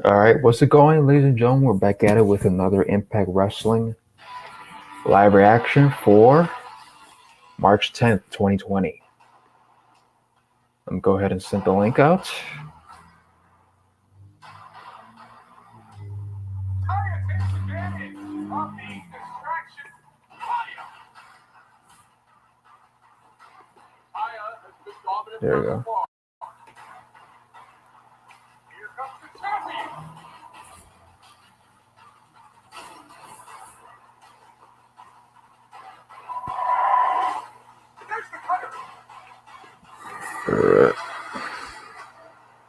All right, what's it going, ladies and gentlemen? We're back at it with another Impact Wrestling live reaction for March 10th, 2020. Let me go ahead and send the link out. There we go.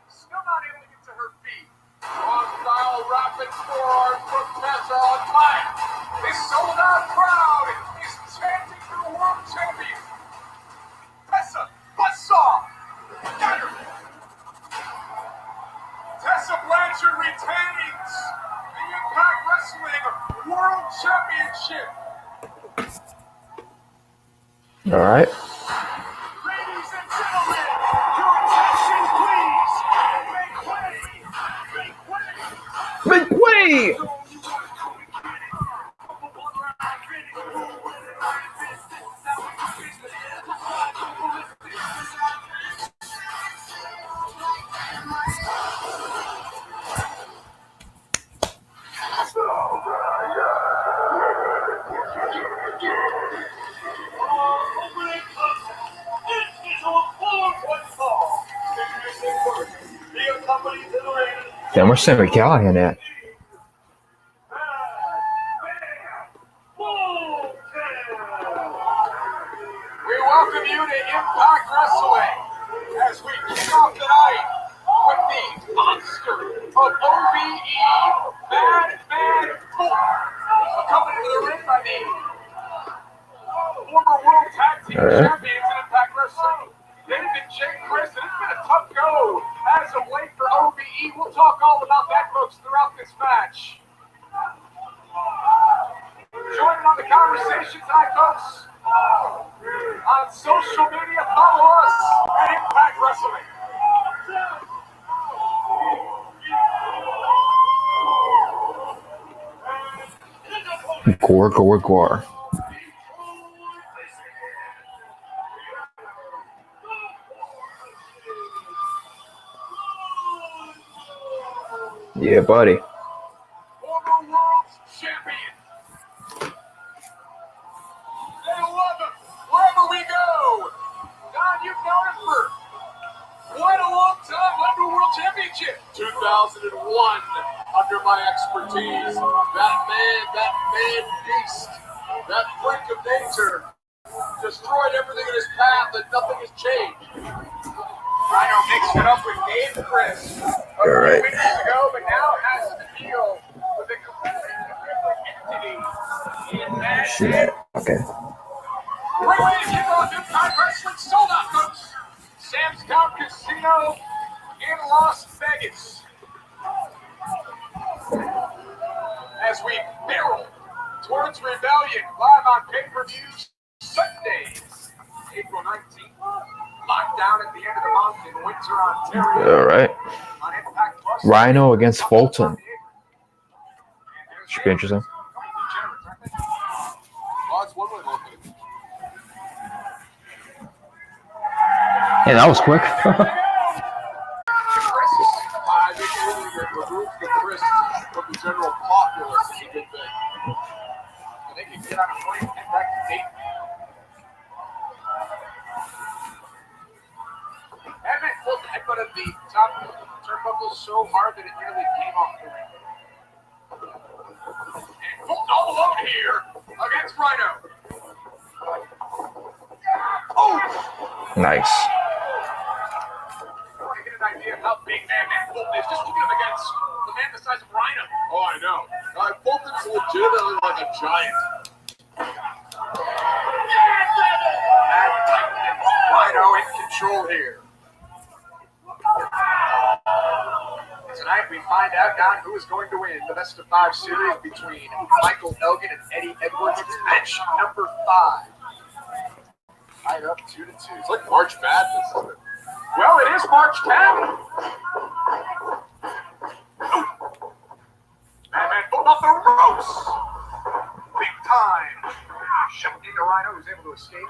Still not able to get to her feet. Long-style rapid forearm from Tessa on time. This sold-out crowd is chanting for the world champion. Tessa, buzzsaw. Got her. Tessa Blanchard retains the Impact Wrestling World Championship. All right. Ladies and gentlemen, your attention please. Make way. Make way! Damn, where's Sammy Callahan at? We welcome you to Impact Wrestling as we kick off tonight with the monster of OBE, Bad Man Thor, accompanied to the ring by the former World Tag Team Champions in Impact Wrestling, David and Jake Chris, and it's been a tough go as of late for OBE. We'll talk all about that, folks, throughout this match. Joining on the conversation tonight, folks, on social media, follow us at Impact Wrestling. Gore, gore, gore. Yeah, buddy. Former world champion. They love him wherever we go. Don, you've known him for quite a long time. Under World Championship. 2001, under my expertise. That man beast, that freak of nature, destroyed everything in his path and nothing has changed. Rhino mixed it up with Dave Chris a few weeks ago, but now has to deal with a completely different entity in that Shit. Okay. Great way to kick off Impact Wrestling sold out, folks. Sam's Town Casino in Las Vegas. As we barrel towards Rebellion live on pay-per-view Sunday, April 19th. Locked down at the end of the month in Windsor, Ontario. All right. On Impact Plus. Rhino against Fulton. Should be interesting. Hey, that was quick. I think it really removed the Chris from the general populace is a good thing. And they can get on a plane and back to Dayton. Evan Fulton headbutted the top turnbuckle so hard that it nearly came off the ring. And Fulton all alone here against Rhino. Oh! Nice. To get an idea of how big man Fulton is, just look at him against the man the size of Rhino. Oh, I know. Fulton's legitimately like a giant. Rhino in control here. Tonight we find out, Don, who is going to win the best of 5 series between Michael Elgin and Eddie Edwards. It's match number 5. Tied up 2-2. It's like March Madness, isn't it? Well, it is March 10th. off the ropes. Big time. Shoved into Rhino, who's able to escape.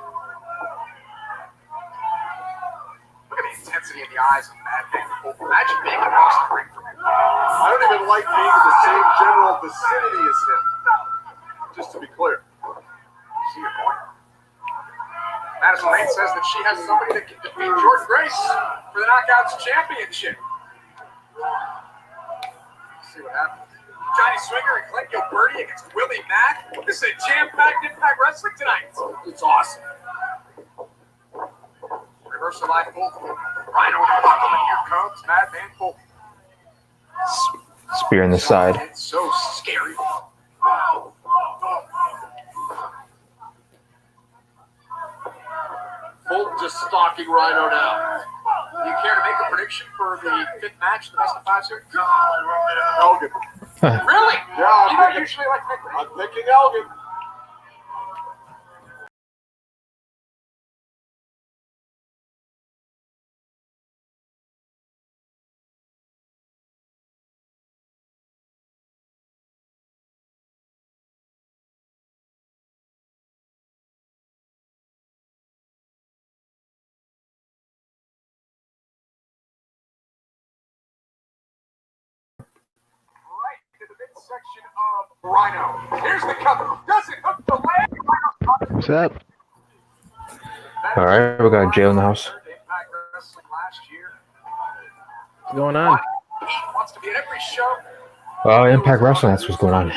Look at the intensity in the eyes of Madman. Imagine being across the ring from him. I don't even like being in the same general vicinity as him. Just to be clear. See your point. Madison Rayne says that she has somebody that can defeat Jordan Grace for the Knockouts Championship. Let's see what happens. Johnny Swinger and Clint Gilberti against Willie Mack. This is a jam-packed Impact Wrestling tonight. It's awesome. Reversal live pull. Rhino in the buckle, and here comes Madman Full. Spear in the side. It's so scary. Fulton just stalking Rhino now. Do you care to make a prediction for the fifth match, the best of five series? Elgin. Really? Yeah, you don't usually like to make predictions. I'm picking Elgin. Section of Rhino. Here's the cover. Does it hook the leg? What's up? All right, we got Jay in the house. What's going on? He wants to be at every show. Impact Wrestling, that's what's going on.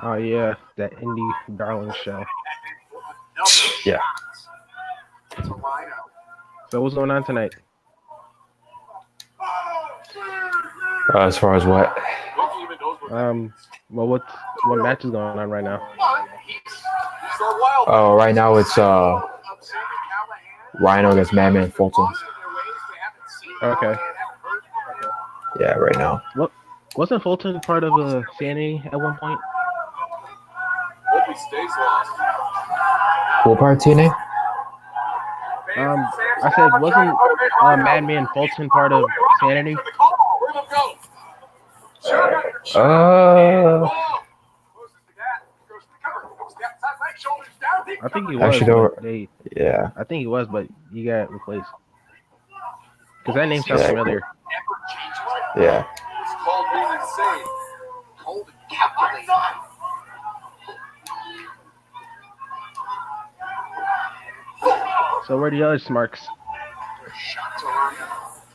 Oh yeah, that indie darling show. Yeah. So what's going on tonight? As far as what? Well, what match is going on right now? Oh, right now it's Rhino against Madman Fulton. Okay. Yeah, right now. What wasn't Fulton part of Sanity at one point? What part, TNA? I said wasn't Madman Fulton part of Sanity? I think he was. Actually, yeah. I think he was, but he got replaced. Because that name sounds familiar. Yeah. It's called being insane. Hold and calculate. So where are the other smarks?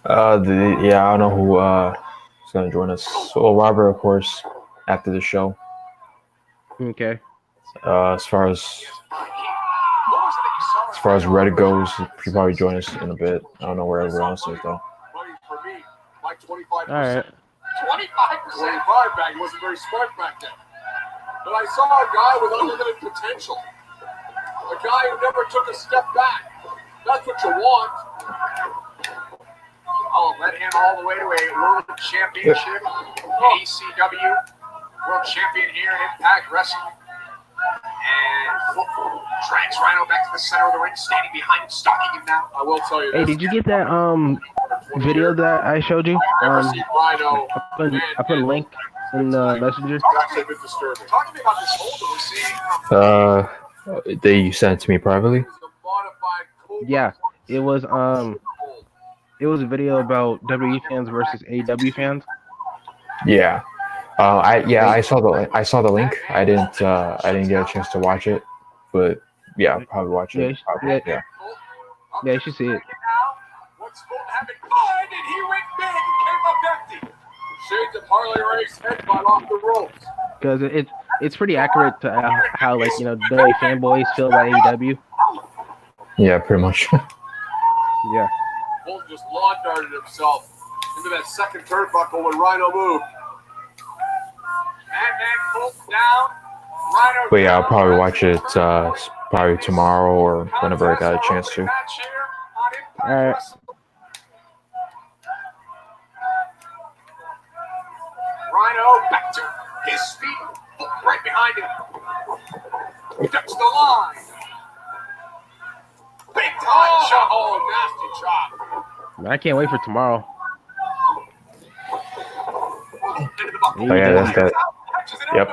I don't know who is gonna join us. So Robert, of course, after the show. Okay. As far as Reddit goes, he'll probably join us in a bit. I don't know where everyone else is though. All right. 25% back. He wasn't very smart back then. But I saw a guy with unlimited potential. A guy who never took a step back. That's what you want. I'll let him all the way to a World Championship, ACW, World Champion here in Impact Wrestling. And drags Rhino back to the center of the ring, standing behind him, stalking him now. I will tell you this. Hey, did you get that video that I showed you? I put a link in the messenger. Talk to me about this hold that we're seeing. They sent it to me privately. Yeah, it was a video about WWE fans versus AEW fans. Yeah. I saw the link. I didn't get a chance to watch it, but yeah, I'll probably watch it. Yeah, you should see it. What's happened? And he went big and came up empty. Shades of Harley Race headbutt off the ropes. Because it's pretty accurate to how WWE fanboys feel about AEW. Yeah, pretty much. Yeah. Bolton just lawn darted himself into that second turnbuckle when Rhino moved. Madman Fulton down. Rhino But yeah, I'll probably watch it probably tomorrow or whenever I got a chance to. All right. Rhino back to his feet, right behind him. Ducks the line. Big time shot. Oh, nasty chop. I can't wait for tomorrow. Into the Oh yeah, that's that. Yep.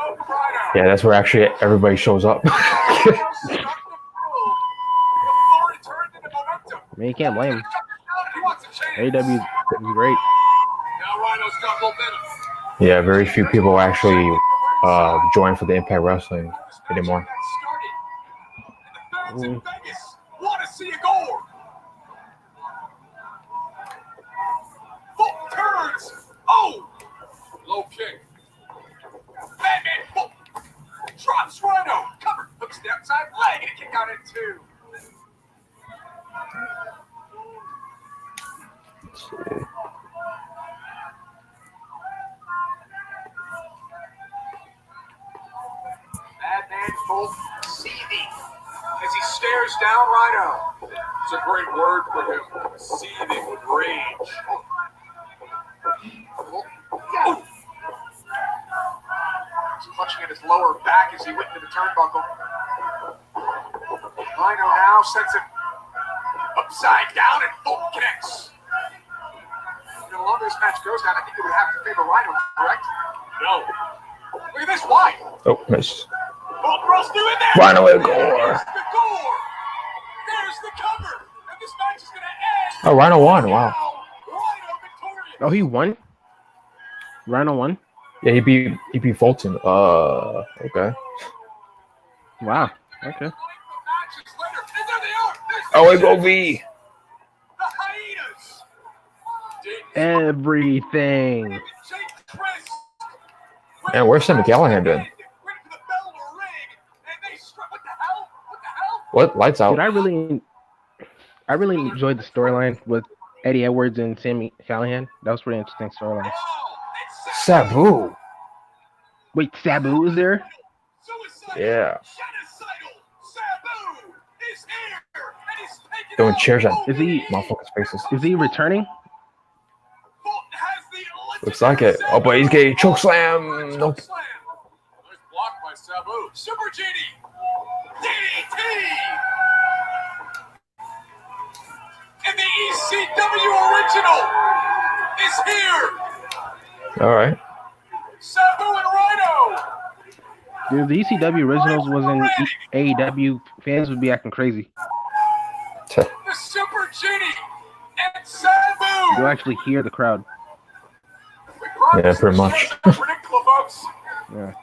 Yeah, that's where actually everybody shows up. I mean, you can't blame him. AEW is great. Yeah, very few people actually join for the Impact Wrestling anymore. Mm. Want to see you go? Full turns. Oh, low kick. Batman. Oh. Drops Rhino. Cover. Hooks the outside leg and a kick out at 2. Let's see. Batman Bolt seething as he stares down Rhino. It's a great word for him. Seething with rage. Oh. He's clutching at his lower back as he went into the turnbuckle. Rhino now sets it upside down and Bolt connects. The longer this match goes down, I think it would have to favor Rhino, correct? No. Look at this. Why? Oh, missed. Bolt throws through in there. Rhino with gore. There's the gore. There's the cover. And this match is going to end. Oh, Rhino won. Wow. Rhino victorious. Oh, he won? Rhino won? Yeah, he beat Fulton. Okay. Wow. Okay. Oh, we go V. The hyenas. Everything. Man, where's Sam McCallahan been? What? Lights out. Dude, I really enjoyed the storyline with Eddie Edwards and Sammy Callahan. That was pretty interesting storyline. Sabu. Wait, Sabu was there? Yeah. Throwing chairs at Is he motherfuckers' faces. is he returning? Looks like it. Oh, but he's getting choke slam. Nope. Nice block by Sabu. Super Genie. DDT. And the ECW original is here. All right. Sabu and Rhino. Dude, the ECW originals was in AEW. Fans would be acting crazy. The Super Genie and Sabu. You'll actually hear the crowd. Yeah, pretty much. Predictable, folks. Yeah.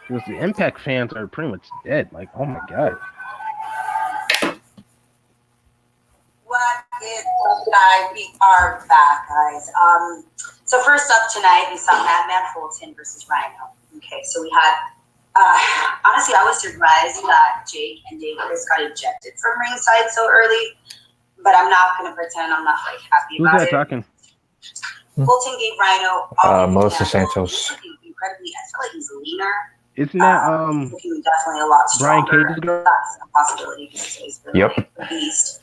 Because the Impact fans are pretty much dead. Like, oh my god. What is up, guys? We are back, guys. So first up tonight, we saw Madman Fulton versus Rhino. Okay, so we had, honestly, I was surprised that Jake and Dave Chris got ejected from ringside so early, but I'm not going to pretend I'm not, like, happy Who's about that it. talking? Fulton gave Rhino Melissa Santos. Incredibly, I feel like he's leaner. Isn't that Looking definitely a lot Brian stronger. Cage's girl? That's a possibility because he's been Yep. a beast.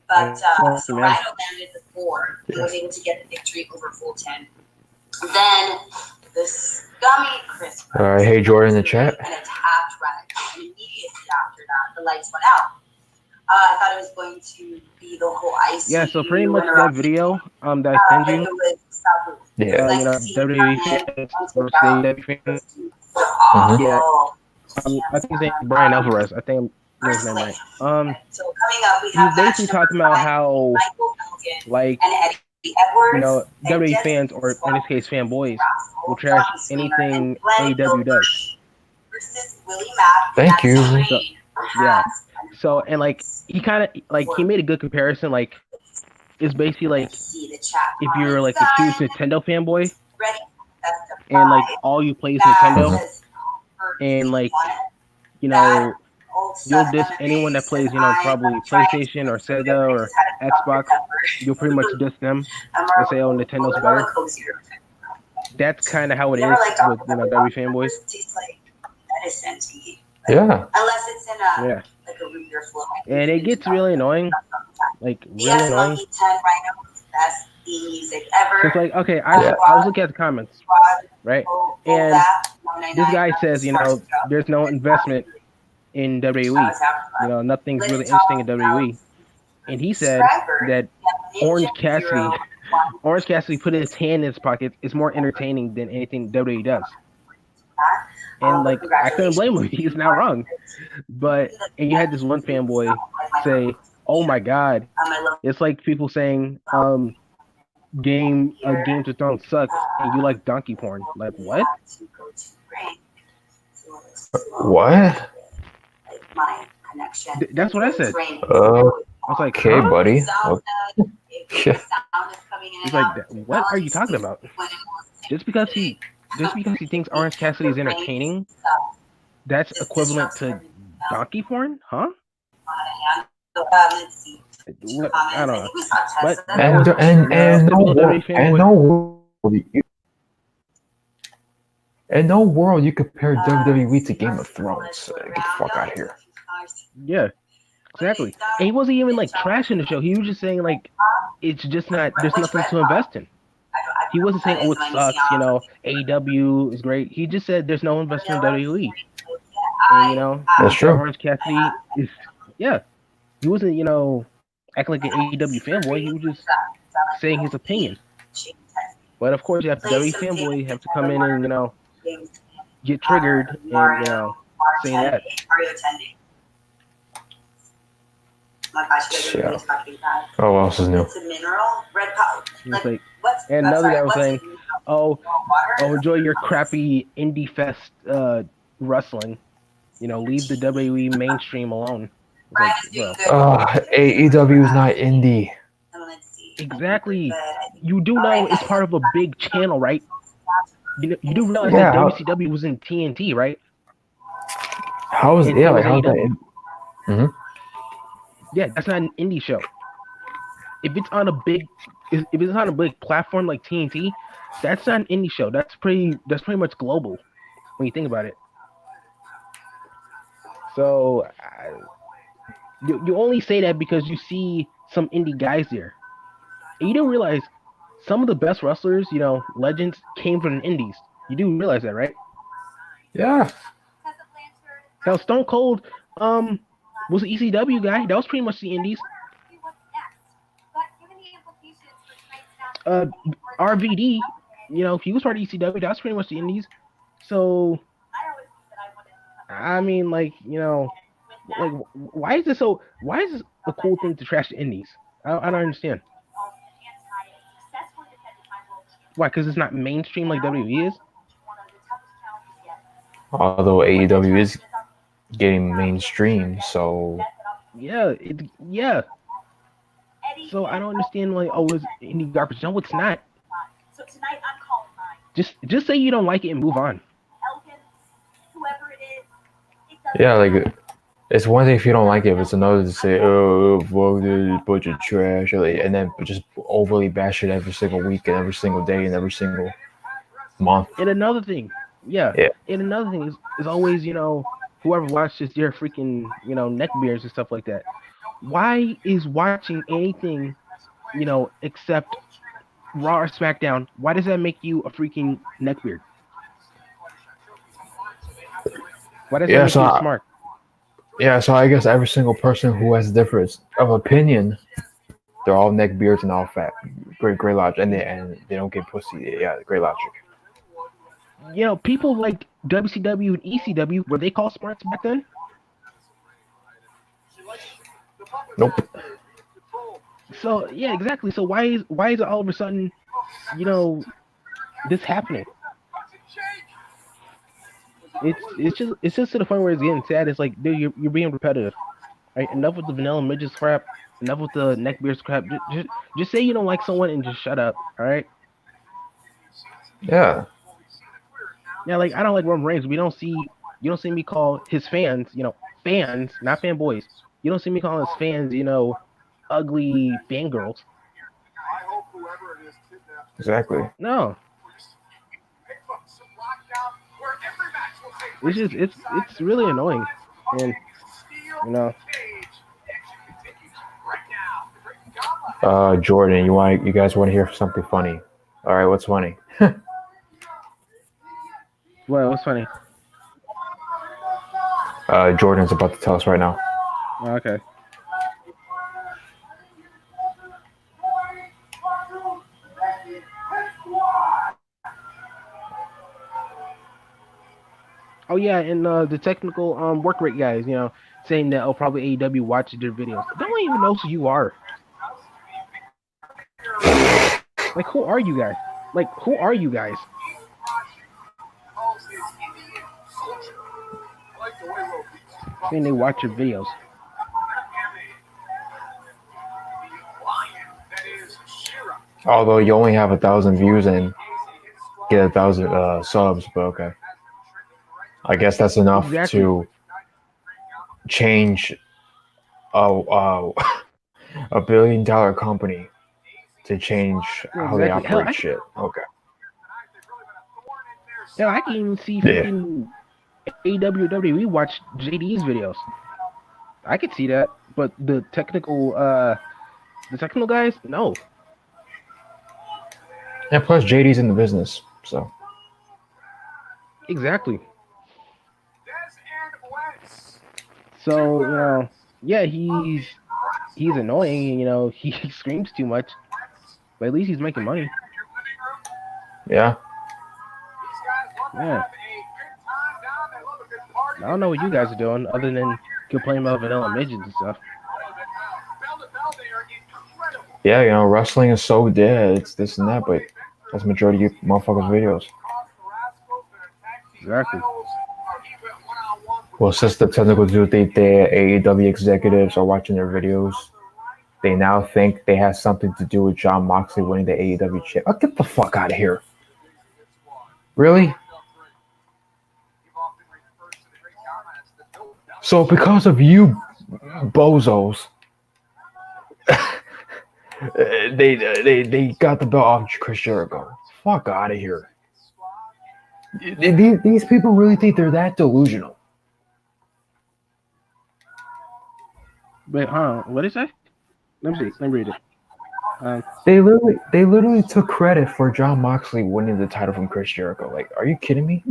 But so Rhino landed the 4. He was able to get the victory over Fulton. Then the scummy Chris All right. Hey, Jordan in the chat. and attacked Rhino. And immediately after that, the lights went out. I thought it was going to be the whole ICU. Yeah, so pretty much that video that I sent you, It was Sabu. Yeah. you know, WWE fans versus AEW fans. Mhm. Yeah. I think his name is Brian Alvarez. I think I'm getting his name right. So coming up, we He's have basically talking about how, Michael Elgin like, and Eddie Edwards. you know, and WWE Jesse fans, or in this case, fanboys, Russell, will trash John Cena, anything and Glenn AEW Gilbert does. versus Willie Mack. Thank you. So, yeah. So, and like, he kind of, like, he made a good comparison. Like, it's basically like if you're like a huge Nintendo fanboy and like all you play is Nintendo, and like, you know, you'll diss anyone that plays, you know, probably PlayStation or Sega or Xbox. You'll pretty much diss them and say, oh, Nintendo's better. That's kind of how it is with, you know, WWE fanboys. Yeah. Unless it's in a Yeah. like a root beer flow. And it gets really annoying. Like, really Yes, annoying. Monkey 10 Rhino, best theme music ever. Cause like, okay, I was looking at the comments, right? And this guy says, you know, there's no investment in WWE. You know, nothing's really interesting in WWE. And he said that Orange Cassidy Orange Cassidy put his hand in his pocket is more entertaining than anything WWE does. And like I couldn't blame him; he's not wrong. But and you had this one fanboy say, "Oh my God, it's like people saying, Games of Thrones sucks, and you like donkey porn. Like what? What? That's what I said. I was like, Okay, huh? buddy. He's like, what are you talking about? Just because he thinks Orange Cassidy is entertaining, that's equivalent to donkey porn, huh? I don't know. But in no world you compare WWE to Game of Thrones. Get the fuck out of here. Yeah, exactly. And he wasn't even like trashing the show. He was just saying like it's just not. There's nothing to invest in. He wasn't saying, "Oh, it sucks." AEW is great. He just said there's no investment in WWE. And that's true. Orange Cassidy is He wasn't acting like an AEW fanboy. He was just saying his opinion. But of course, you have the WWE fanboy have to come in and get triggered and saying that. Are you attending? Oh my gosh, you guys are really bad. Oh, what else is new? It's a mineral, red powder. And another guy was saying, "Oh, enjoy your crappy indie fest wrestling. Leave the WWE mainstream alone." Like, AEW is not indie. Exactly. You do know it's part of a big channel, right? You do realize that WCW was in TNT, right? How's that? Mm-hmm. Yeah, that's not an indie show. If it's on a big platform like TNT, that's not an indie show. That's pretty much global when you think about it. So you only say that because you see some indie guys there. And you don't realize some of the best wrestlers, legends, came from the indies. You do realize that, right? Yeah. Now Stone Cold was an ECW guy. That was pretty much the indies. RVD, he was part of ECW. That was pretty much the indies. So, I mean, why is this a cool thing to trash the indies? I don't understand. Why? Because it's not mainstream like WWE is? Although AEW is getting mainstream, so... Yeah. So I don't understand, it's indie garbage. No, it's not. Just say you don't like it and move on. Yeah, it's one thing if you don't like it, but it's another to say, "Oh, fuck this bunch of trash," and then just overly bash it every single week and every single day and every single month. And another thing, and another thing is always, whoever watches their freaking, neck beards and stuff like that. Why is watching anything, except Raw or SmackDown? Why does that make you a freaking neckbeard? Why does that make you smart? Yeah, so I guess every single person who has a difference of opinion, they're all neckbeards and all fat. Great logic, and they don't get pussy. Yeah, great logic. People like WCW and ECW, were they called smarts back then? Nope. So yeah, exactly. So why is it all of a sudden, this happening? It's just to the point where it's getting sad. It's like, dude, you're being repetitive. Right? Enough with the vanilla midgets crap. Enough with the neckbeards crap. Just say you don't like someone and just shut up. All right? Yeah. Yeah, I don't like Roman Reigns. You don't see me call his fans, fans, not fanboys. You don't see me calling his fans, ugly fangirls. Exactly. No. It's really annoying, and Jordan, you guys want to hear something funny? All right, what's funny? Well, what's funny? Jordan's about to tell us right now. Okay. Oh yeah, and the technical work rate guys, saying that probably AEW watches their videos. They don't even know who you are. Like who are you guys? Like who are you guys? Saying they watch your videos. Although you only have 1,000 views and get 1,000 subs, but okay. I guess that's enough Exactly. to change a $1 billion company to change Yeah, how they exactly. Hell, operate shit. Okay. I can even see Yeah. freaking AEW WWE watch JD's videos. I could see that, but the technical guys, no. And plus, JD's in the business, so. Exactly. So, yeah, he's annoying, he screams too much. But at least he's making money. Yeah. Yeah. I don't know what you guys are doing other than complaining about vanilla midgets and stuff. Yeah, wrestling is so dead. It's this and that, but that's the majority of you motherfuckers' videos. Exactly. Well, since the technical dude, the AEW executives are watching their videos, they now think they have something to do with John Moxley winning the AEW champ. Oh, get the fuck out of here. Really? So because of you bozos, they got the belt off Chris Jericho. Fuck out of here. These people really think they're that delusional. Wait, what did it say? Let me see. Let me read it. They literally took credit for John Moxley winning the title from Chris Jericho. Like, are you kidding me?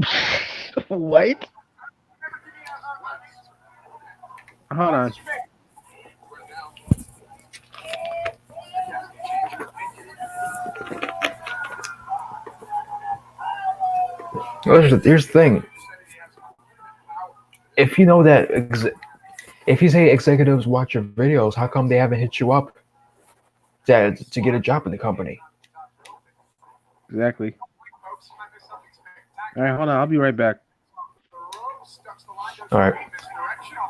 What? Hold on. Here's the thing. If you know that, if you say executives watch your videos, how come they haven't hit you up to get a job in the company? Exactly. All right, hold on. I'll be right back. All right.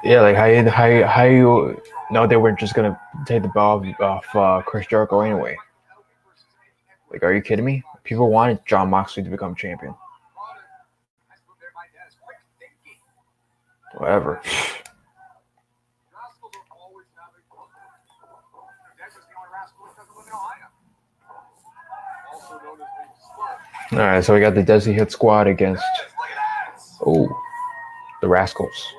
Yeah, like how you know they weren't just gonna take the ball off Chris Jericho anyway? Like, are you kidding me? People wanted John Moxley to become champion. Whatever. All right, so we got the Desi Hit Squad against the Rascals.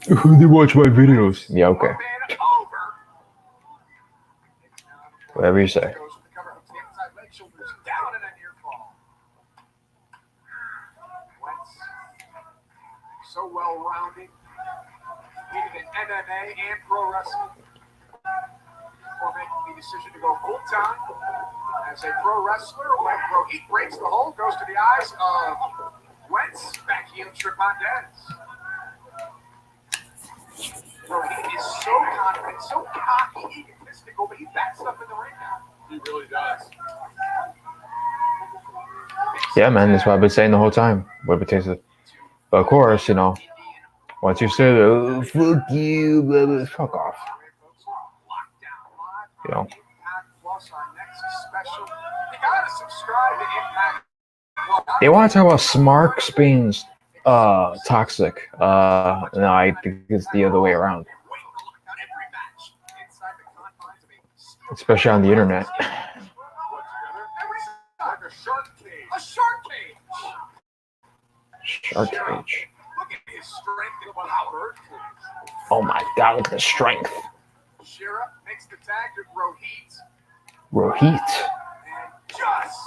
Who they watch my videos? Yeah, okay. Whatever you say. So well-rounded, needed an MMA and pro wrestling before making the decision to go full-time as a pro wrestler. When Rohit breaks the hold, goes to the eyes of Wentz, back heel trip on Dez. Rohit is so confident, so cocky, egotistical, but he backs up in the ring now. He really does. Yeah, man, that's what I've been saying the whole time. Whatever tastes it. But of course, once you say, oh, fuck you, blah, blah, fuck off. They want to talk about Smarks being toxic. No, I think it's the other way around. Especially on the internet. A shark cage. Shark cage. Look at his strength and power. Oh my god, look at the strength. Shira makes the tag to Rohit. Rohit. And just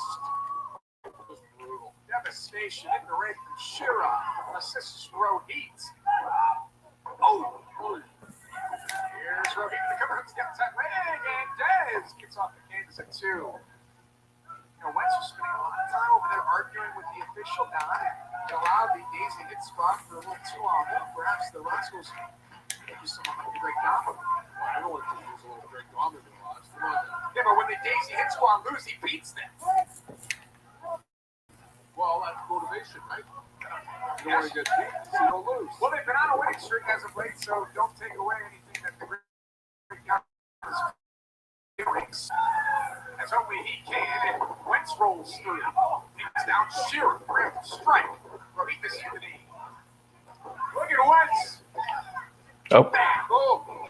brutal devastation in the ring from Shira assists Rohit. Oh, here's Rohit. The cover hooks down that leg, and Dez gets off the canvas at 2. Wentz was spending a lot of time over there arguing with the official now. It allowed the Daisy hit spot for a little 2-on-1. Perhaps the Rascals could use someone like Greg Donovan. Well, everyone can use a little Greg Donovan in the last one. Yeah, but when the Daisy hit squad lose, he beats them. Well, that's motivation, right? You don't want to get beat, so you don't lose. Well, they've been on a winning streak as of late, so don't take away anything that the Greg Donovan is. As only he can, and Wentz rolls through. It's down Shearer, grab strike. Rohit misses the knee. Look at Wentz. Oh. Oh.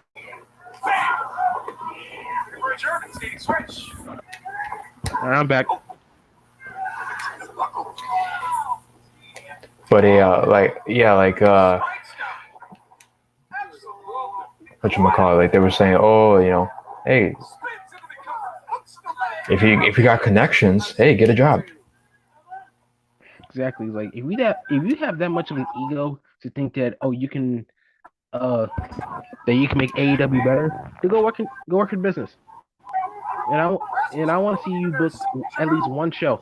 Looking for a German skating switch. I'm back. But whatchamacallit, like they were saying, oh, hey, if you got connections, hey, get a job. Exactly. Like if you have that much of an ego to think that you can that you can make AEW better, then go work in business. And I want to see you book at least one show,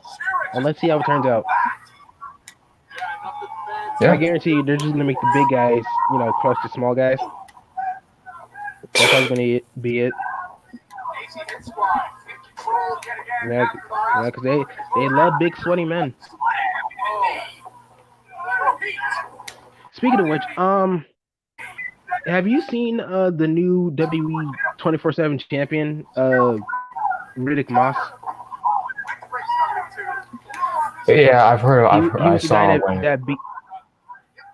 and let's see how it turns out. Yeah. I guarantee you, they're just gonna make the big guys, crush the small guys. That's how it's gonna be it. Yeah, because they love big sweaty men. Speaking of which, have you seen the new WWE 24/7 champion, Riddick Moss? Yeah, I've heard. I the saw guy when. that beat.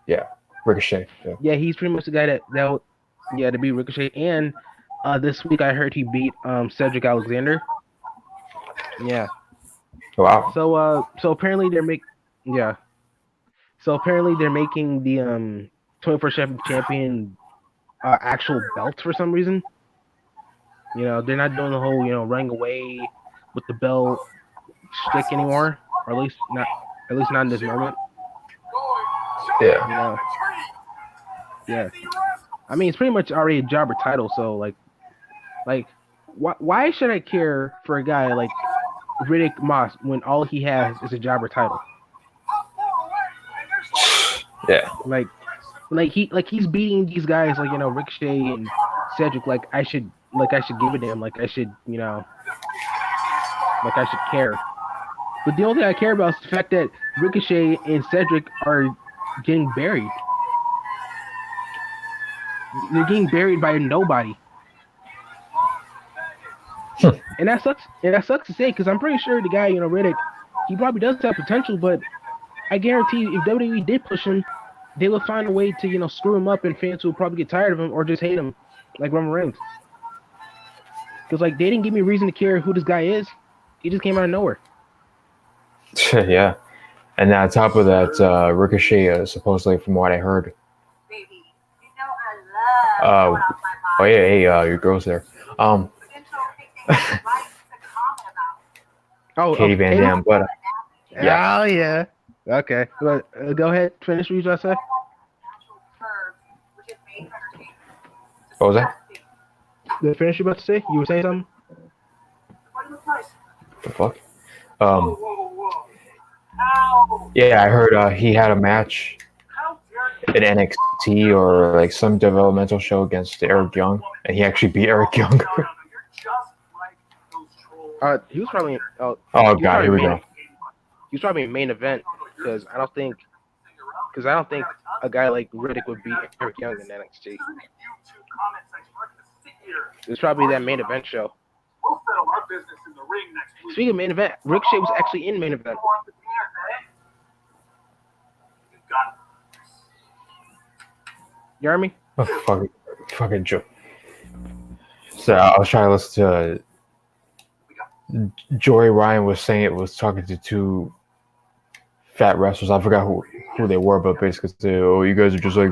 Yeah, Ricochet. Yeah, he's pretty much the guy that to beat Ricochet. And this week I heard he beat Cedric Alexander. Yeah. Wow. So apparently they're making the 24/7 champion actual belts for some reason. They're not doing the whole running away with the belt shtick anymore, or at least not in this moment. Yeah. Yeah. I mean, it's pretty much already a jobber title, so why should I care for a guy like Riddick Moss when all he has is a jobber title? Yeah. He's beating these guys like Ricochet and Cedric. I should give it to him. I should care. But the only thing I care about is the fact that Ricochet and Cedric are getting buried. They're getting buried by nobody. And that sucks. And that sucks to say, because I'm pretty sure the guy, Riddick, he probably does have potential, but I guarantee you, if WWE did push him, they would find a way to, screw him up, and fans will probably get tired of him or just hate him, like Roman Reigns. Because they didn't give me a reason to care who this guy is. He just came out of nowhere. Yeah. And on top of that, Ricochet, supposedly, from what I heard. Oh yeah, hey, your girl's there. Katie Van Dam, but yeah. Oh yeah. Okay, but go ahead, finish what you just said. What was that? The finish you about to say? You were saying something? The fuck? Yeah, I heard he had a match in NXT or some developmental show against Eric Young, and he actually beat Eric Young. He was probably. Oh god, here we go. He was probably in main event because I don't think a guy like Riddick would beat Eric Young in NXT. It's probably that main event show. Speaking of main event, Ricochet was actually in main event. You hear me? Oh, fucking joke. So I was trying to listen to Joey Ryan was saying it was talking to two fat wrestlers. I forgot who they were, but basically say, "Oh, you guys are just like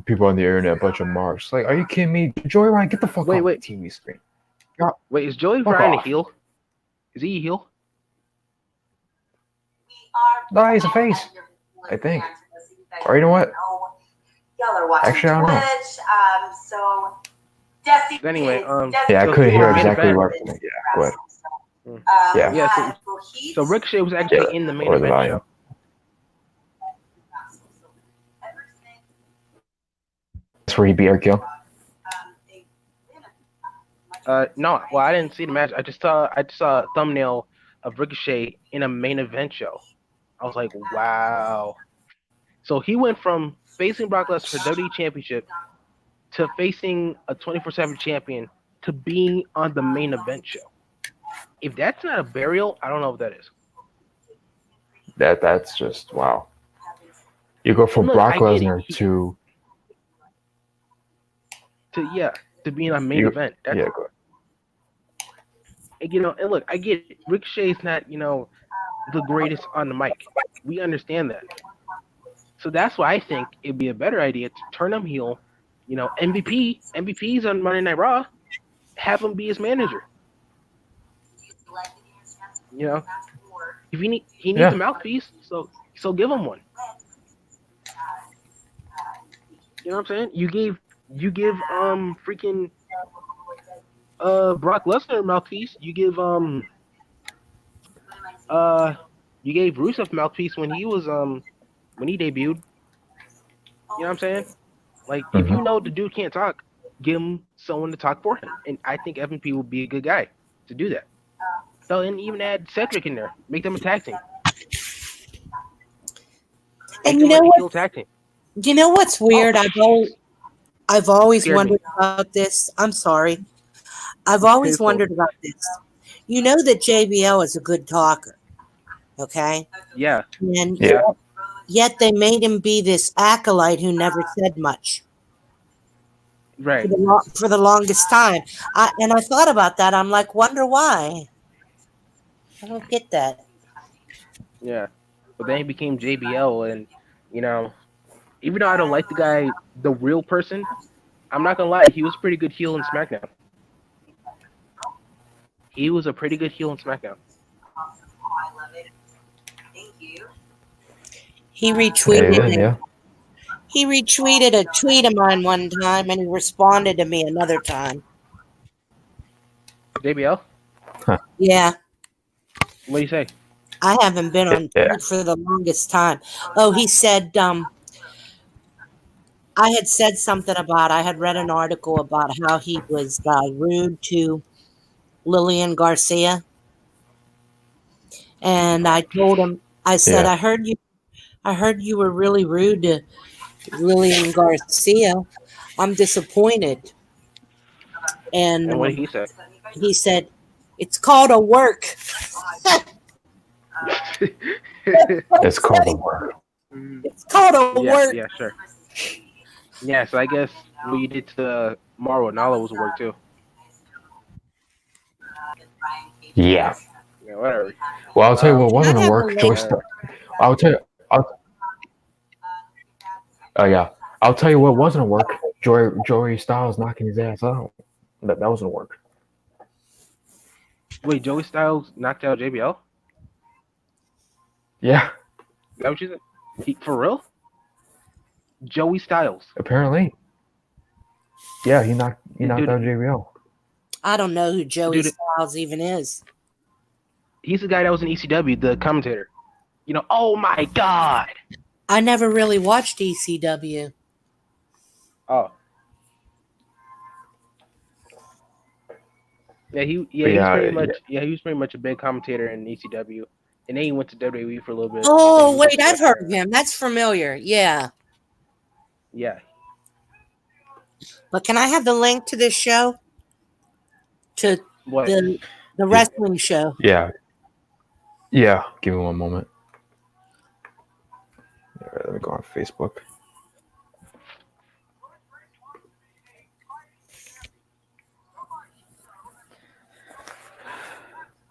people on the internet, a bunch of marks." Are you kidding me? Joey Ryan, get the fuck off the TV screen. Wait, is Joey Ryan a heel? Is he a heel? No, he's a face, I think. Or you know what? y'all are watching Actually, I don't know. Twitch. So Desi, Anyway, Yeah, I so couldn't for hear main exactly event, what. Yeah, go ahead. Yeah. yeah. So Ricochet was actually Yeah, in the main or the event volume. show. That's where he beat Eric Young. No, well, I didn't see the match. I just saw a thumbnail of Ricochet in a main event show. I was like, wow. So he went from facing Brock Lesnar for WWE Championship to facing a 24/7 champion to being on the main event show. If that's not a burial, I don't know what that is. That's just wow. You go from Look, Brock I get it. Lesnar to to being a main event. That's yeah, go ahead. and look, I get it. Ricochet's not the greatest on the mic. We understand that. So that's why I think it'd be a better idea to turn him heel. MVP's on Monday Night Raw. Have him be his manager. If he needs a mouthpiece, so give him one. You know what I'm saying? You give freaking Brock Lesnar a mouthpiece. You gave Rusev mouthpiece when he was when he debuted. You know what I'm saying? Like if you know the dude can't talk, give him someone to talk for him. And I think MVP would be a good guy to do that. So and even add Cedric in there, make them a tag team. And you know what? Tag team. You know what's weird? I've always Scared wondered me. about this. I'm sorry. I've always wondered about this. You know that JBL is a good talker, okay? Yeah. And yet they made him be this acolyte who never said much. Right. For the longest time. I thought about that. I'm like, wonder why. I don't get that. Yeah. But then he became JBL, and even though I don't like the guy, the real person, I'm not gonna lie, he was pretty good heel in SmackDown. He was a pretty good heel in SmackDown. He retweeted He retweeted a tweet of mine one time, and he responded to me another time. JBL? Huh. Yeah. What do you say? I haven't been on tweet for the longest time. Oh, he said, I had said something about, I had read an article about how he was rude to Lillian Garcia. And I told him, I said, I heard you were really rude to Lillian Garcia. I'm disappointed. And what did he say? He said, it's called a work. It's called a work. It's called a work. Yeah, sure. Yeah, so I guess what you did to Mauro Nala was work too. Yeah. Yeah, whatever. Well, I'll tell you what wasn't a work. I'll tell you. I'll tell you what wasn't a work. Joey Styles knocking his ass out. That wasn't a work. Wait, Joey Styles knocked out JBL? Yeah. Is that what you said? For real? Joey Styles. Apparently. Yeah, he knocked out JBL. I don't know who Joey Styles even is. He's the guy that was in ECW, the commentator. Oh my God. I never really watched ECW. Oh. Yeah, he was pretty much a big commentator in ECW. And then he went to WWE for a little bit. Oh, wait, I've heard of him. That's familiar. Yeah. Yeah. But can I have the link to this show? To what? The wrestling show. Yeah. Yeah. Give me one moment. All right, let me go on Facebook.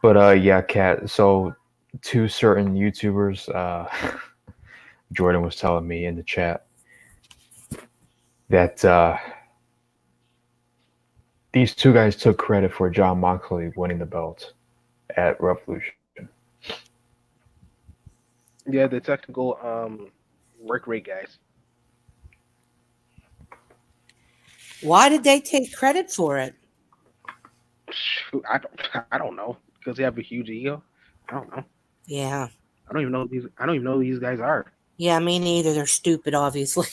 But yeah, Kat. So two certain YouTubers, Jordan was telling me in the chat that these two guys took credit for Jon Moxley winning the belt at Revolution. Yeah, the technical work rate guys. Why did they take credit for it? Shoot, I don't know because they have a huge ego. I don't know. Yeah. I don't even know who these guys are. Yeah, me neither. They're stupid, obviously.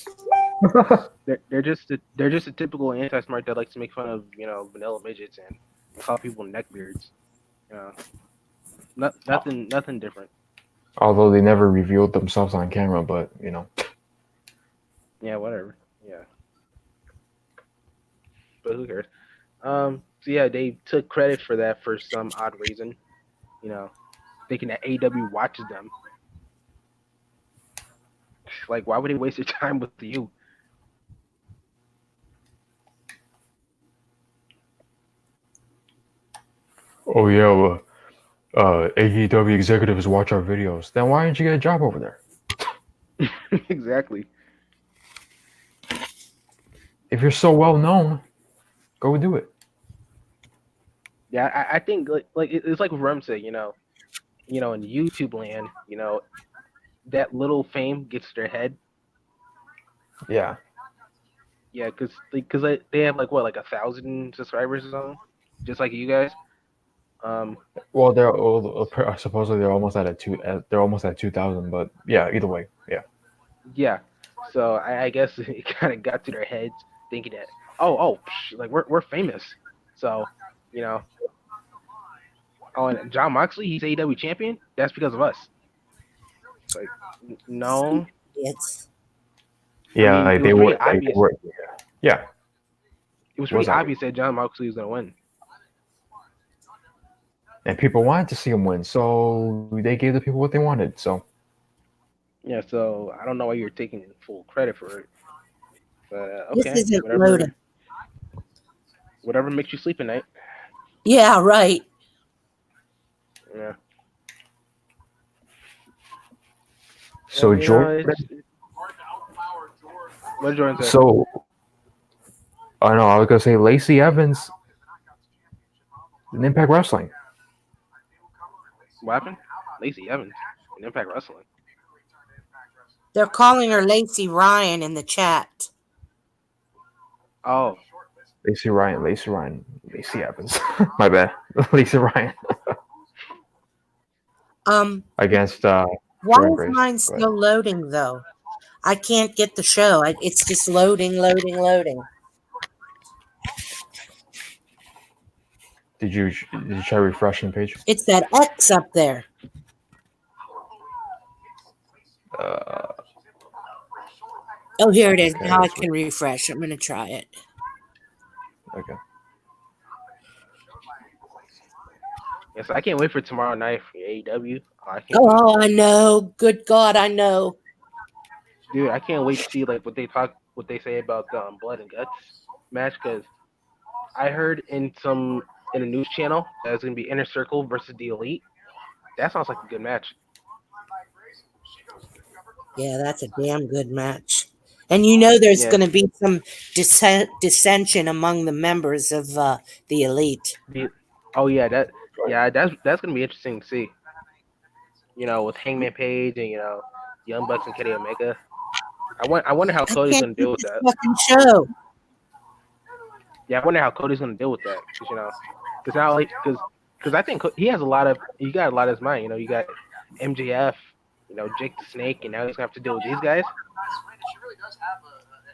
They're just a typical anti-smart that likes to make fun of vanilla midgets and call people neckbeards. You know, nothing different. Although they never revealed themselves on camera, but Yeah, whatever. Yeah, but who cares? So yeah, they took credit for that for some odd reason. You know, thinking that AEW watches them. Like, why would they waste their time with you? oh yeah, well, AEW executives watch our videos. Then why didn't you get a job over there? Exactly. If you're so well known, go do it. Yeah, I think it's like what Rem said. In YouTube land, that little fame gets to their head. Yeah. Yeah, because they have like 1,000 subscribers or something, just like you guys. Well, supposedly they're almost at they're almost at 2,000. But yeah, either way, yeah. Yeah. So I guess it kind of got to their heads thinking that like we're famous. So you know, and John Moxley, he's AEW champion. That's because of us. Like no, It's Yeah, I mean, like, it they was were. pretty obvious. Yeah, It was was pretty obvious. obvious that John Moxley was gonna win. And people wanted to see him win, so they gave the people what they wanted. So Yeah. So I don't know why you're taking full credit for it. But this okay, isn't loading. whatever makes you sleep at night. Yeah, right. Yeah. so And, Jordan. What did Jordan say? So I know I was gonna say Lacey Evans in Impact Wrestling. What happened? Lacey Evans in Impact Wrestling. They're calling her Lacey Ryan in the chat. Oh, Lacey Evans. My bad. Lacey Ryan against Why Jordan is Grace. mine Go still ahead. loading though? I can't get the show. It's just loading. Did you try refreshing the page? It's that X up there. Oh, here it is. Okay, Now I let's can refresh. I'm gonna try it. Okay. yes. I can't wait for tomorrow night for AEW. I can't wait. Oh, I know. Good God, I know. Dude, I can't wait to see like what they say about the Blood and Guts match because I heard in a news channel that it's gonna be Inner Circle versus the Elite. That sounds like a good match. Yeah, that's a damn good match. And you know there's Yeah. going to be some dissension among the members of the Elite. Oh yeah, that's gonna be interesting to see. With Hangman Page and Young Bucks and Kenny Omega. I wonder how Cody's gonna deal with that. Fucking show. Yeah, I wonder how Cody's gonna deal with that because I think he got a lot of his mind. You got MJF, Jake the Snake, and now he's gonna have to deal with these guys.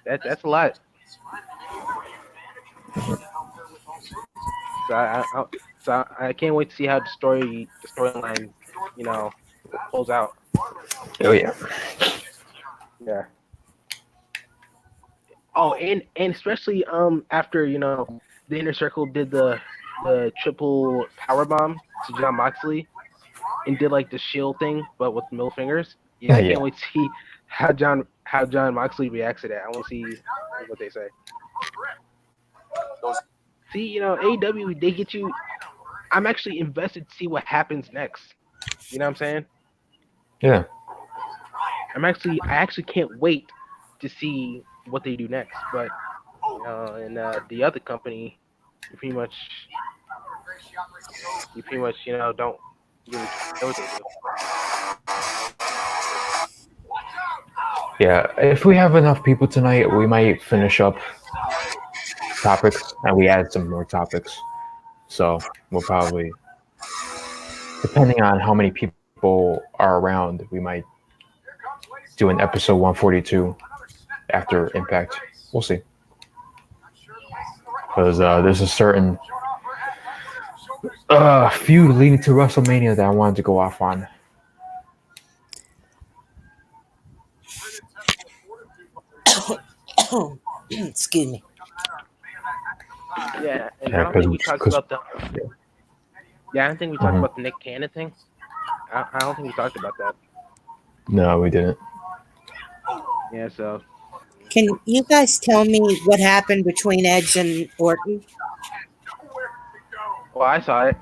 That's a lot. So I can't wait to see how the storyline, pulls out. Oh yeah. Yeah. Oh, and especially after the Inner Circle did the triple power bomb to John Moxley and did like the shield thing but with middle fingers. Yeah, I can't wait to see how John Moxley reacts to that. I want to see what they say. See, AEW, they get you. I'm actually invested to see what happens next. You know what I'm saying? Yeah. I actually can't wait to see what they do next. But and the other company, you pretty much don't really care what they do. Yeah, if we have enough people tonight, we might finish up topics, and we added some more topics. So we'll probably, depending on how many people are around, we might do an episode 142 after Impact. We'll see. Because there's a certain feud leading to WrestleMania that I wanted to go off on. Excuse me. Yeah, and I don't think we talked about the. Yeah, I don't think we talked about the Nick Cannon thing. I don't think we talked about that. No, we didn't. Yeah, so. Can you guys tell me what happened between Edge and Orton? Well, I saw it.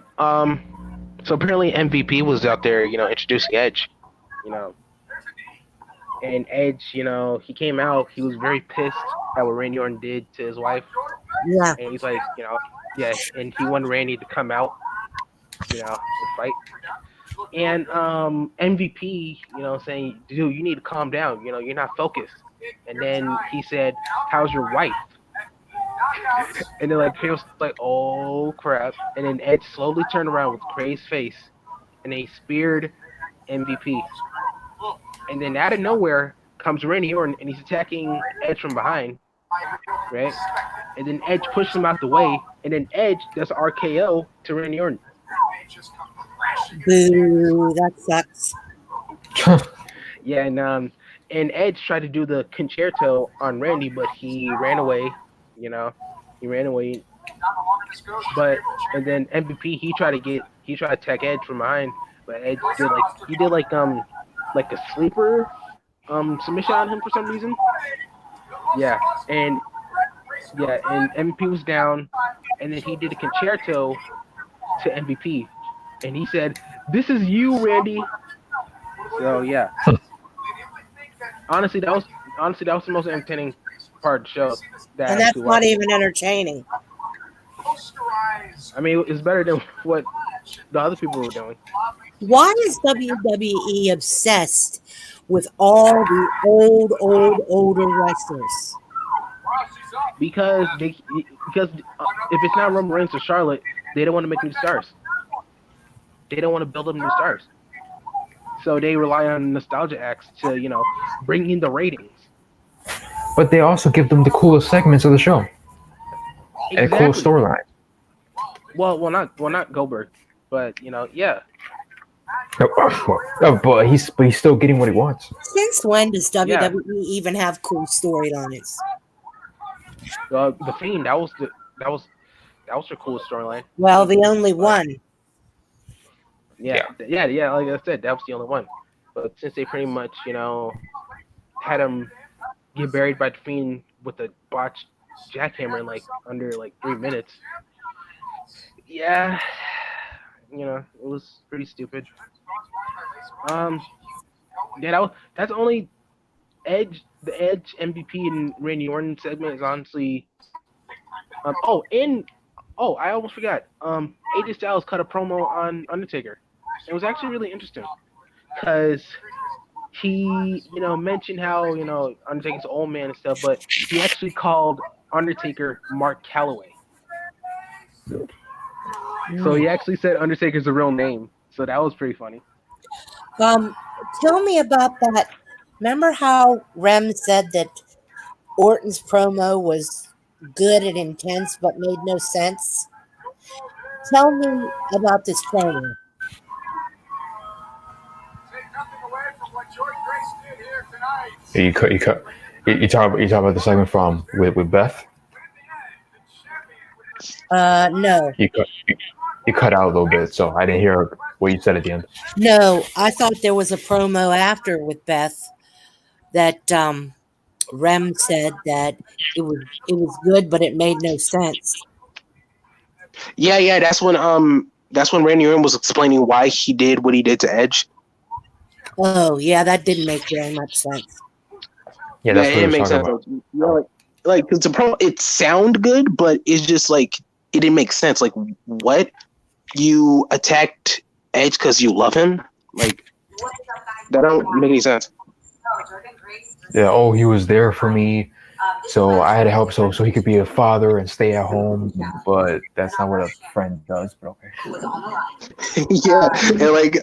So apparently MVP was out there, introducing Edge, and Edge, he came out. He was very pissed at what Randy Orton did to his wife. Yeah. And he's like, yeah, and he wanted Randy to come out, and fight. And MVP, saying, dude, you need to calm down. You're not focused. And then he said, how's your wife? And then he was like, oh crap. And then Edge slowly turned around with crazed face, and he speared MVP. And then out of nowhere comes Randy Orton, and he's attacking Edge from behind, right? And then Edge pushes him out the way, and then Edge does RKO to Randy Orton. Boo, that sucks. Yeah, and Edge tried to do the concerto on Randy, but he ran away. He ran away. And then MVP he tried to attack Edge from behind, but Edge did like a sleeper submission on him for some reason. Yeah, and MVP was down, and then he did a concerto to MVP, and he said, "This is you, Randy." So yeah. Honestly, that was the most entertaining part of the show. And that's not even entertaining. I mean, it's better than what the other people were doing. Why is WWE obsessed with all the older wrestlers? Because if it's not Roman Reigns or Charlotte, they don't want to make new stars. They don't want to build up new stars. So they rely on nostalgia acts to, bring in the ratings. But they also give them the coolest segments of the show. Exactly. And a cool storyline. Well, not Goldberg, but yeah. But he's still getting what he wants. Since when does WWE even have cool storylines? The Fiend, that was their coolest storyline. Well, the only one. Yeah. Like I said, that was the only one. But since they pretty much, had him get buried by the Fiend with a botched jackhammer in under 3 minutes. Yeah, it was pretty stupid. That's only Edge. The Edge MVP and Randy Orton segment is honestly. I almost forgot. AJ Styles cut a promo on Undertaker. It was actually really interesting because he, mentioned how Undertaker's an old man and stuff, but he actually called Undertaker Mark Calloway. So he actually said Undertaker's a real name. So that was pretty funny. Tell me about that. Remember how Rem said that Orton's promo was good and intense but made no sense? Tell me about this promo. You talk about the segment from with Beth? No. You cut out a little bit, so I didn't hear what you said at the end. No, I thought there was a promo after with Beth that Rem said that it was good, but it made no sense. Yeah, that's when Randy Orton was explaining why he did what he did to Edge. Oh, yeah, that didn't make very much sense. Yeah, that's what it makes sense. Because the promo, it sound good, but it's just it didn't make sense. Like, what? You attacked Edge because you love him? That don't make any sense. Yeah. Oh, he was there for me So I had to help so he could be a father and stay at home, but that's not what a friend does. But okay. Yeah, and like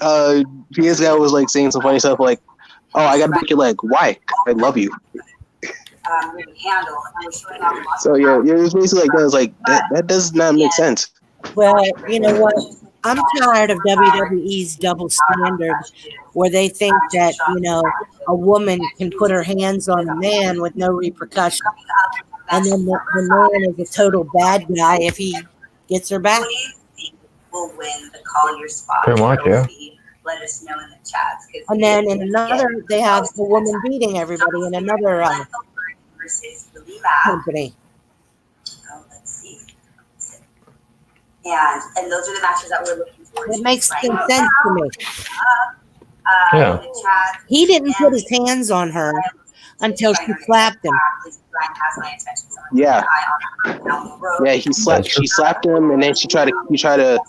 PS guy was like saying some funny stuff like, "Oh, I gotta break your leg. Why? I love you." So yeah, it's basically like that. It's like that does not make sense. Well, you know what? I'm tired of WWE's double standard where they think that, a woman can put her hands on a man with no repercussion. And then the man is a total bad guy if he gets her back. Will win the call your spot. Pretty much, yeah. Let us know in the chats. And then in another, they have the woman beating everybody in another company. Let's see. And those are the matches that we're looking for. It makes sense to me. Yeah. He didn't put his hands on her until she slapped him. Yeah. Yeah, she slapped him, and then she tried to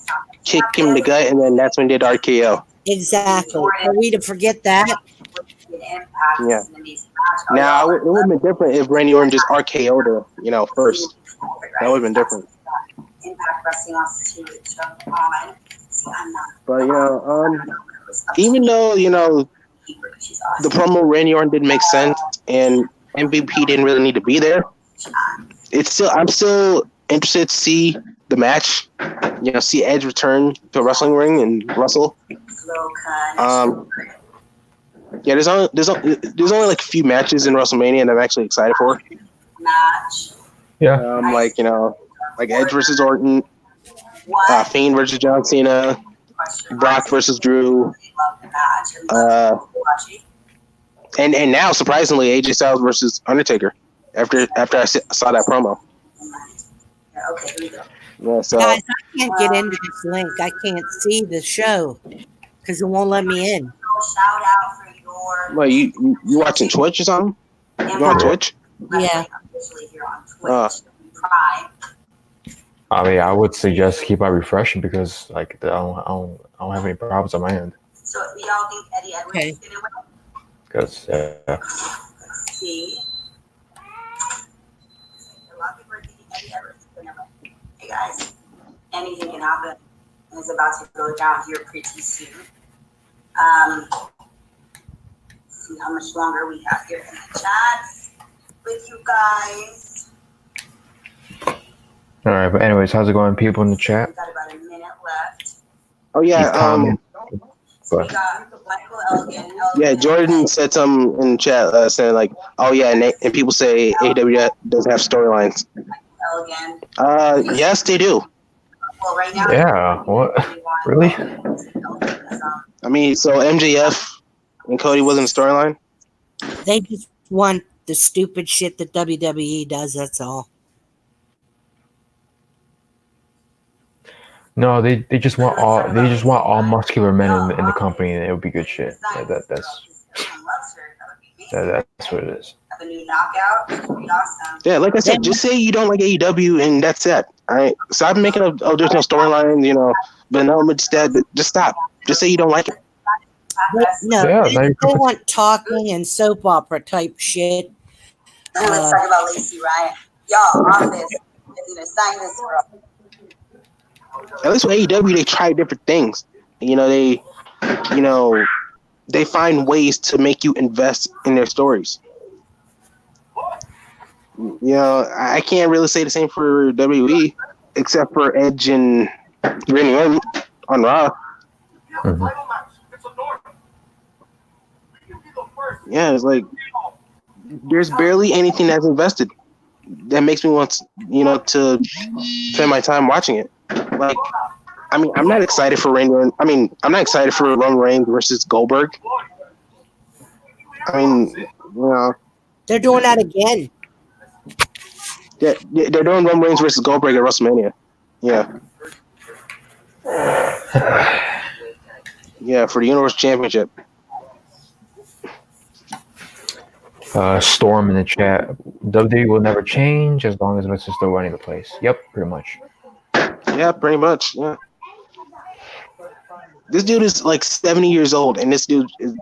kick him in the gut, and then that's when they did RKO. Exactly. Are we to forget that? Yeah. Now it would have been different if Randy Orton just RKO'd her, first. That would have been different. But even though the promo Randy Orton didn't make sense and MVP didn't really need to be there, I'm still interested to see the match. See Edge return to a wrestling ring and wrestle. Yeah, there's only like a few matches in WrestleMania that I'm actually excited for. Yeah. Like Edge versus Orton, Fiend versus John Cena, Brock versus Drew, and now surprisingly AJ Styles versus Undertaker. After I saw that promo. Okay, here we go. Yeah, so Guys, I can't get into this link. I can't see the show because it won't let me in. Shout out for your. What, you watching Twitch or something? You on Twitch? Yeah. I mean, I would suggest keep on refreshing because I don't have any problems on my end. So y'all think Eddie Edwards is gonna win? Because Let's see. A lot of people are thinking Eddie Edwards is gonna win. Hey guys, anything can happen. It's about to go down here pretty soon. See how much longer we have here in the chat with you guys. all right, but anyways, how's it going, people in the chat? We've got about a minute left. Oh yeah. So we got Michael Elgin. Yeah, Jordan said something in the chat saying like, "Oh yeah," and people say AEW doesn't have storylines. Elgin. Yes, they do. Well, right now. Yeah. What? Really? I mean, so MJF and Cody wasn't a storyline. They just want the stupid shit that WWE does. That's all. No, they just want all muscular men in the company, and it would be good shit. That's what it is. Have a new knockout. Awesome. Yeah, like I said, just say you don't like AEW and that's it. All right. Stop making there's no storyline, but no, just stop. Just say you don't like it. They want talking and soap opera type shit. Let's talk about Lacey Ryan. Y'all, office is gonna sign this girl. At least with AEW, they try different things. They find ways to make you invest in their stories. I can't really say the same for WWE, except for Edge and Randy Orton on Raw. Mm-hmm. Yeah, it's like there's barely anything that's invested that makes me want to spend my time watching it. Like, I mean, I'm not excited for Randy Orton. I mean, I'm not excited for Roman Reigns versus Goldberg. I mean, they're doing that again. Yeah, they're doing Roman Reigns versus Goldberg at WrestleMania. Yeah. Yeah, for the Universal Championship. Storm in the chat. WWE will never change as long as Vince is still running the place. Yep, pretty much. Yeah, pretty much. Yeah. This dude is like 70 years old, and this dude is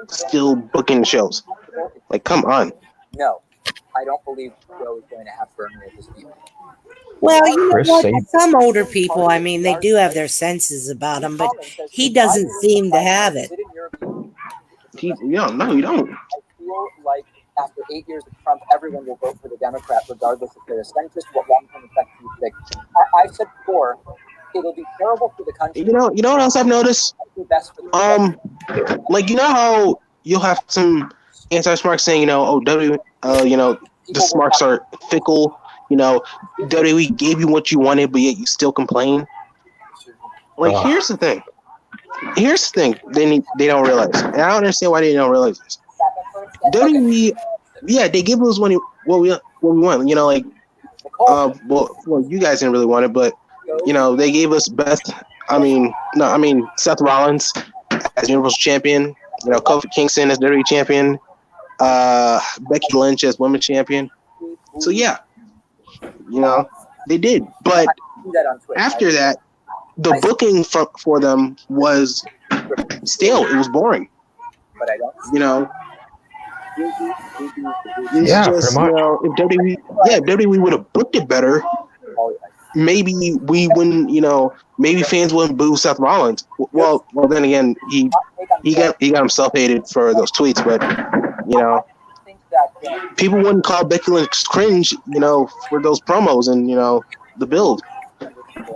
still booking shows. Like, come on. No. I don't believe Joe is going to have Bernie as his people. Well, you know Chris what? Sabin. Some older people, I mean, they do have their senses about them, but he doesn't seem to have it. Is it in your view? No, you don't. I feel like after 8 years of Trump, everyone will vote for the Democrat, regardless if they're a centrist. What long-term effects do you predict? I've said before, it'll be terrible for the country. You know what else I've noticed? It'll be best for the Like you know how you'll have some anti-smarks saying, the smarks are fickle. WWE gave you what you wanted, but yet you still complain. Like here's the thing. They don't realize, and I don't understand why they don't realize this. WWE, yeah, they give us what we want. Well, you guys didn't really want it, but they gave us Seth Rollins as Universal Champion. Kofi Kingston as WWE Champion. Becky Lynch as Women's Champion. So yeah, they did. But after that, the booking for them was stale. It was boring. But I don't. Yeah, just, pretty much. if WWE would have booked it better, maybe we wouldn't. Maybe fans wouldn't boo Seth Rollins. Well, then again, he got himself hated for those tweets, but people wouldn't call Becky Lynch cringe, for those promos and the build.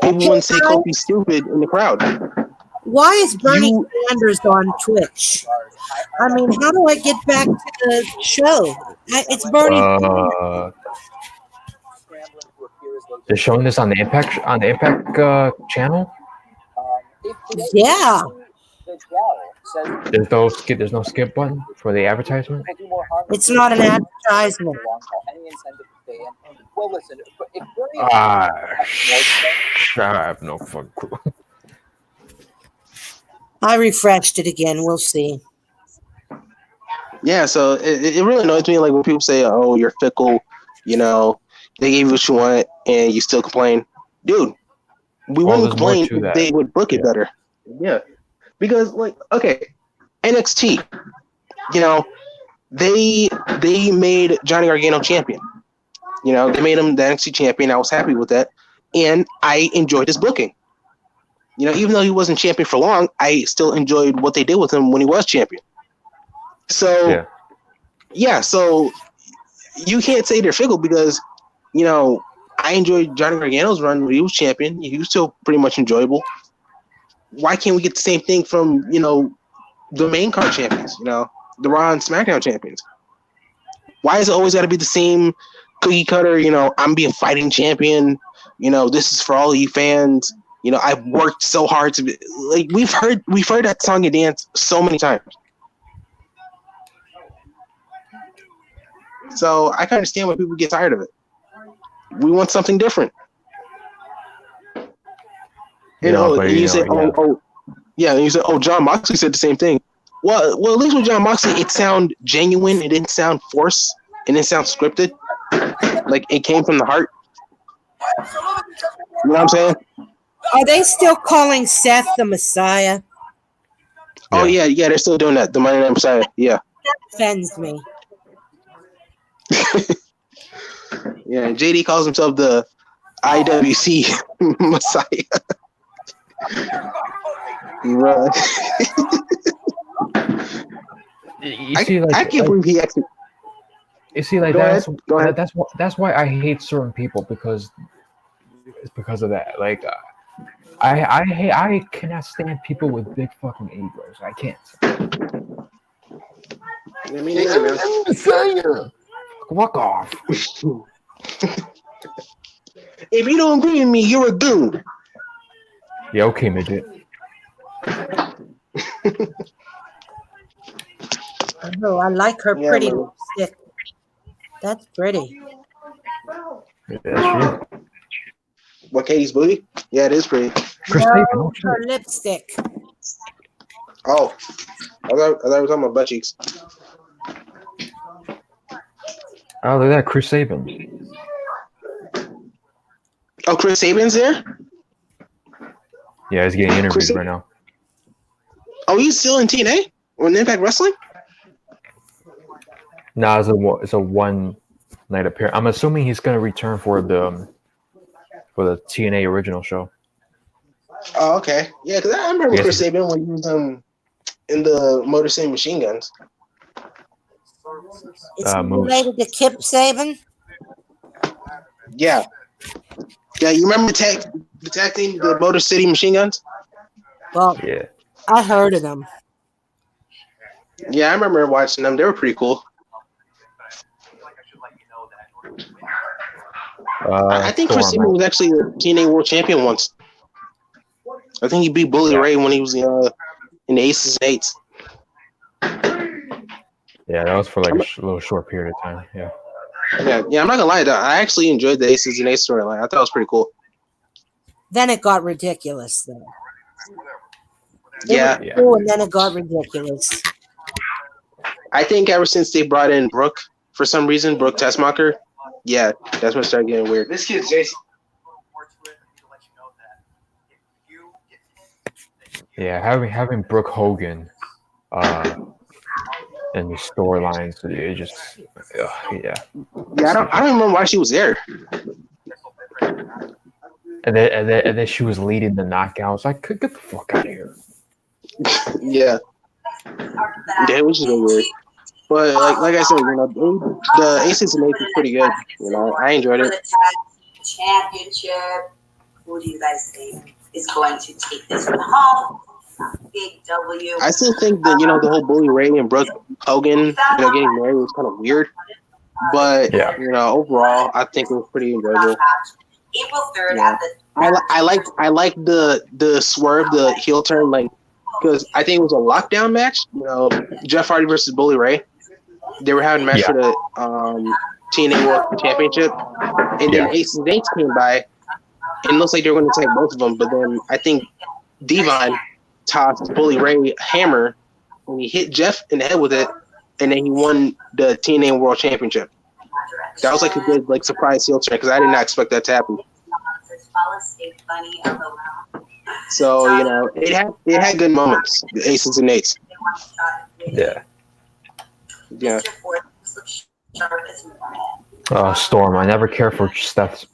People wouldn't say Kofi's stupid in the crowd. Why is Bernie Sanders on Twitch? I mean, how do I get back to the show? It's Bernie. They're showing this on the iMPACT channel. Yeah. There's no skip button for the advertisement. It's not an advertisement. Well, listen, if I have no fucking clue. I refreshed it again. We'll see. Yeah, so it really annoys me, like when people say, "Oh, you're fickle," they gave you what you want and you still complain. Dude, we wouldn't complain if they would book it better. Yeah, because NXT, they made Johnny Gargano champion. They made him the NXT champion. I was happy with that, and I enjoyed his booking. Even though he wasn't champion for long, I still enjoyed what they did with him when he was champion. So, so you can't say they're fickle because, I enjoyed Johnny Gargano's run when he was champion. He was still pretty much enjoyable. Why can't we get the same thing from, the main card champions, the Raw and SmackDown champions? Why is it always got to be the same cookie cutter, I'm be a fighting champion, this is for all you fans. I've worked so hard to be like we've heard that song and dance so many times. So I can understand why people get tired of it. We want something different. And you say, John Moxley said the same thing. Well, at least with John Moxley, it sounded genuine. It didn't sound forced. It didn't sound scripted. Like it came from the heart. You know what I'm saying? Are they still calling Seth the Messiah? Oh yeah, they're still doing that. The Monday Night Messiah. Yeah. That offends me. Yeah, JD calls himself the IWC Messiah. Right. I can't believe he actually. You see, like Go ahead. That's why I hate certain people because it's because of that. Like, I cannot stand people with big fucking egos. I can't. I mean, man. Fuck off. If you don't agree with me, you're a goon. Yeah, okay, midget. Oh, I like her pretty lipstick. That's pretty. Yeah, that's true. What, Katie's booty? Yeah, it is pretty. No, her lipstick. Oh, I thought we were talking about butt cheeks. Oh, look at that, Chris Sabin. Oh, Chris Sabin's there? Yeah, he's getting interviewed right now. Oh, he's still in TNA? Or in Impact Wrestling? Nah, it's a one night appearance. I'm assuming he's gonna return for the TNA original show. Oh, okay. Yeah, because I remember Yes. Chris Sabin when he was in the Motor City Machine Guns. Is he Moose. related to Kip Saban? Yeah. Yeah, you remember the tag team, the Motor City Machine Guns? Well, Yeah. I heard of them. Yeah, I remember watching them. They were pretty cool. I think Chris Sabin was actually a TNA World Champion once. I think he beat Bully Ray when he was in the Aces and Eights. Yeah, that was for like a little short period of time. Yeah. Yeah, I'm not gonna lie. I actually enjoyed the Aces and Eights storyline. I thought it was pretty cool. Then it got ridiculous, though. Yeah. Cool, and then it got ridiculous. I think ever since they brought in Brooke, for some reason, Brooke Tessmacher, yeah, that's when it started getting weird. This kid's Jason. Yeah, having Brooke Hogan in the storylines, it just yeah. Yeah, I don't remember why she was there. And then she was leading the knockouts. Like, get the fuck out of here. Yeah, it was just weird. But like I said, the Aces and Eights is pretty good. I enjoyed it. For the tag championship, who do you guys think is going to take this one home? Big W. I still think that the whole Bully Ray and Brooke Hogan, getting married was kind of weird. But overall, I think it was pretty enjoyable. April 3rd at the. I like the swerve, the heel turn, because I think it was a lockdown match. Jeff Hardy versus Bully Ray. They were having a match for the TNA World Championship, and then Aces and Eights came by, and it looks like they were going to take both of them. But then I think Devon tossed Bully Ray a hammer, and he hit Jeff in the head with it, and then he won the TNA World Championship. That was like a good surprise heel turn because I did not expect that to happen. So it had good moments. The Aces and Eights. Yeah. Yeah. Storm. I never cared for Seth.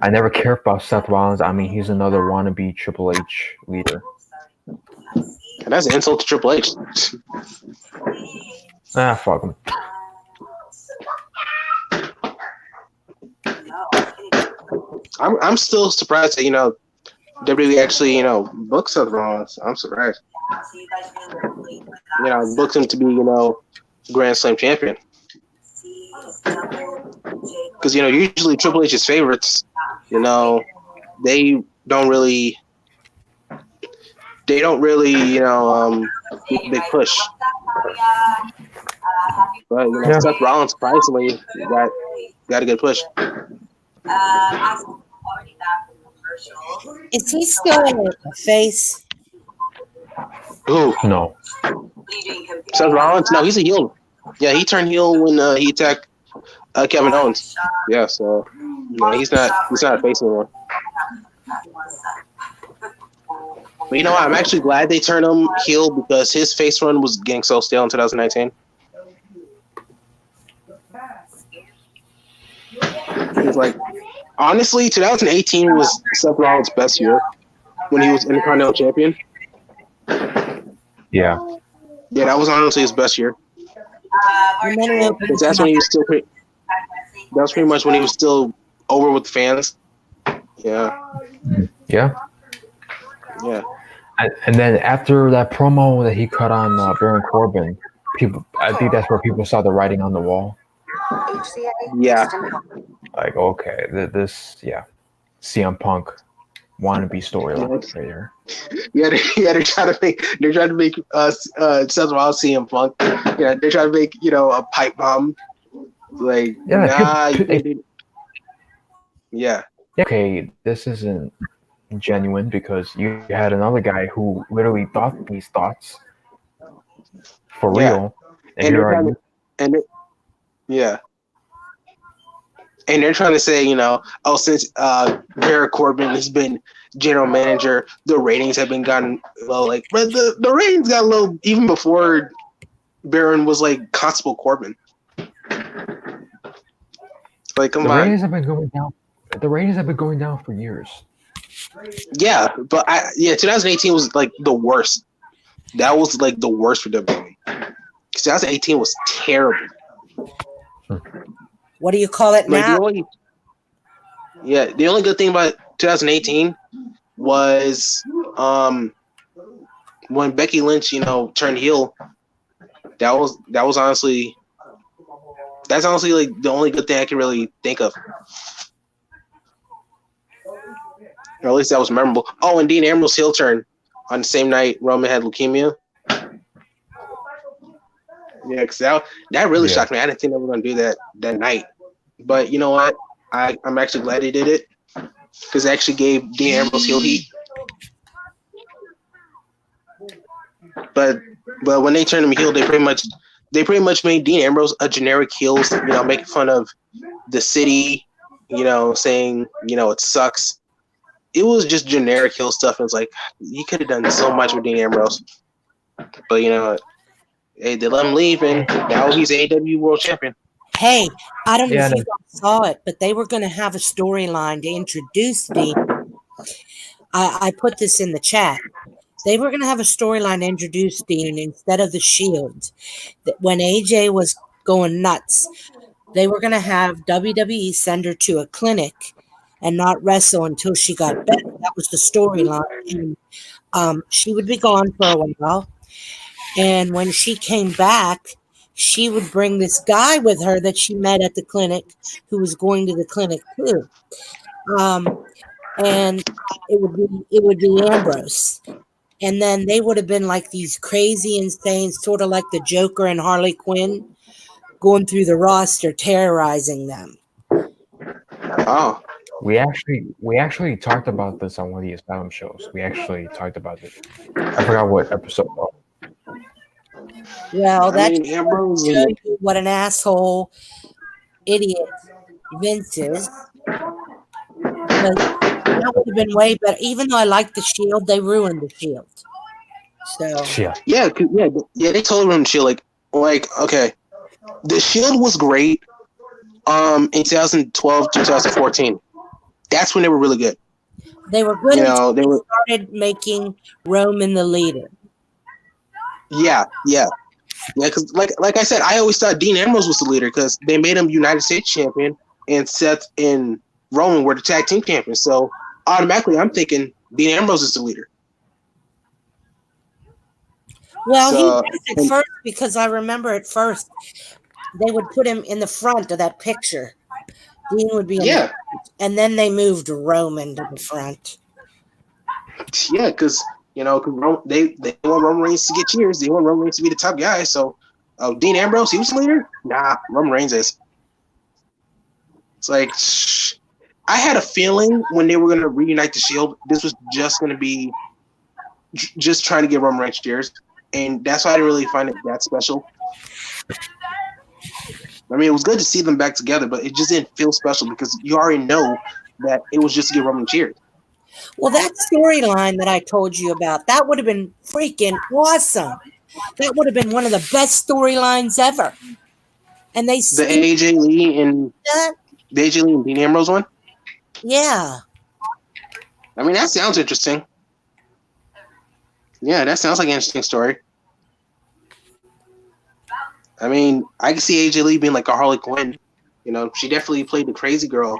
I never cared about Seth Rollins. I mean, he's another wannabe Triple H leader. And that's an insult to Triple H. Fuck him. I'm still surprised that WWE actually booked Seth Rollins. I'm surprised. Booked him to be Grand Slam champion. Because usually Triple H's favorites, they don't really big push. But Seth Rollins surprisingly got a good push. Is he still a face? Who? No. Seth Rollins? No, he's a heel. Yeah, he turned heel when he attacked Kevin Owens. Yeah, so he's not a face anymore. But I'm actually glad they turned him heel because his face run was getting so stale in 2019. It's honestly, 2018 was Seth Rollins' best year when he was Intercontinental Champion. Yeah. Yeah, that was honestly his best year. That's when he was still that was pretty much when he was still over with the fans. Yeah. Yeah. Yeah. And then after that promo that he cut on Baron Corbin, I think that's where people saw the writing on the wall. Yeah. Okay, CM Punk wannabe storyline right here. Yeah, they're trying to make Seth Rollins CM Punk. Yeah, they're trying to make a pipe bomb. Yeah. Okay, this isn't genuine because you had another guy who literally thought these thoughts for real, and and they're trying to say, since Baron Corbin has been general manager, the ratings have been gotten low. But the ratings got low even before Baron was Constable Corbin. Like, come The on. ratings have been going down. The ratings have been going down for years. Yeah, but 2018 was like the worst. That was like the worst for WWE. 2018 was terrible. What do you call it Like now? the only good thing about 2018 was when Becky Lynch, turned heel. That's honestly like the only good thing I can really think of. Or at least that was memorable. Oh, and Dean Ambrose heel turn on the same night Roman had leukemia. Yeah, because that really shocked me. I didn't think they were going to do that night. But you know what? I'm actually glad they did it because it actually gave Dean Ambrose heel heat. But when they turned him heel, they pretty much made Dean Ambrose a generic heel, making fun of the city, saying, it sucks. It was just generic heel stuff. And it's like, you could have done so much with Dean Ambrose. But you know what? Hey, they let him leave, and now he's AEW World Champion. Hey, I don't know if you guys saw it, but they were going to have a storyline to introduce Dean. I put this in the chat. They were going to have a storyline to introduce Dean instead of the Shield. That when AJ was going nuts, they were going to have WWE send her to a clinic and not wrestle until she got better. That was the storyline. And she would be gone for a while. And when she came back, she would bring this guy with her that she met at the clinic who was going to the clinic too. And it would be Ambrose. And then they would have been like these crazy, insane, sort of like the Joker and Harley Quinn, going through the roster, terrorizing them. Oh. We actually talked about this on one of the Asylum shows. We actually talked about it. I forgot what episode. Well, that Ambrose shows you what an asshole idiot Vince is. That would have been way better. Even though I like the Shield, they ruined the Shield. So yeah, they totally ruined the Shield. Like okay, the Shield was great. In 2012, 2014, that's when they were really good. They were good until they started making Roman the leader. Yeah. Because like I said, I always thought Dean Ambrose was the leader because they made him United States champion, and Seth and Roman were the tag team champions. So automatically, I'm thinking Dean Ambrose is the leader. Well, he was at first because I remember at first they would put him in the front of that picture. Dean would be in the front, and then they moved Roman to the front. Yeah, because they want Roman Reigns to get cheers. They want Roman Reigns to be the top guy. So, Dean Ambrose, he was the leader? Nah, Roman Reigns is. It's like, I had a feeling when they were going to reunite the Shield, this was just going to be just trying to get Roman Reigns cheers. And that's why I didn't really find it that special. I mean, it was good to see them back together, but it just didn't feel special because you already know that it was just to get Roman cheers. Well, that storyline that I told you about, that would have been freaking awesome. That would have been one of the best storylines ever. And the AJ Lee and Dean Ambrose one? Yeah. I mean, that sounds interesting. Yeah, that sounds like an interesting story. I mean, I can see AJ Lee being like a Harley Quinn. She definitely played the crazy girl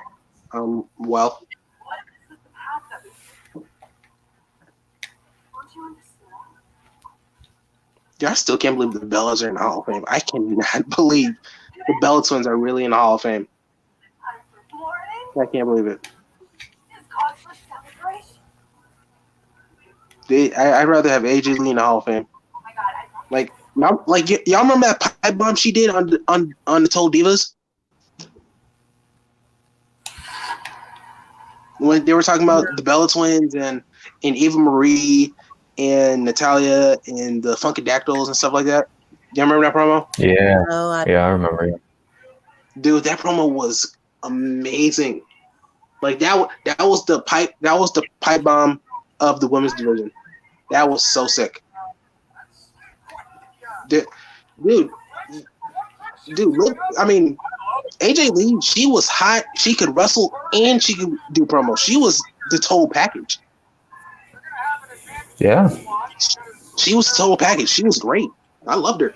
well. Yeah, I still can't believe the Bellas are in the Hall of Fame. I cannot believe the Bella Twins are really in the Hall of Fame. I can't believe it. I'd rather have AJ Lee in the Hall of Fame. Y'all remember that pipe bomb she did on the Total Divas? When they were talking about the Bella Twins and Eva Marie and Natalia and the Funkadactyls and stuff like that. You remember that promo? Yeah. I remember it. Dude, that promo was amazing. Like that was the pipe bomb of the women's division. That was so sick. Dude, look, I mean, AJ Lee, she was hot. She could wrestle and she could do promo. She was the total package. Yeah. She was the total package. She was great. I loved her.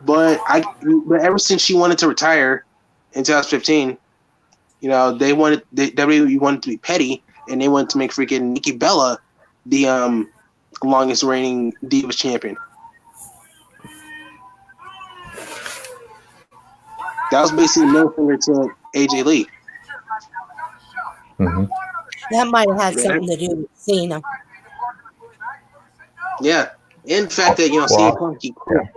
But ever since she wanted to retire in 2015, WWE wanted to be petty, and they wanted to make freaking Nikki Bella the longest reigning Divas champion. That was basically no finger to AJ Lee. Mm-hmm. That might have had something to do with Cena. Yeah, and the fact that CM Punk he quit.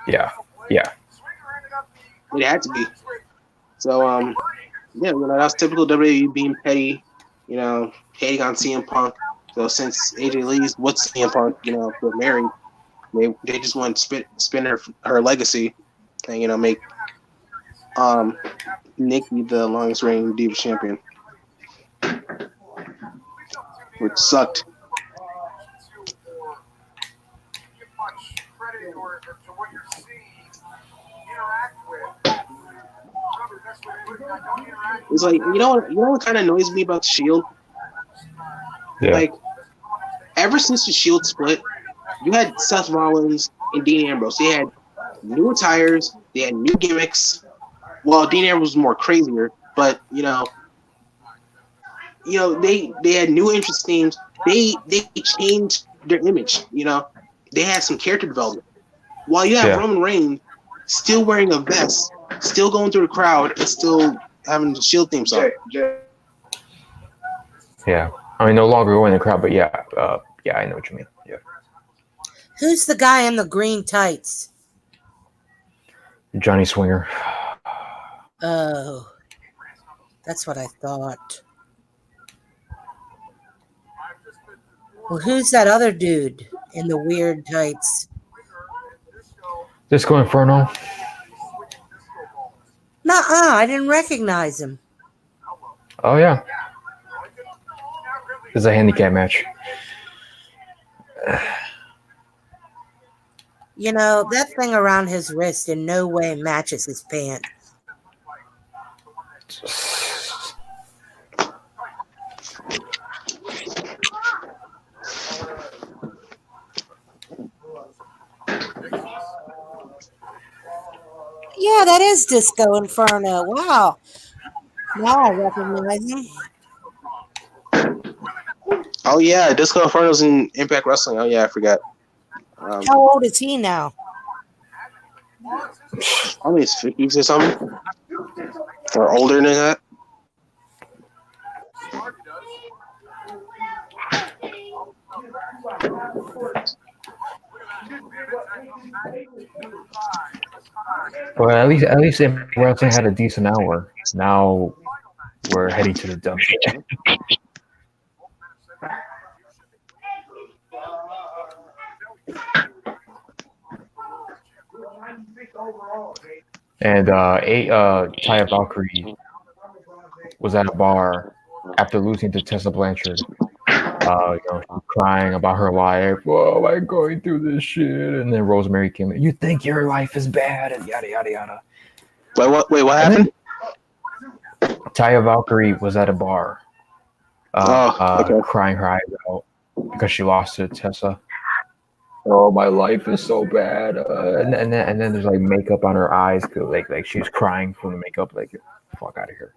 Yeah. It had to be. So that was typical WWE being petty, hating on CM Punk. So since AJ Lee's with CM Punk, they're married, they just want to spin her legacy and make Nikki the longest reigning Divas champion, which sucked. It's like what kind of annoys me about the Shield? Yeah. Like ever since the Shield split, you had Seth Rollins and Dean Ambrose. They had new attires, they had new gimmicks. Well, Dean Ambrose was more crazier, but they had new interest themes. They changed their image. They had some character development. While you have Roman Reigns still wearing a vest, still going through the crowd, and still having the Shield theme song. Yeah. I mean, no longer going in the crowd, but yeah, I know what you mean. Yeah. Who's the guy in the green tights? Johnny Swinger. Oh, that's what I thought. Well, who's that other dude in the weird tights? Disco Inferno. Nuh-uh, I didn't recognize him. Oh, yeah. It's a handicap match. That thing around his wrist in no way matches his pants. Yeah, that is Disco Inferno. Wow. Now I recognize him. Oh, yeah. Disco Inferno's in Impact Wrestling. Oh, yeah, I forgot. How old is he now? Probably his 50s or something. Or older than that. Well, at least Impact Wrestling had a decent hour. Now we're heading to the dump. And Taya Valkyrie was at a bar after losing to Tessa Blanchard. Crying about her life. Whoa, I'm going through this shit. And then Rosemary came in. You think your life is bad, and yada yada yada. Wait, what happened? Taya Valkyrie was at a bar, okay. crying her eyes out because she lost to Tessa. Oh, my life is so bad. And then there's like makeup on her eyes, like she's crying from the makeup. Like, get the fuck out of here.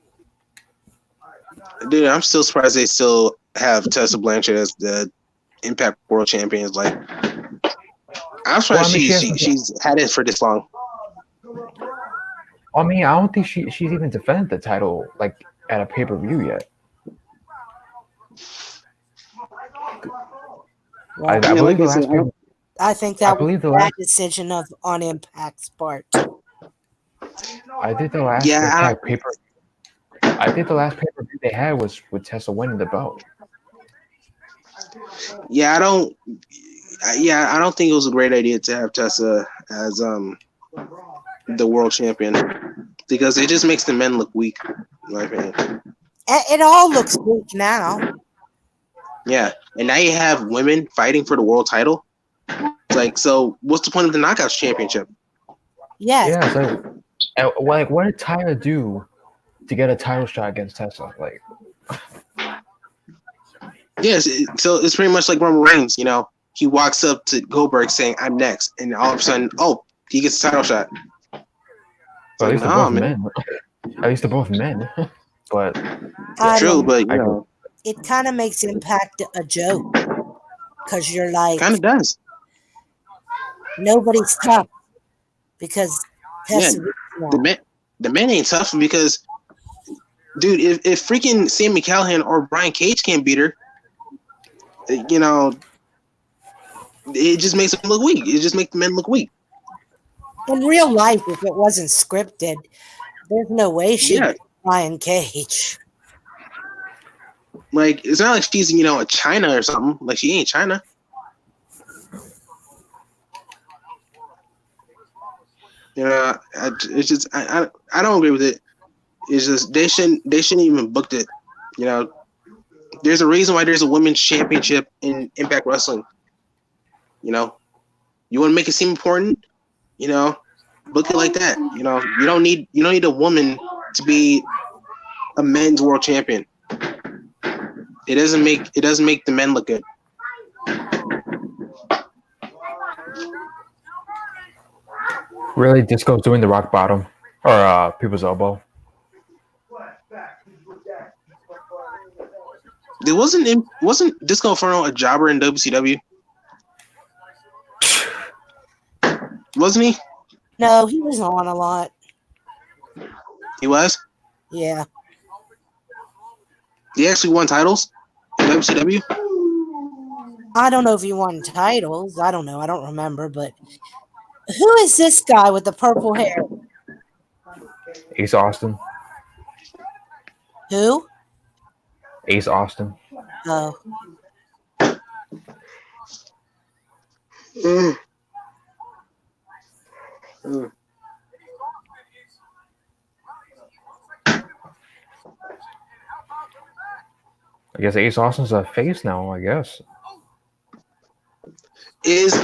Dude, I'm still surprised they still have Tessa Blanchard as the Impact World Champion. Like, I'm surprised she's had it for this long. I mean, I don't think she's even defended the title like at a pay-per-view yet. Well, I believe the last I think that was a bad decision on Impact's part. I think the last Impact pay-per-view. I think the last pay-per-view they had was with Tessa winning the belt. Yeah, I don't think it was a great idea to have Tessa as the world champion because it just makes the men look weak, in my opinion. It all looks weak now. Yeah, and now you have women fighting for the world title. It's like, so what's the point of the Knockouts Championship? Yes. Yeah, so Like, what did Tyra do to get a title shot against Tessa? Like, Yes, so it's pretty much like Roman Reigns. He walks up to Goldberg saying, "I'm next," and all of a sudden, oh, he gets a title shot. but at least they're nah, both man. men. At least they're both men. But I True, don't. but It kind of makes Impact a joke because you're like kind of does. nobody's tough because Yeah, Tessa. the men ain't tough because, dude, if freaking Sami Callihan or Brian Cage can't beat her, it just makes them look weak. It just makes the men look weak. In real life, if it wasn't scripted, there's no way she'd Yeah. beat Brian Cage. Like, it's not like she's a China or something. Like, she ain't China. It's just I don't agree with it. It's just they shouldn't even booked it. There's a reason why there's a women's championship in Impact Wrestling. You want to make it seem important, book it like that. You don't need a woman to be a men's world champion. It doesn't make the men look good. really, Disco's doing the rock bottom or people's elbow. There wasn't Disco Inferno a jobber in WCW? Wasn't he? No, he was on a lot. He was? Yeah. He actually won titles in WCW? I don't know if he won titles. I don't know. I don't remember. But who is this guy with the purple hair? Ace Austin. Who? Ace Austin. Oh. I guess Ace Austin's a face now. I guess. Is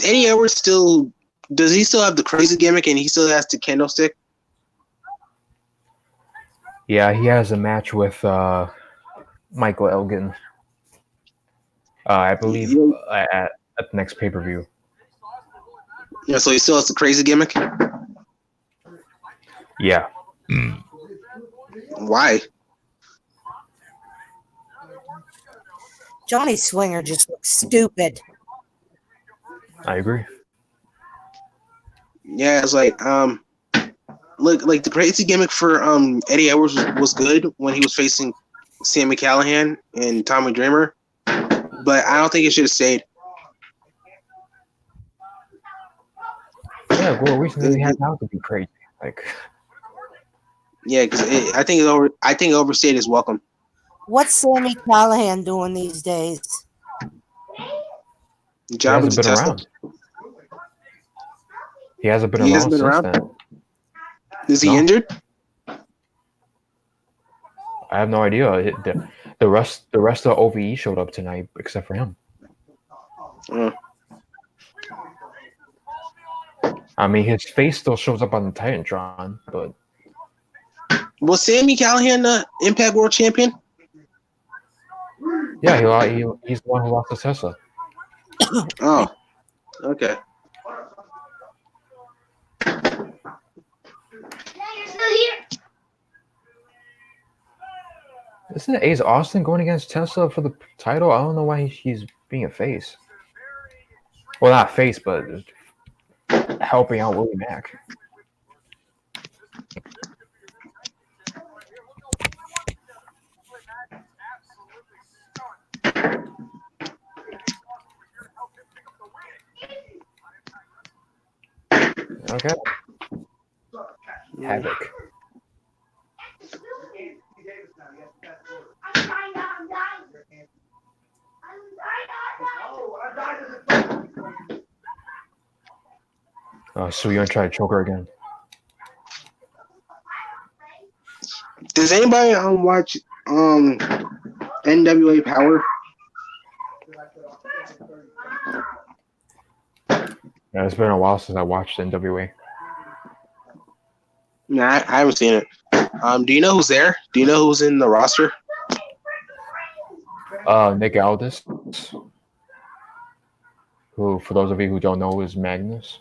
Eddie Edwards still? Does he still have the crazy gimmick and he still has the candlestick? Yeah, he has a match with Michael Elgin. I believe at the next pay-per-view. Yeah, so he still has the crazy gimmick. Yeah. Why? Johnny Swinger just looks stupid. I agree. Yeah, it's like look, like the crazy gimmick for Eddie Edwards was good when he was facing Sami Callihan and Tommy Dreamer, but I don't think it should have stayed. Yeah, what reason does he have now to be crazy? Like, yeah, because I think it overstayed his welcome. What's Sami Callihan doing these days? he hasn't been around. He hasn't been around since then. Is he injured? I have no idea. The rest of OVE showed up tonight, except for him. I mean, his face still shows up on the Titantron, but Was Sami Callihan the Impact World Champion? yeah, he's the one who lost to Tessa. Oh, okay. Isn't it Ace Austin going against Tessa for the title? I don't know why he's being a face. Well, not face, but helping out Willie Mack. Okay. Havoc. So you're gonna try to choke her again? Does anybody watch NWA Power? Yeah, it's been a while since I watched NWA. Nah, I haven't seen it. Do you know who's there? Do you know who's in the roster? Nick Aldis, who, for those of you who don't know, is Magnus.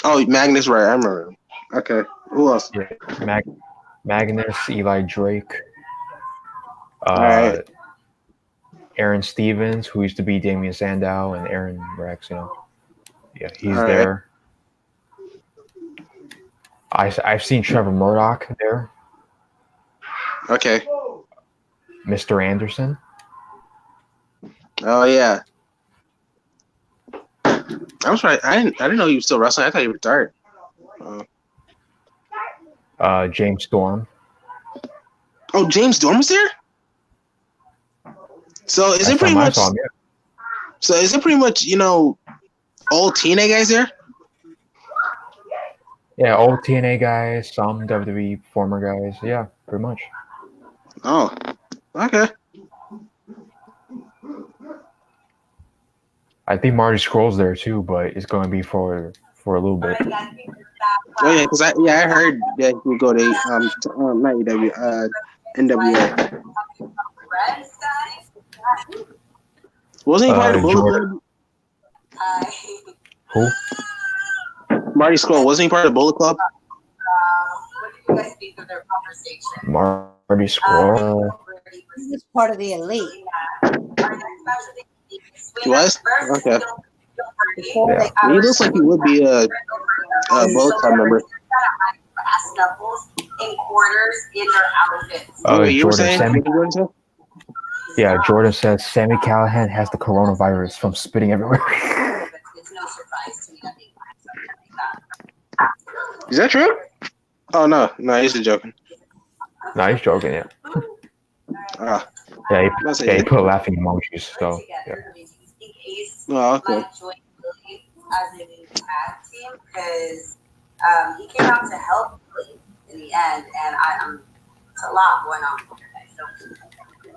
Oh, Magnus, right? I remember him. Okay. Who else? Yeah, Magnus, Eli Drake, All right. Aaron Stevens, who used to be Damian Sandow, and Aaron Rex. You know, yeah, he's All right. there. I've seen Trevor Murdoch there. Okay. Mr. Anderson. Oh yeah. I'm sorry. I didn't know he was still wrestling. I thought he retired. James Storm. Oh, James Storm was there. So is it Last pretty time I much? saw him, yeah. So is it pretty much all TNA guys there? Yeah, old TNA guys, some WWE former guys. Yeah, pretty much. Oh, okay. I think Marty Scroll's there too, but it's going to be for a little bit. Oh yeah, because I heard that he would go to not EW, NWA. Wasn't he part of the Bullet Club? Who? Marty Scroll, wasn't he part of the Bullet Club? What did you guys think of their conversation? Marty Scroll. He was part of the elite. He was? Okay. Before Yeah. they- He looks like he would be a Bullet Club member. Snuffles in quarters in their outfits. You were Jordan saying? Sammy. What were you saying? Yeah, Jordan says Sammy Callahan has the coronavirus from spitting everywhere. It's no surprise to me that they find something like that. Is that true? Oh no, he's just joking. No, he's joking. Yeah. Ah, Yeah, Let's say he that. put laughing emojis. So yeah. oh, okay. Might join Billy as a new tag team because he came out to help Billy in the end, and it's a lot going on here, guys. So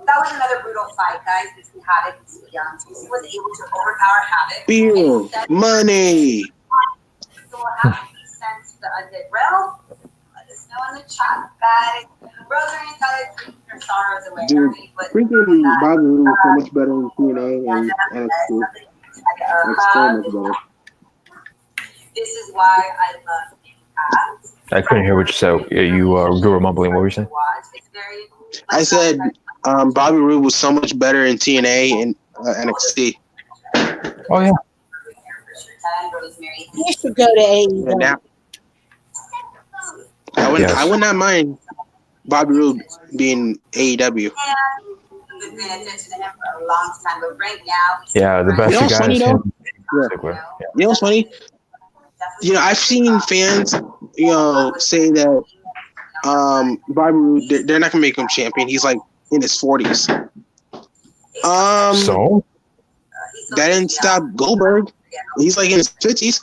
that was another brutal fight, guys, between Havoc and Steve Young. He was able to overpower Havoc. Beer, money. So what happened? He sent to the undead realm. Let us know in the chat, guys. Rosary and Tyler drink their sorrows away. Dude, But freaking Bobby Roode was so much better than TNA and NXT. Like so much better. this is why I love iMPACT. I couldn't hear what you said. You were mumbling. What were you saying? It's very, I said Bobby Roode was so much better in TNA and NXT. Oh yeah. You should go to AEW. And now, Yes. I would not mind Bobby Roode being AEW. we've been paying attention to him for a long time, but right now, Yeah, the best You know what's guy funny, is though? him. You know what's funny? I've seen fans, say that Bobby Roode, they're not gonna make him champion. He's like in his 40s. So That didn't stop Goldberg. He's like in his 50s.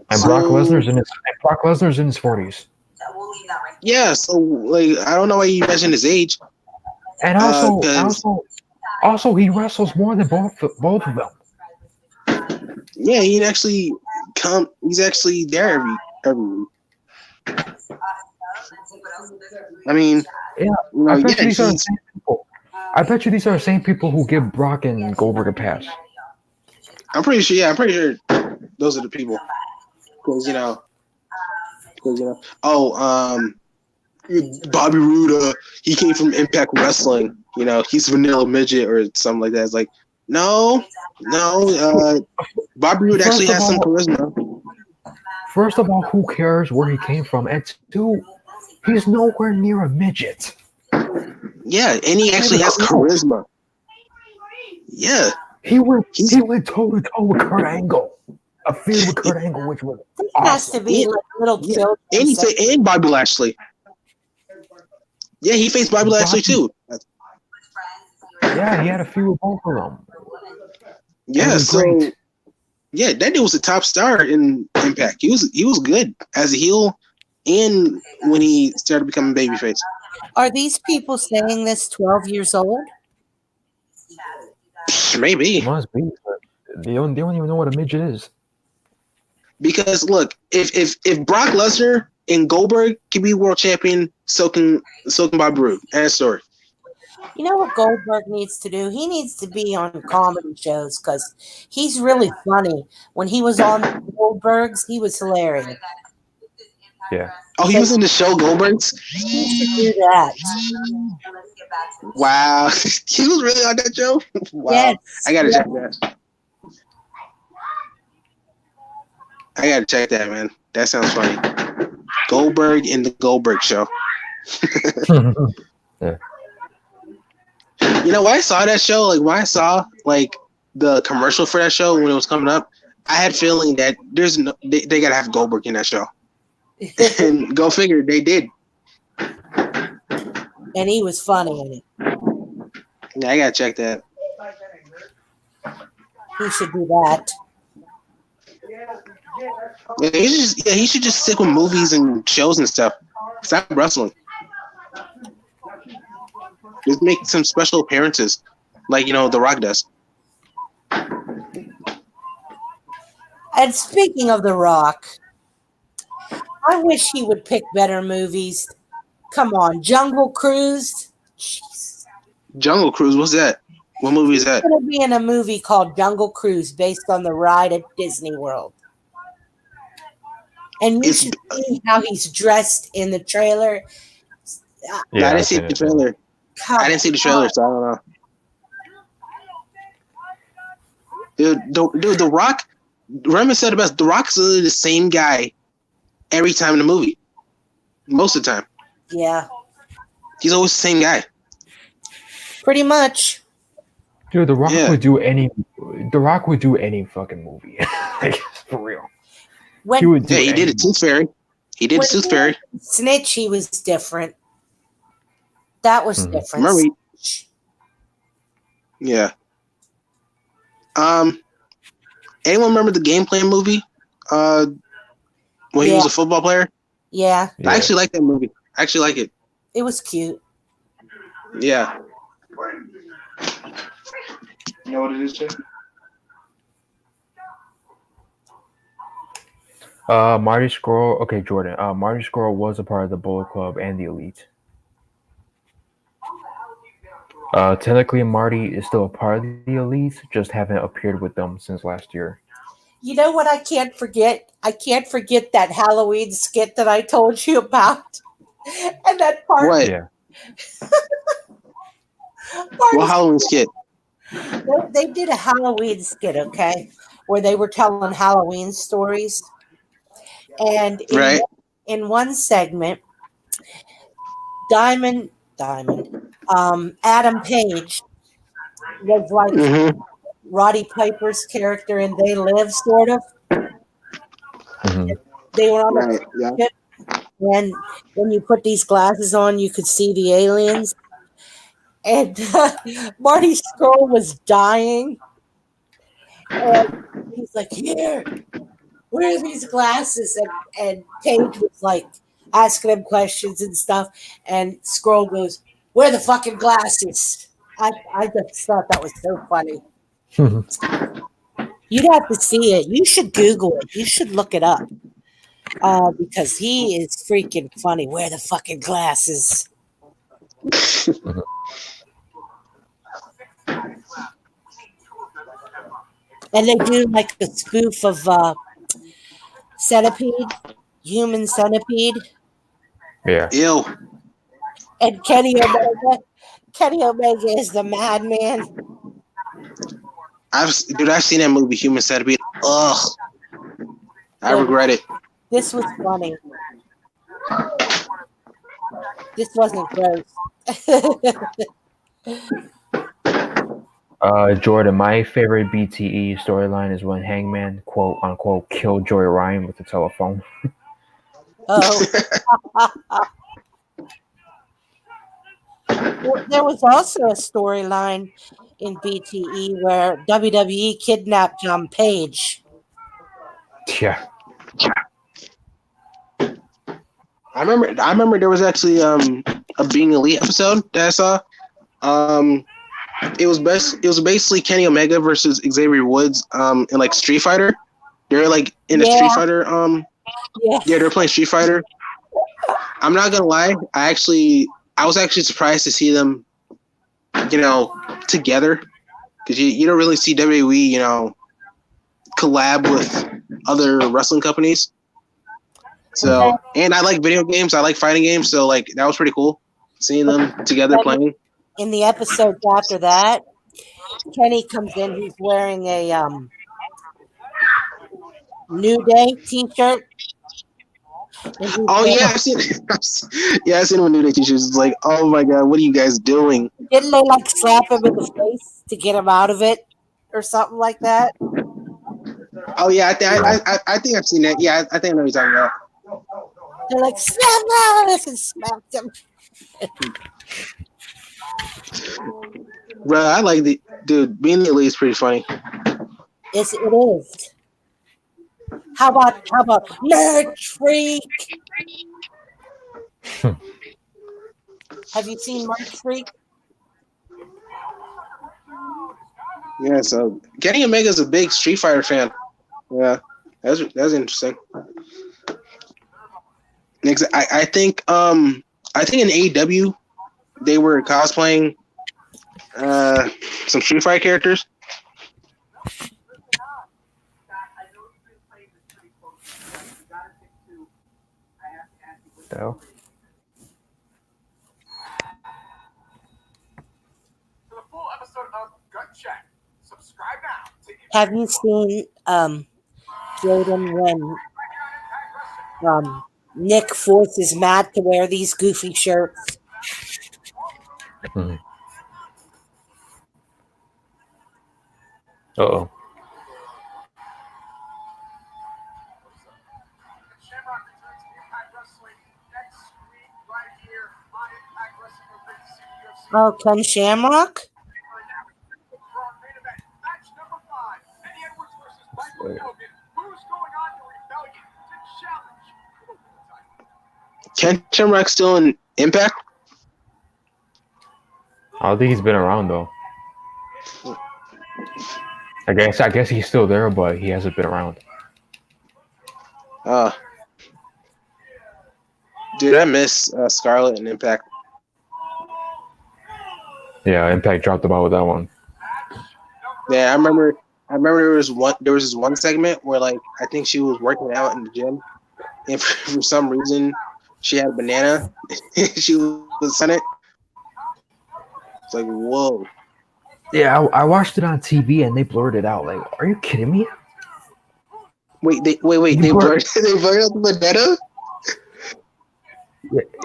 and Brock Lesnar's in his 40s. We'll leave that right. Yeah, so like I don't know why you mentioned his age. And also he wrestles more than both of them. Yeah, he's actually there every week. I mean, Yeah, I bet you these are the same people. I bet you these are the same people who give Brock and Goldberg a pass. I'm pretty sure. Yeah, I'm pretty sure those are the people. Because Bobby Roode, he came from Impact Wrestling. He's vanilla midget or something like that. It's like, no. Bobby Roode actually has some charisma. First of all, who cares where he came from? And two, he's nowhere near a midget. Yeah, and he actually has charisma. Yeah. He went toe to toe with Kurt Angle. A feud with Kurt Angle, which was This has to be like little children. And Bobby Lashley. Yeah, he faced Bobby Lashley too. Yeah, he had a feud with both of them. Yeah, so great. yeah, that dude was a top star in Impact. He was good as a heel, and when he started becoming babyface. Are these people saying this 12 years old? Maybe. It must be. But they don't even know what a midget is. Because look, if Brock Lesnar and Goldberg can be world champion, so can Bobby Roode. End story. You know what Goldberg needs to do? He needs to be on comedy shows because he's really funny. When he was on Goldberg's, he was hilarious. Yeah. Oh, he was in the show Goldberg's? He should do that. Wow. He was really on that show? Wow. Yes. I gotta check that. I gotta check that, man. That sounds funny. Goldberg in the Goldberg show. Yeah. You know, when I saw that show, like when I saw like the commercial for that show when it was coming up, I had feeling that they gotta have Goldberg in that show. And go figure, they did. And he was funny in it. Yeah, I gotta check that. He should do that. Yeah, he should just stick with movies and shows and stuff. Stop wrestling. Just make some special appearances, like The Rock does. And speaking of The Rock, I wish he would pick better movies. Come on, Jungle Cruise. Jeez. Jungle Cruise, what's that? What movie is that? He's going to be in a movie called Jungle Cruise based on the ride at Disney World. And you should see how he's dressed in the trailer. Yeah, I didn't see the trailer. I didn't see the trailer, so I don't know. Dude, The Rock, Remy said it best. The Rock's literally the same guy every time in the movie. Most of the time. Yeah. He's always the same guy. Pretty much. Dude, The Rock would do any. The Rock would do any fucking movie. Like, for real. He would do. He did a Tooth Fairy. He did a Tooth Fairy. Snitch, he was different. That was different. Remember? Yeah. Anyone remember the Game Plan movie? When he was a football player. Yeah. I actually like that movie. I actually like it. It was cute. Yeah. You know what it is, Jay? Marty Scurll. Okay, Jordan. Marty Scurll was a part of the Bullet Club and the Elite. Technically, Marty is still a part of the Elite, just haven't appeared with them since last year. You know what I can't forget? I can't forget that Halloween skit that I told you about. And that part. What? Yeah. What Halloween skit? They did a Halloween skit, okay, where they were telling Halloween stories. And in one segment, Adam Page was like Roddy Piper's character in They Live, sort of. They were on the ship, and when you put these glasses on, you could see the aliens. And Marty Scurll was dying. And he's like, here, where are these glasses? And Page was like asking him questions and stuff. And Scurll goes, where are the fucking glasses? I just thought that was so funny. You'd have to see it. You should Google it. You should look it up. Because he is freaking funny. Where are the fucking glasses? And they do like a spoof of Centipede, Human Centipede. Yeah. Ew. And Kenny Omega is the madman. I've seen that movie, Human Centipede. Ugh. I regret it. This was funny. This wasn't gross. Jordan, my favorite BTE storyline is when Hangman, quote unquote, killed Joey Ryan with the telephone. Oh. There was also a storyline in BTE where WWE kidnapped John Page. Yeah. I remember there was actually a Being Elite episode that I saw. It was basically Kenny Omega versus Xavier Woods in like Street Fighter, They're like in a Yeah. Street Fighter. Yeah. Yeah, they're playing Street Fighter. I'm not gonna lie. I was actually surprised to see them, together, because you don't really see WWE, collab with other wrestling companies. So, and I like video games. I like fighting games. So, like, that was pretty cool seeing them together playing. In the episodes after that, Kenny comes in. He's wearing a New Day T-shirt. Oh yeah, I've seen. I've seen him in New Day t-shirts. It's like, oh my god, what are you guys doing? Didn't they like slap him in the face to get him out of it, or something like that? Oh yeah, I think I've seen that. Yeah, I think I know what you're talking about. They're like, snap out of this, and smacked him. Bro, I like being the elite is pretty funny. Yes, it is. How about Merch Freak? Have you seen Merch Freak? Yeah, so Kenny Omega's a big Street Fighter fan. Yeah, that's interesting. Next, I think in AEW they were cosplaying some Street Fighter characters. So. For the full episode of Gut Check, subscribe now to Have you seen Jaden when Nick forces Matt to wear these goofy shirts? Uh-oh. Shamrock returns to Impact Wrestling next week right here on Impact Wrestling with Big UFC. Oh, Ken Shamrock? For our main event, match number 5, Eddie Edwards versus Michael Hogan. Who's going on to Rebellion to challenge for the title? Ken Shamrock's still in Impact? I don't think he's been around though. I guess he's still there, but he hasn't been around. Dude, I miss Scarlett and Impact. Yeah, Impact dropped the ball with that one. Yeah, I remember there was this one segment where, like, I think she was working out in the gym, and for some reason she had a banana. She was on it. It's like, whoa. Yeah, I watched it on TV and they blurred it out. Like, are you kidding me? Wait. They blurred out the banana?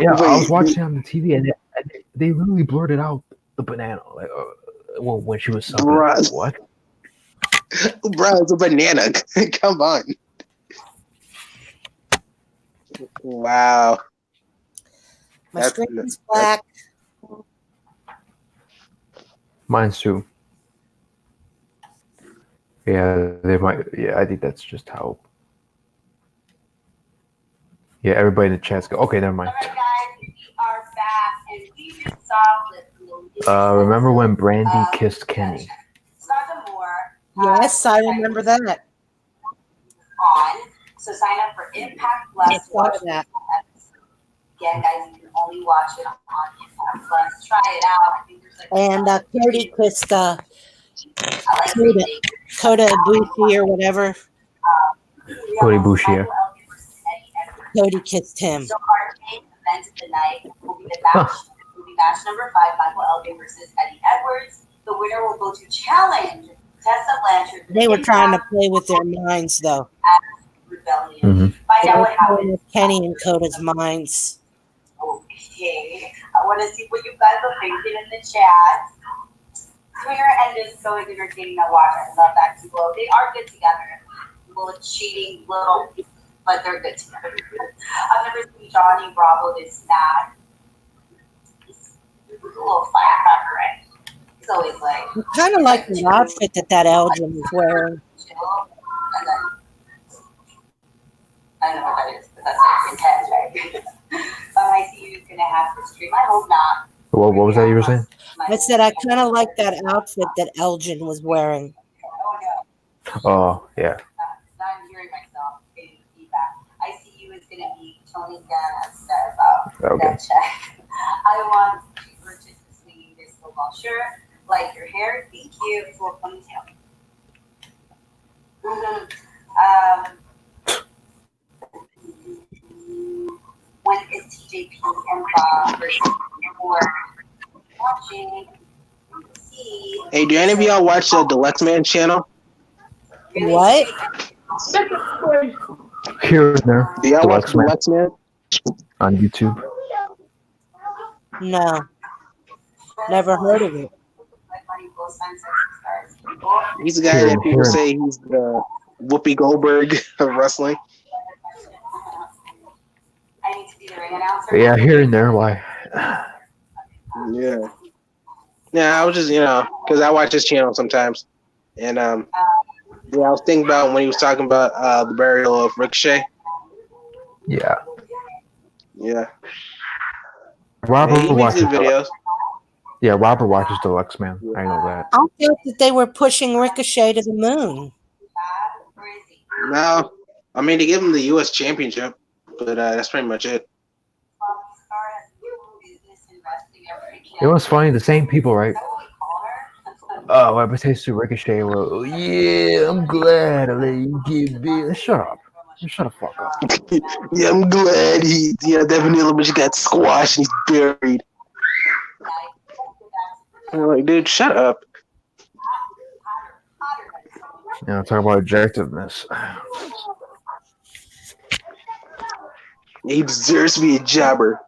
Yeah, I was watching on the TV and they literally blurted out the banana. Like, when she was sucking. Bruh. What? Bro, it's a banana. Come on. Wow. My screen is black. Mine's too. Yeah, they might. Yeah, I think that's just how. Yeah, everybody in the chat's go. Okay, never mind. All right, guys, we are back, and we just saw Remember when Brandy kissed Kenny? Saga Moore. Yes, I remember that. On, so sign up for Impact Plus. I saw that. Again, guys, you can only watch it on Impact Plus. Try it out. I think there's like And Cody kissed I like Kota Ibushi or whatever. Cody Bushi, yeah. Cody kissed him. So our main event of the night will be the match. Will be match number 5, Michael Elgin versus Eddie Edwards. The winner will go to challenge Tessa Blanchard. They were trying to play with their minds, though. Rebellion. Mm-hmm. Find They out were what happened. playing with Kenny and Kota's minds. Okay. I want to see what you guys are thinking in the chat. Twitter and this is so entertaining to watch. I love that people. They are good together. Little cheating, little, but they're good together. I've never seen Johnny Bravo this mad. He's a little firecracker, right? He's always like. I kind of like the outfit that Elgin was wearing. Chill, and then I don't know what that is, but that's like intense, right? I see you're gonna have to stream. I hope not. What was that you were saying? I said I kind of like that outfit that Elgin was wearing. Oh, yeah. Not here Tony got upset about Okay. that check. I want to purchase this new disco ball shirt. Like your hair, thank you for a ponytail. When is TJP and Bob versus for watching? See. Hey, do any of y'all watch the Lex Man channel? What? Here and there. Do y'all The watch Lex the Man Lex Man? on YouTube. No. Never heard of it. He's the guy that people say he's the Whoopi Goldberg of wrestling. I need to be the ring announcer. Yeah, here and there. Why? Yeah. Yeah, I was just, because I watch his channel sometimes. And, I was thinking about when he was talking about the burial of Ricochet. Yeah. Yeah. Robert He makes watches good videos. Yeah, Robert watches the Lex Man. I know that. I thought that they were pushing Ricochet to the moon. No. I mean, they give him the U.S. Championship, but that's pretty much it. It was funny. The same people, right? Oh, whatever says to Ricochet. Well, yeah, I'm glad I let you get big. Shut up. Shut the fuck up. Yeah, I'm glad that Vanilla Bitch got squashed and he's buried. I'm like, dude, shut up. Talk about objectiveness. He deserves to be a jobber.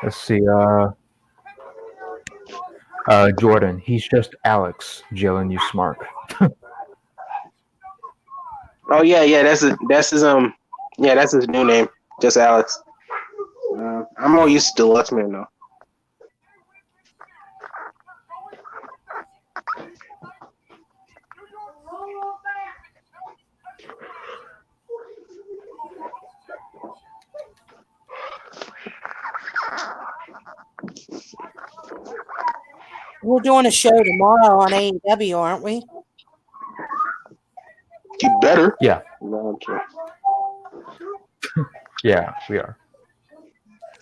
Let's see. Jordan. He's just Alex. Jalen, you smart. Oh yeah, that's his that's his new name, just Alex. I'm more used to Deluxe Man though. We're doing a show tomorrow on AEW, aren't we? You better. Yeah. No, I'm kidding. Yeah, we are.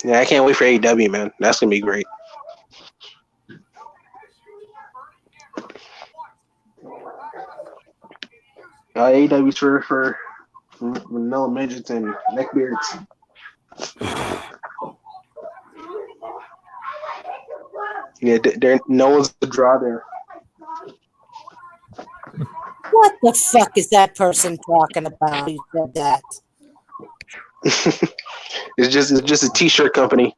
Yeah, I can't wait for AEW, man. That's gonna be great. AEW's for vanilla midgets and neckbeards. Yeah, no one's the draw there. What the fuck is that person talking about? Who said that? It's just a t-shirt company.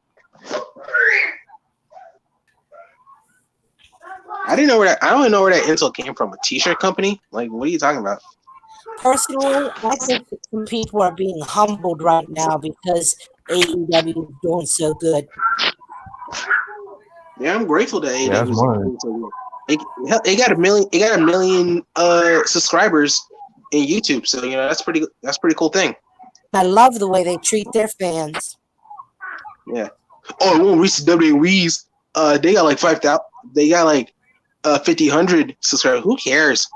I don't know where that insult came from. A t-shirt company? Like, what are you talking about? Personally, I think that some people are being humbled right now because AEW is doing so good. Yeah, I'm grateful that Yeah, AEW that's is doing so good. It got a million subscribers in YouTube, so that's pretty cool thing. I love the way they treat their fans. Yeah. Oh, it won't reach the WWE's. They got like 5,000. They got like 1,500 subscribers. Who cares?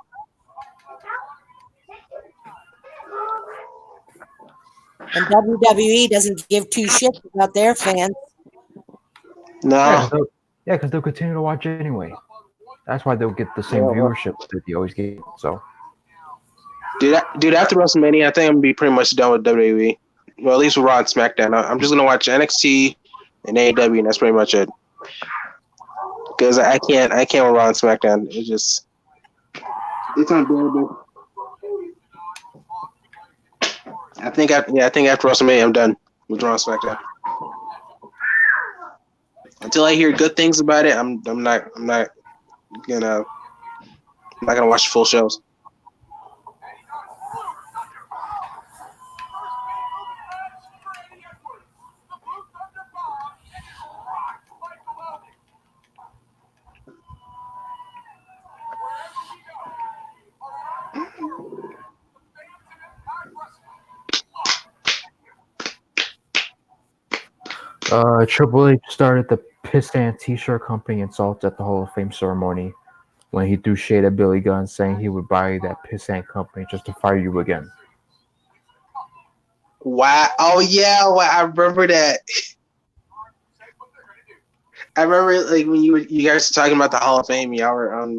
And WWE doesn't give two shits about their fans. No. Yeah, because they'll continue to watch it anyway. That's why they'll get the same viewership that they always get. So, dude, after WrestleMania, I think I'm gonna be pretty much done with WWE. Well, at least with Raw and SmackDown. I'm just gonna watch NXT and AEW, and that's pretty much it. Because I can't with Raw and SmackDown. It's unbearable. I think after WrestleMania, I'm done with Raw and SmackDown. Until I hear good things about it, I'm not gonna watch the full shows. Triple H started the Piss and T-shirt company insults at the Hall of Fame ceremony. when he threw shade at Billy Gunn, saying he would buy that pissant company just to fire you again. Wow. Oh yeah. Wow. I remember that. I remember like when you guys were talking about the Hall of Fame, y'all were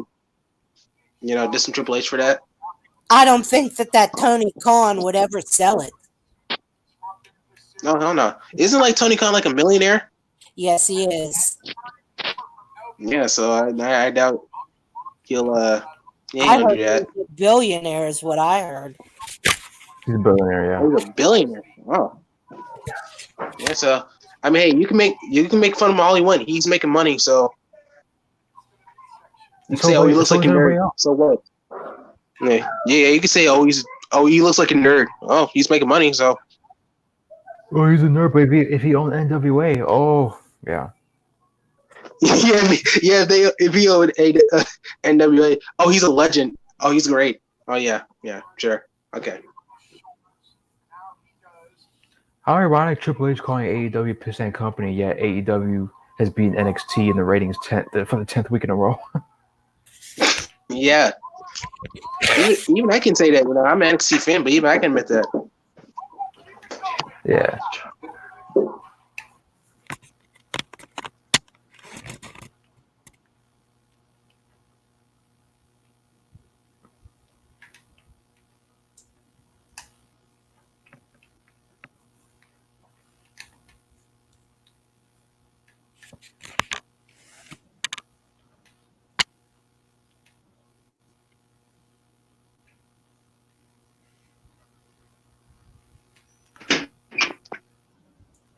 dissing Triple H for that. I don't think that Tony Khan would ever sell it. No, hell no. Isn't like Tony Khan like a millionaire? Yes, he is. Yeah, so I doubt he'll he ain't I gonna heard do he that. was a billionaire is what I heard. He's a billionaire, yeah. Oh, he's a billionaire. Oh. Yeah, so I mean, hey, you can make fun of him all you want. He's making money, so you can say, "Oh, he looks like a nerd." So what? Yeah, you can say, "Oh, he looks like a nerd." Oh, he's making money, so Oh, he's a nerd, but if he owned NWA, oh yeah. yeah. If he owned NWA, oh, he's a legend. Oh, he's great. Oh yeah, sure, okay. How ironic Triple H calling AEW pissant company, yet AEW has beaten NXT in the ratings for the 10th week in a row. Yeah. Even I can say that. I'm an NXT fan, but even I can admit that. Yeah.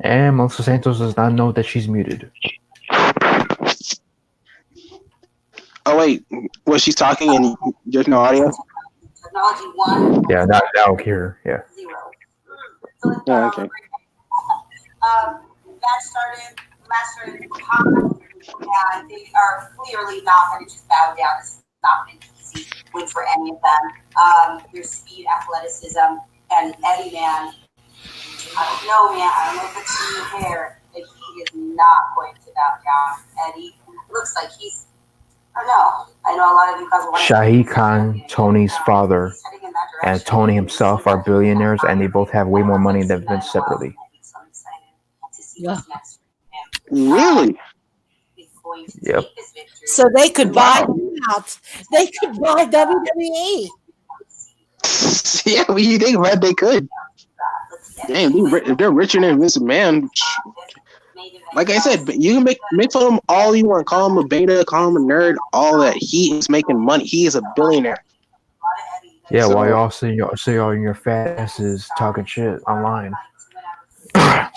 And Melissa Santos does not know that she's muted. Oh wait, was she talking and there's no audio? Technology 1. Yeah, now here. Yeah. 0. Oh, okay. Match started hot, and they are clearly not going to just bow down. It's not an easy win for any of them. Their speed, athleticism, and Eddie, man, I don't know, man. I don't know if it's in your hair, but he is not going to bow down. Eddie looks like he's. I don't know. I know a lot of you guys want Shahid Khan, Tony's father, and Tony himself are billionaires, and they both have way more money than Vince separately. Yeah. Really? Yep. So they could buy them out. They could buy WWE. Yeah, you think they could? Damn, if they're richer than Vince McMahon. Like I said, you can make fun of him all you want. Call him a beta, call him a nerd, all that. He is making money. He is a billionaire. Yeah, while you're all sitting your fat asses talking shit online.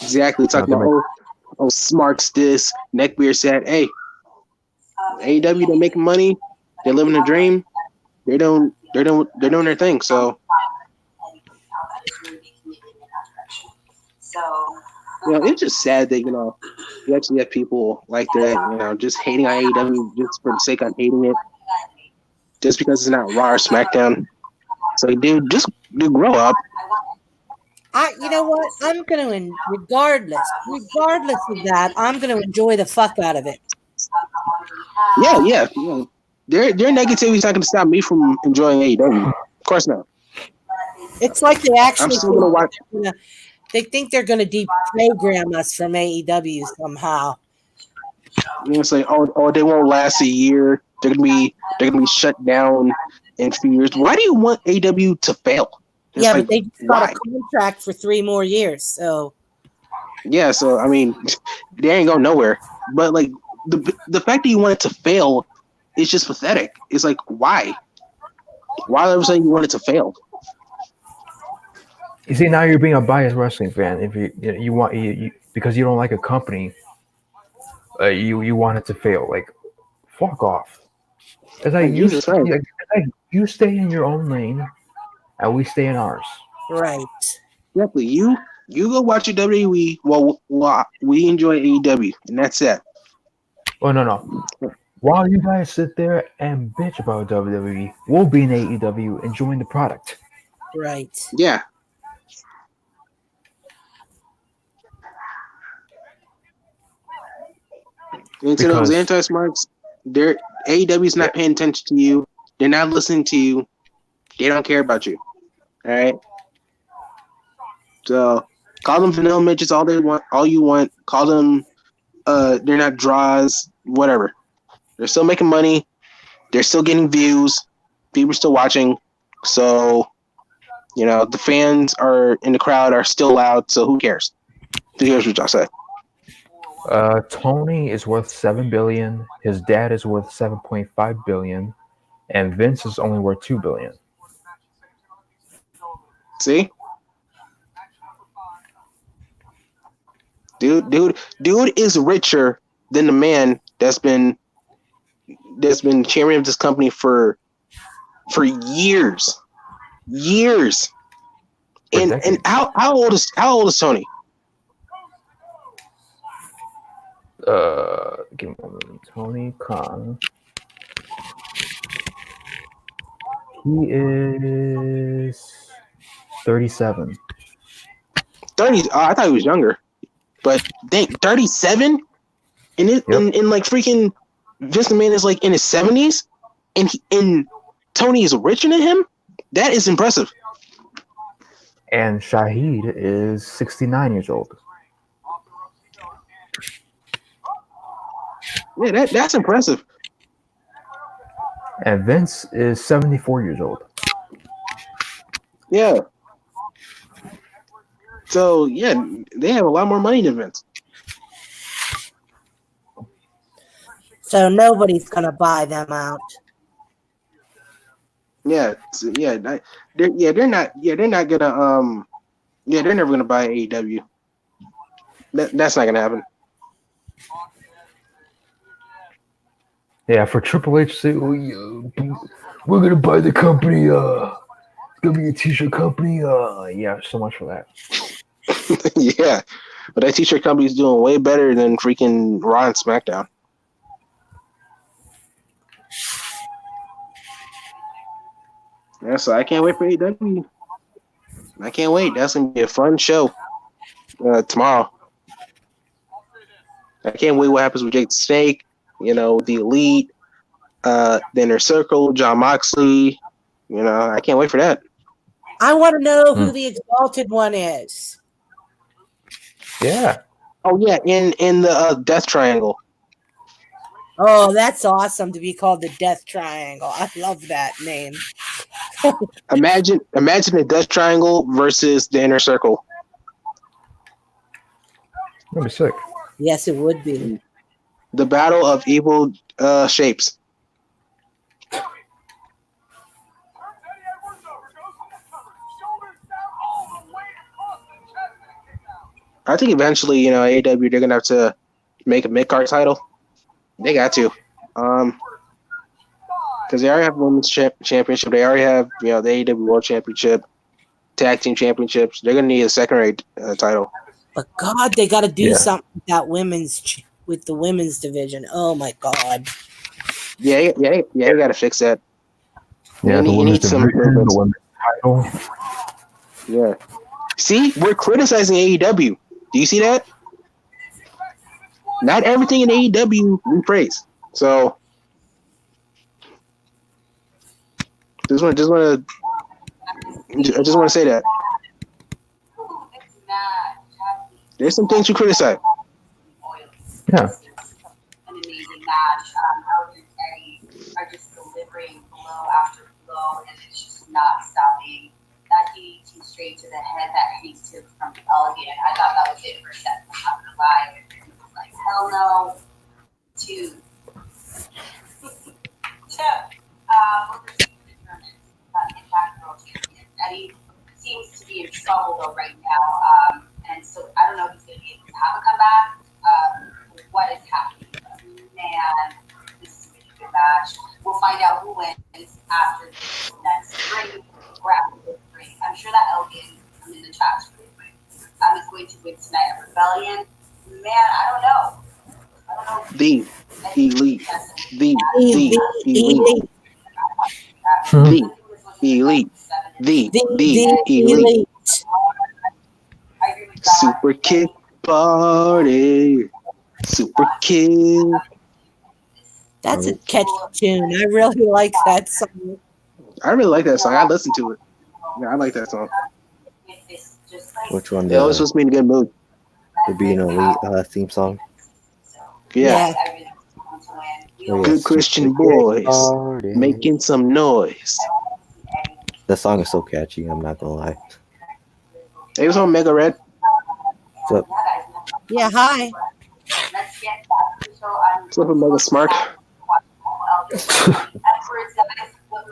Exactly. Talking about Smarks this, Neckbeard said, hey, AEW, they're making money, they're living a dream, they're doing their thing. So it's just sad that you actually have people like that, just hating on AEW just for the sake of hating it, just because it's not Raw or SmackDown. So, dude, just grow up. You know what? I'm gonna, regardless of that, I'm gonna enjoy the fuck out of it. Yeah. Their negativity is not going to stop me from enjoying AEW. Of course not. It's like they actually. I'm still going to watch. They think they're going to deprogram us from AEW somehow. It's like, they won't last a year. They're gonna be shut down in a few years. Why do you want AEW to fail? It's but they just got a contract for 3 more years. So yeah, so I mean, they ain't going nowhere. But like the fact that you want it to fail is just pathetic. It's like, why? Why all of a sudden you want it to fail? You see, now you're being a biased wrestling fan. If you want because you don't like a company, you want it to fail. Like, fuck off. It's like you stay in your own lane, and we stay in ours. Right. Exactly. You go watch your WWE. Well, we enjoy AEW, and that's it. Oh no. While you guys sit there and bitch about WWE, we'll be in AEW enjoying the product. Right. Yeah. And to those anti-smarts, AEW's not paying attention to you. They're not listening to you. They don't care about you. All right. So call them vanilla midgets all they want, all you want. Call them they're not draws, whatever. They're still making money. They're still getting views. People are still watching. So, the fans are in the crowd are still loud. So who cares? Who cares what y'all say? Tony is worth $7 billion. His dad is worth $7.5 billion, and Vince is only worth $2 billion. See, dude is richer than the man that's been chairman of this company for years. And how old is Tony? Give me a moment. Tony Khan. He is 37. 30. I thought he was younger, but dang, 37, and in like freaking Vince McMahon is like in his 70s, and Tony is richer than him. That is impressive. And Shahid is 69 years old. Yeah, that's impressive. And Vince is 74 years old. Yeah. So, yeah, they have a lot more money than Vince. So nobody's going to buy them out. Yeah, they're not gonna they're never gonna buy AEW. That's not gonna happen. Yeah, for Triple H to say, "Oh yeah, we're gonna buy the company. It's gonna be a t-shirt company." Yeah, so much for that. Yeah, but that t-shirt company is doing way better than freaking Raw and SmackDown. Yeah, so I can't wait for AEW. I can't wait. That's gonna be a fun show tomorrow. I can't wait what happens with Jake the Snake. The Elite, the Inner Circle, John Moxley. I can't wait for that. I want to know who the Exalted One is. Yeah. Oh yeah, in the Death Triangle. Oh, that's awesome to be called the Death Triangle. I love that name. Imagine the Death Triangle versus the Inner Circle. That'd be sick. Yes, it would be. The battle of evil shapes. I think eventually, AEW, they're gonna have to make a mid-card title. They got to, because they already have women's championship. They already have, the AEW World Championship, Tag Team Championships. They're gonna need a second-rate title. But God, they got to do something with that with the women's division. Oh my God. Yeah, you got to fix that. Yeah, you need some division, the women's title. Yeah. See, we're criticizing AEW. Do you see that? Not everything in AEW we praise. So, I just want to say that there's some things we criticize. Yeah. An amazing match. How Eddie are just delivering blow after blow, and it's just not stopping. That DDT straight to the head that he took from Elgin, I thought that was it for a second. I'm not gonna lie. It was like, hell no. Two. Impact World Champion. Eddie seems to be in trouble though right now, and so I don't know if he's going to be able to have a comeback. What is happening? Man, this is a really good match. We'll find out who wins after this next ring. I'm sure that Elgin in the chat is going to win tonight at Rebellion. Man, I don't know. The elite. The elite. Super Kick Party. Super Kick. That's a catchy tune. I really like that song. I really like that song. I listened to it. Yeah, I like that song. Which one? It always puts me in a good mood. The Being Elite theme song. Yeah. Oh, Good yes. Christian boys making some noise. The song is so catchy. I'm not gonna lie. It was on Mega Red. So, Yeah, hi. What's up with Mega Smart?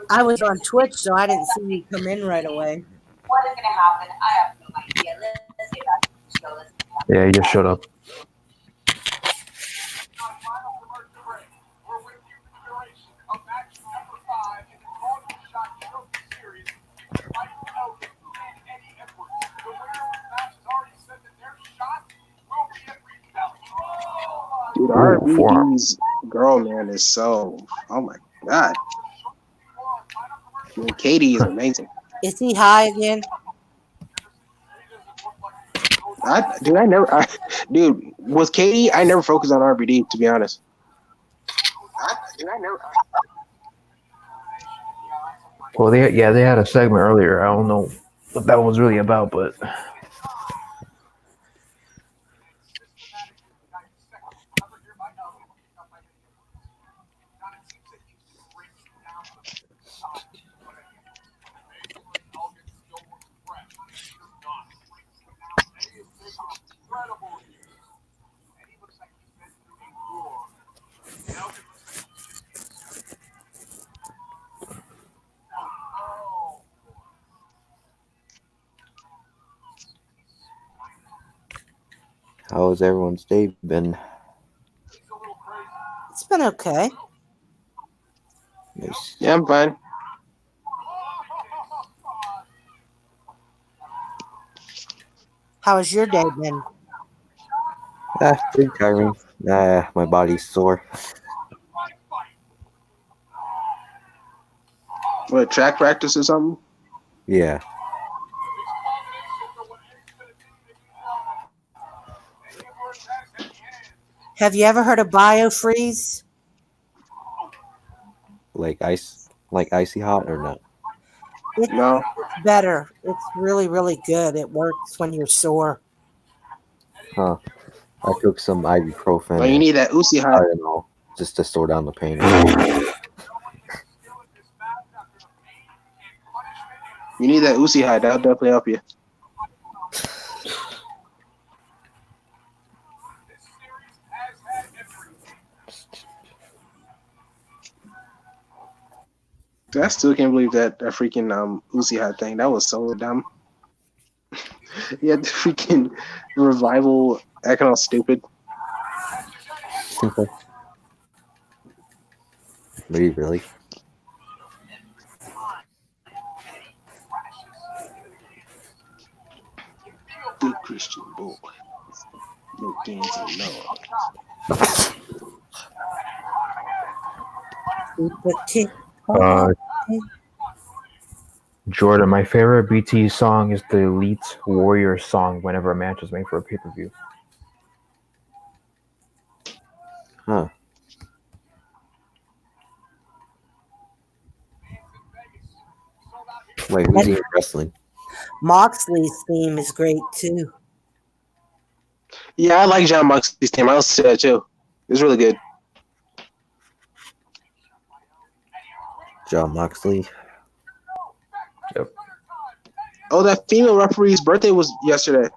I was on Twitch, so I didn't see you come in right away. What is going to happen? I have no idea. Let's get back to the show. Let's get back. Yeah, he just shut up. We're with you for the duration of match number 5 in the Golden Shot Trophy Series. Michael Elgin and Eddie Edwards. The winner of the match has already said that their shot will be at replay. Dude, RBD's girl, man, is so. Oh my god. Dude, Katie is amazing. Is he high again? Dude, with Katie, I never focused on RBD, to be honest. Well, they had a segment earlier. I don't know what that one was really about, but how has everyone's day been? It's been okay. Nice. Yeah, I'm fine. How has your day been? Pretty tiring. My body's sore. What, track practice or something? Yeah. Have you ever heard of biofreeze? Like icy hot or not? No. It's better. It's really, really good. It works when you're sore. Huh. I took some ibuprofen. Oh, you need that Uzi I hot. don't know, just to slow down the pain. You need that Uzi hot. That'll definitely help you. I still can't believe that freaking Uzi hot thing. That was so dumb. You had the freaking revival acting all stupid. Really? Good Christian boy. No dancing, no. Jordan, my favorite BT song is the Elite Warrior song whenever a match is made for a pay-per-view. Huh. Wait, who's even wrestling? Moxley's theme is great too. Yeah, I like John Moxley's team. I listen to that too. It's really good. John Moxley. Yep. Oh, that female referee's birthday was yesterday.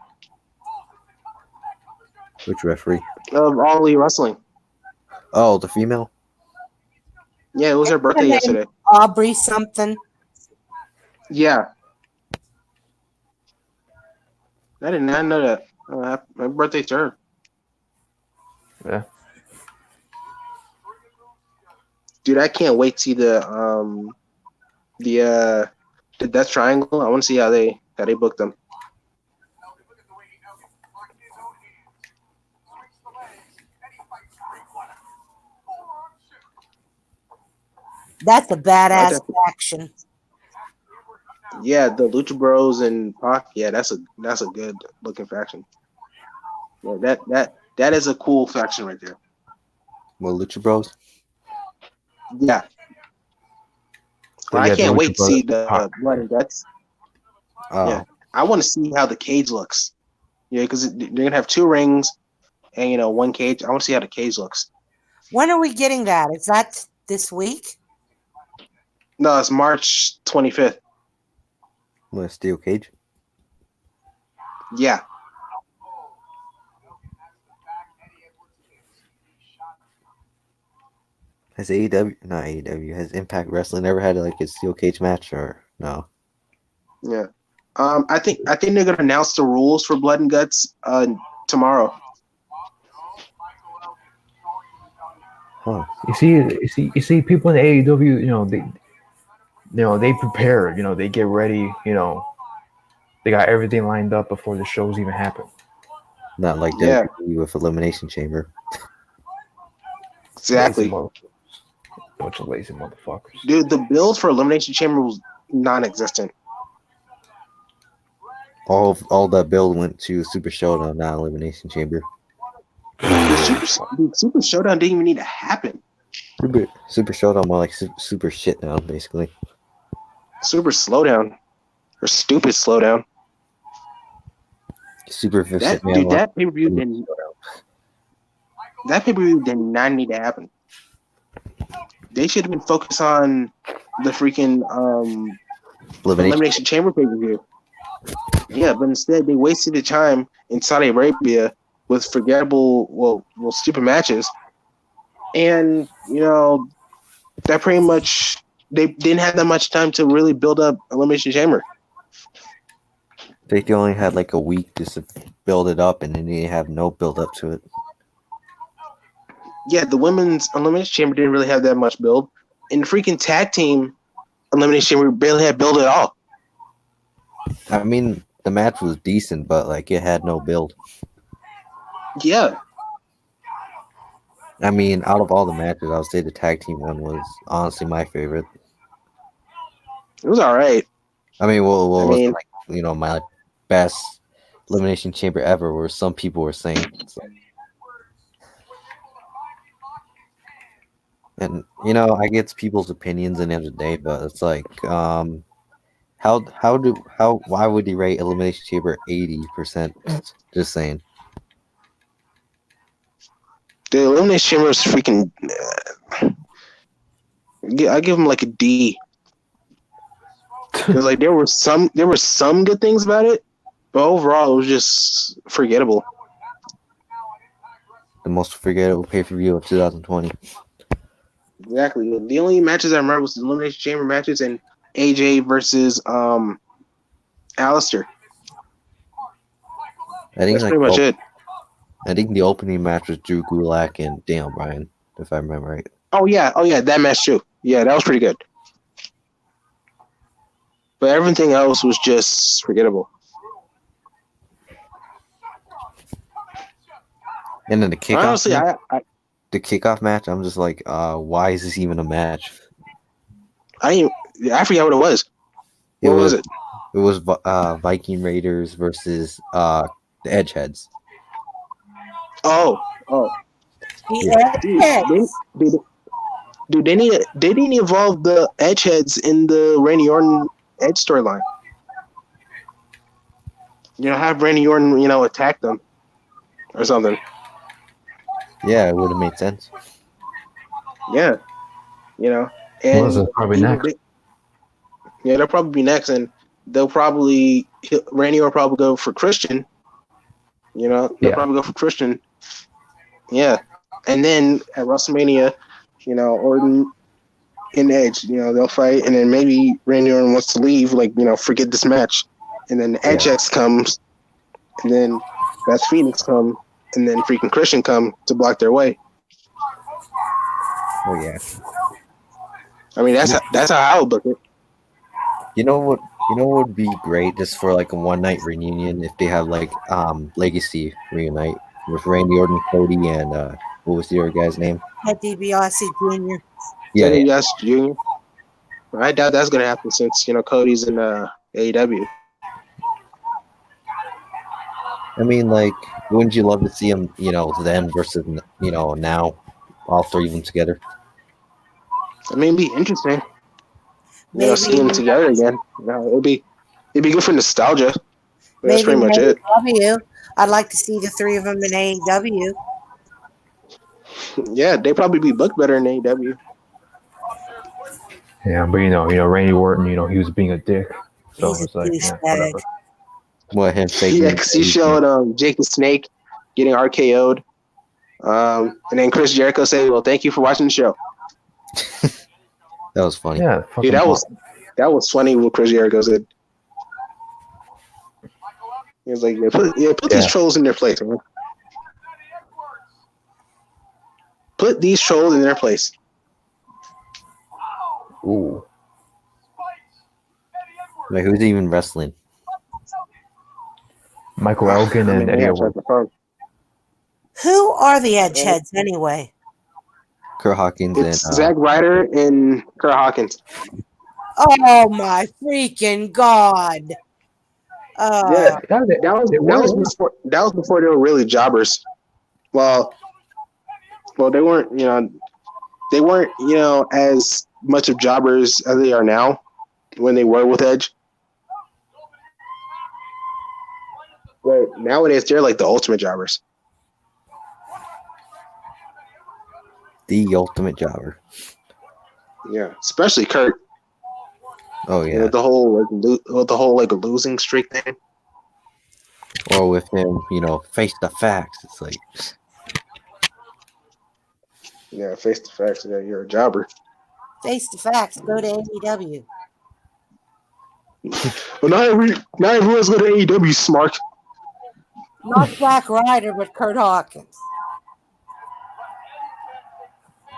Which referee? Of All Elite Wrestling. Oh, the female? Yeah, it was her birthday yesterday. Aubrey something. Yeah. I did not know that. My birthday to her. Yeah. Dude, I can't wait to see the Death Triangle. I want to see how they booked them. That's a badass action. Yeah, the Lucha Bros and Pac. Yeah, that's a good looking faction. Yeah, that is a cool faction right there. Well, Lucha Bros? Yeah. So I yeah, the can't Lucha wait to see Brothers. the blood and guts. Yeah. I want to see how the cage looks. Yeah, because they're gonna have 2 rings and 1 cage. I want to see how the cage looks. When are we getting that? Is that this week? No, it's March 25th. What, a steel cage? Yeah. Has AEW, not AEW, has Impact Wrestling ever had like a steel cage match or no? Yeah. I think they're gonna announce the rules for Blood and Guts tomorrow. Huh. You see, people in AEW, they prepare, they get ready, they got everything lined up before the shows even happen. Not like Yeah. WWE with Elimination Chamber. Exactly. Bunch of lazy motherfuckers. Dude, the build for Elimination Chamber was non-existent. All that build went to Super Showdown, not Elimination Chamber. Super Showdown didn't even need to happen. Super Showdown more like super shit down, basically. Super Slowdown. Or Stupid Slowdown. Super shit man. Dude, that pay-per-view did not need to happen. They should have been focused on the freaking Elimination Chamber pay-per-view. Yeah, but instead they wasted the time in Saudi Arabia with forgettable, stupid matches. And, that pretty much, they didn't have that much time to really build up Elimination Chamber. They only had like a week just to build it up, and then they have no build up to it. Yeah, the women's Elimination Chamber didn't really have that much build. And the freaking tag team Elimination Chamber barely had build at all. I mean, the match was decent, but like it had no build. Yeah. I mean, out of all the matches, I would say the tag team one was honestly my favorite. It was all right. I mean, like, my best Elimination Chamber ever, where some people were saying. So. And I get people's opinions in the end of the day, but it's like, why would you rate Elimination Chamber 80%? Just saying. The Elimination Chamber was freaking. I give them like a D. Like there were some good things about it, but overall it was just forgettable. The most forgettable pay-per-view of 2020. Exactly. The only matches I remember was the Elimination Chamber matches and AJ versus Alistair. That's pretty much it. I think the opening match was Drew Gulak and Daniel Bryan, if I remember right. Oh yeah, that match too. Yeah, that was pretty good. But everything else was just forgettable. And then the kickoff. Honestly, the kickoff match, I'm just like, why is this even a match? I forgot what it was. What was it? It was Viking Raiders versus the Edgeheads. Oh. Yeah. Dude, they didn't involve the Edgeheads in the Randy Orton Edge storyline. Have Randy Orton, attack them or something. Yeah, it would have made sense. Yeah, and probably next. They'll probably be next, and Randy will probably go for Christian. They'll probably go for Christian. Yeah, and then at WrestleMania, Orton and Edge, they'll fight, and then maybe Randy Orton wants to leave, forget this match, and then Edge X comes, and then Beth Phoenix come, and then freaking Christian come to block their way. Oh yeah. I mean, that's how I would book it. You know what would be great just for like a one night reunion if they have like Legacy reunite with Randy Orton, Cody, and what was the other guy's name? Ted DiBiase Jr. Yeah, DiBiase Jr. I doubt that's gonna happen since Cody's in AEW. I mean, like, wouldn't you love to see them, then versus, now, all three of them together? I mean, it'd be interesting. Maybe Seeing them together again. It'd be good for nostalgia. But that's maybe pretty much it. AEW. I'd like to see the three of them in AEW. Yeah, they'd probably be booked better in AEW. Yeah, but Randy Orton, he was being a dick. So He's a it's like, douchebag. whatever. What him faking? Yeah, because he showed Jake the Snake getting RKO'd. And then Chris Jericho said, "Well, thank you for watching the show." That was funny. Yeah, Dude, that was funny what Chris Jericho said. He was like, put these trolls in their place, man. Put these trolls in their place. Ooh. Like, who's even wrestling? Michael Elgin and Eddie Edwards. Who are the edgeheads anyway? Kurt Hawkins It's and Zack Ryder and Kurt Hawkins. Oh my freaking god! Yeah, that was before they were really jobbers. Well, they weren't. They weren't. As much of jobbers as they are now when they were with Edge. But nowadays they're like the ultimate jobbers. the ultimate jobber. Yeah, especially Kurt. Oh yeah, With the whole losing streak thing. or with him, face the facts. It's like, yeah, face the facts. Yeah, you're a jobber. Face the facts. Go to AEW. Well, not everyone's going to AEW, smart. Not Zack Ryder, but Kurt Hawkins.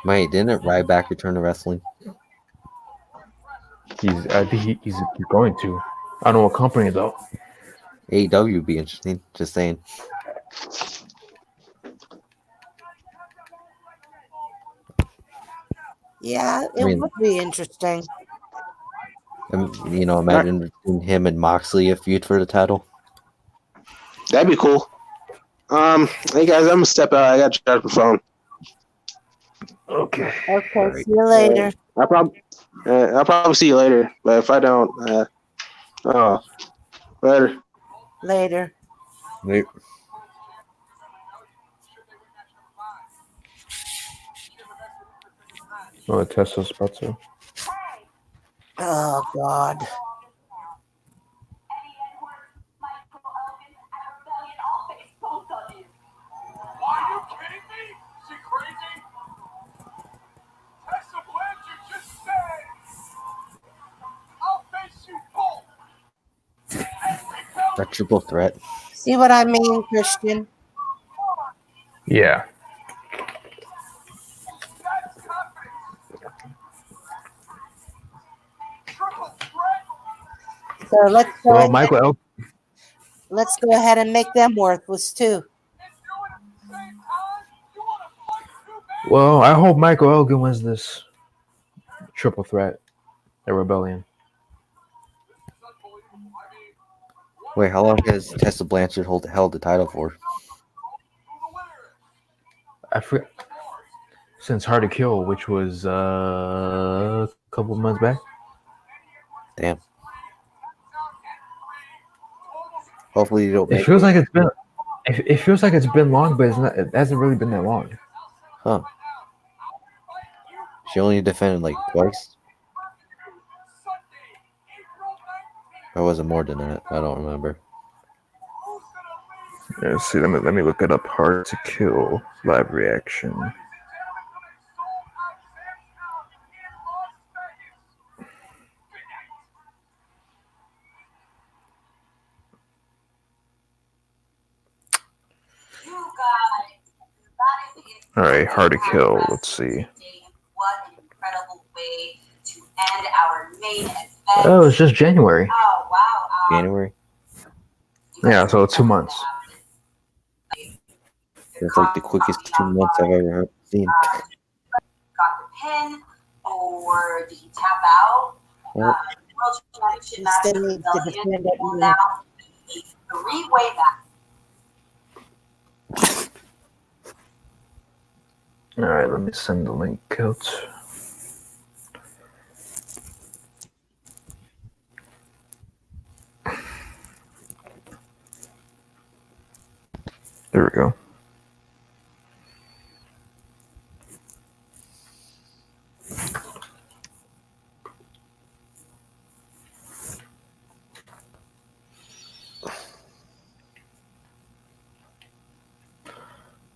wait, didn't Ryback return to wrestling? I think he's going to. I don't know what company though. AEW would be interesting. Just saying. Yeah, it would be interesting. Imagine between him and Moxley a feud for the title. That'd be cool. Hey guys, I'm gonna step out. I got to charge my phone. Okay. Okay, Right. see you later. I'll probably see you later. But if I don't, later. Later. Wait. Oh, Tesla's about to. Oh God. Are you kidding me? Is she crazy? Tessa Blanchard just said, I'll face you both. That triple threat. See what I mean, Christian? Yeah. That's confidence. Triple threat. So let's go. Well, Michael Elgin. Let's go ahead and make them worthless too. And do it at the same time. You want to fight too bad? Well, I hope Michael Elgin wins this triple threat at Rebellion. This is unbelievable. I mean, Wait, how long has Tessa Blanchard held the title for? who the winner is? I forget. Since Hard to Kill, which was a couple of months back. Damn. Hopefully you don't. It feels like it's been. It feels like it's been long, but it's not. It hasn't really been that long. Huh. She only defended like twice. Or was it more than that? I don't remember. Yeah, let's see. Let me look it up. Hard to Kill live reaction. All right, Hard to Kill. Let's see. What an incredible way to end our main event. Oh, it's just January. Oh, wow. January. Yeah, so 2 months. It's like the quickest 2 months I've ever seen. Got the pin, or did he tap out? Well, World Championship match Still with needs to Rebellion defend it, will yeah. now be a three-way match. All right, let me send the link out. we go.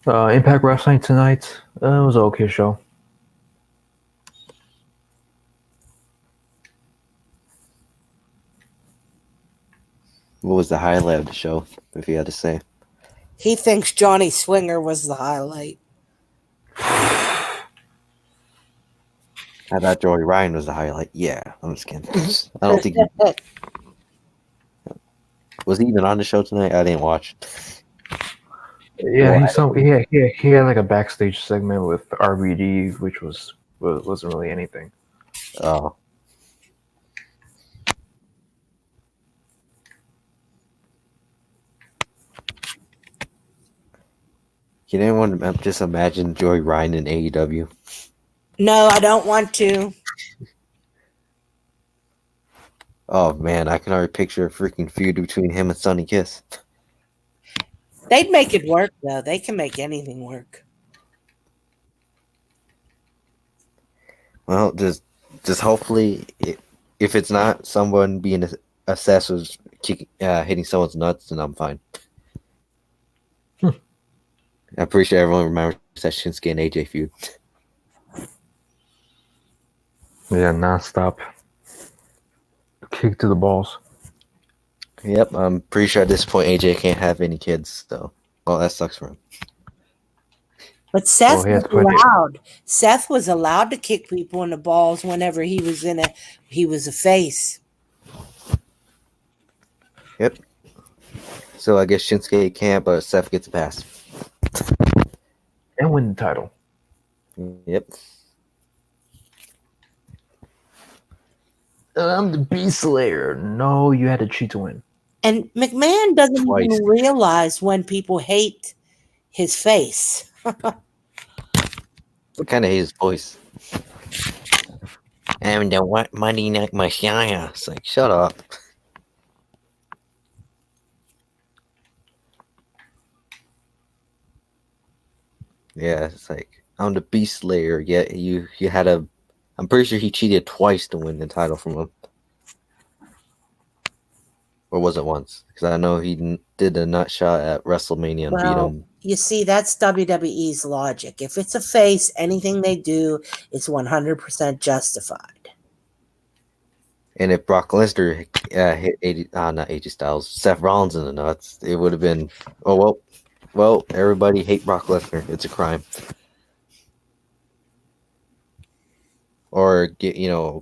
Impact Wrestling tonight. It was an okay show. What was the highlight of the show, if you had to say? He thinks Johnny Swinger was the highlight. I thought Joey Ryan was the highlight. Yeah, I'm just kidding. I don't think was he even on the show tonight. I didn't watch. Yeah, Well, he had like a backstage segment with RVD, which wasn't really anything. Oh, can anyone just imagine Joey Ryan in AEW? No, I don't want to. Oh man, I can already picture a freaking feud between him and Sonny Kiss. They'd make it work, though. They can make anything work. Well, just hopefully, if it's not someone being assessed with hitting someone's nuts, then I'm fine. I'm pretty sure everyone remembers that Shinsuke and AJ feud. Yeah, nonstop kick to the balls. Yep, I'm pretty sure at this point AJ can't have any kids, so that sucks for him. But Seth he has was plenty. allowed. Seth was allowed to kick people in the balls whenever he was a face. Yep. So I guess Shinsuke can't, but Seth gets a pass. And win the title. Yep. I'm the Beast Slayer. No, you had to cheat to win. And McMahon doesn't Twice. even realize when people hate his face. I kind of hate his voice. I'm the Monday Night Messiah. It's like, shut up. Yeah, it's like, I'm the Beast Slayer. Yeah, you had a. I'm pretty sure he cheated twice to win the title from him. Or was it once? Because I know he did a nut shot at WrestleMania and beat him. You see, that's WWE's logic. If it's a face, anything they do is 100% justified. And if Brock Lesnar hit not AJ Styles, Seth Rollins in the nuts, it would have been, well, everybody hate Brock Lesnar. It's a crime. Or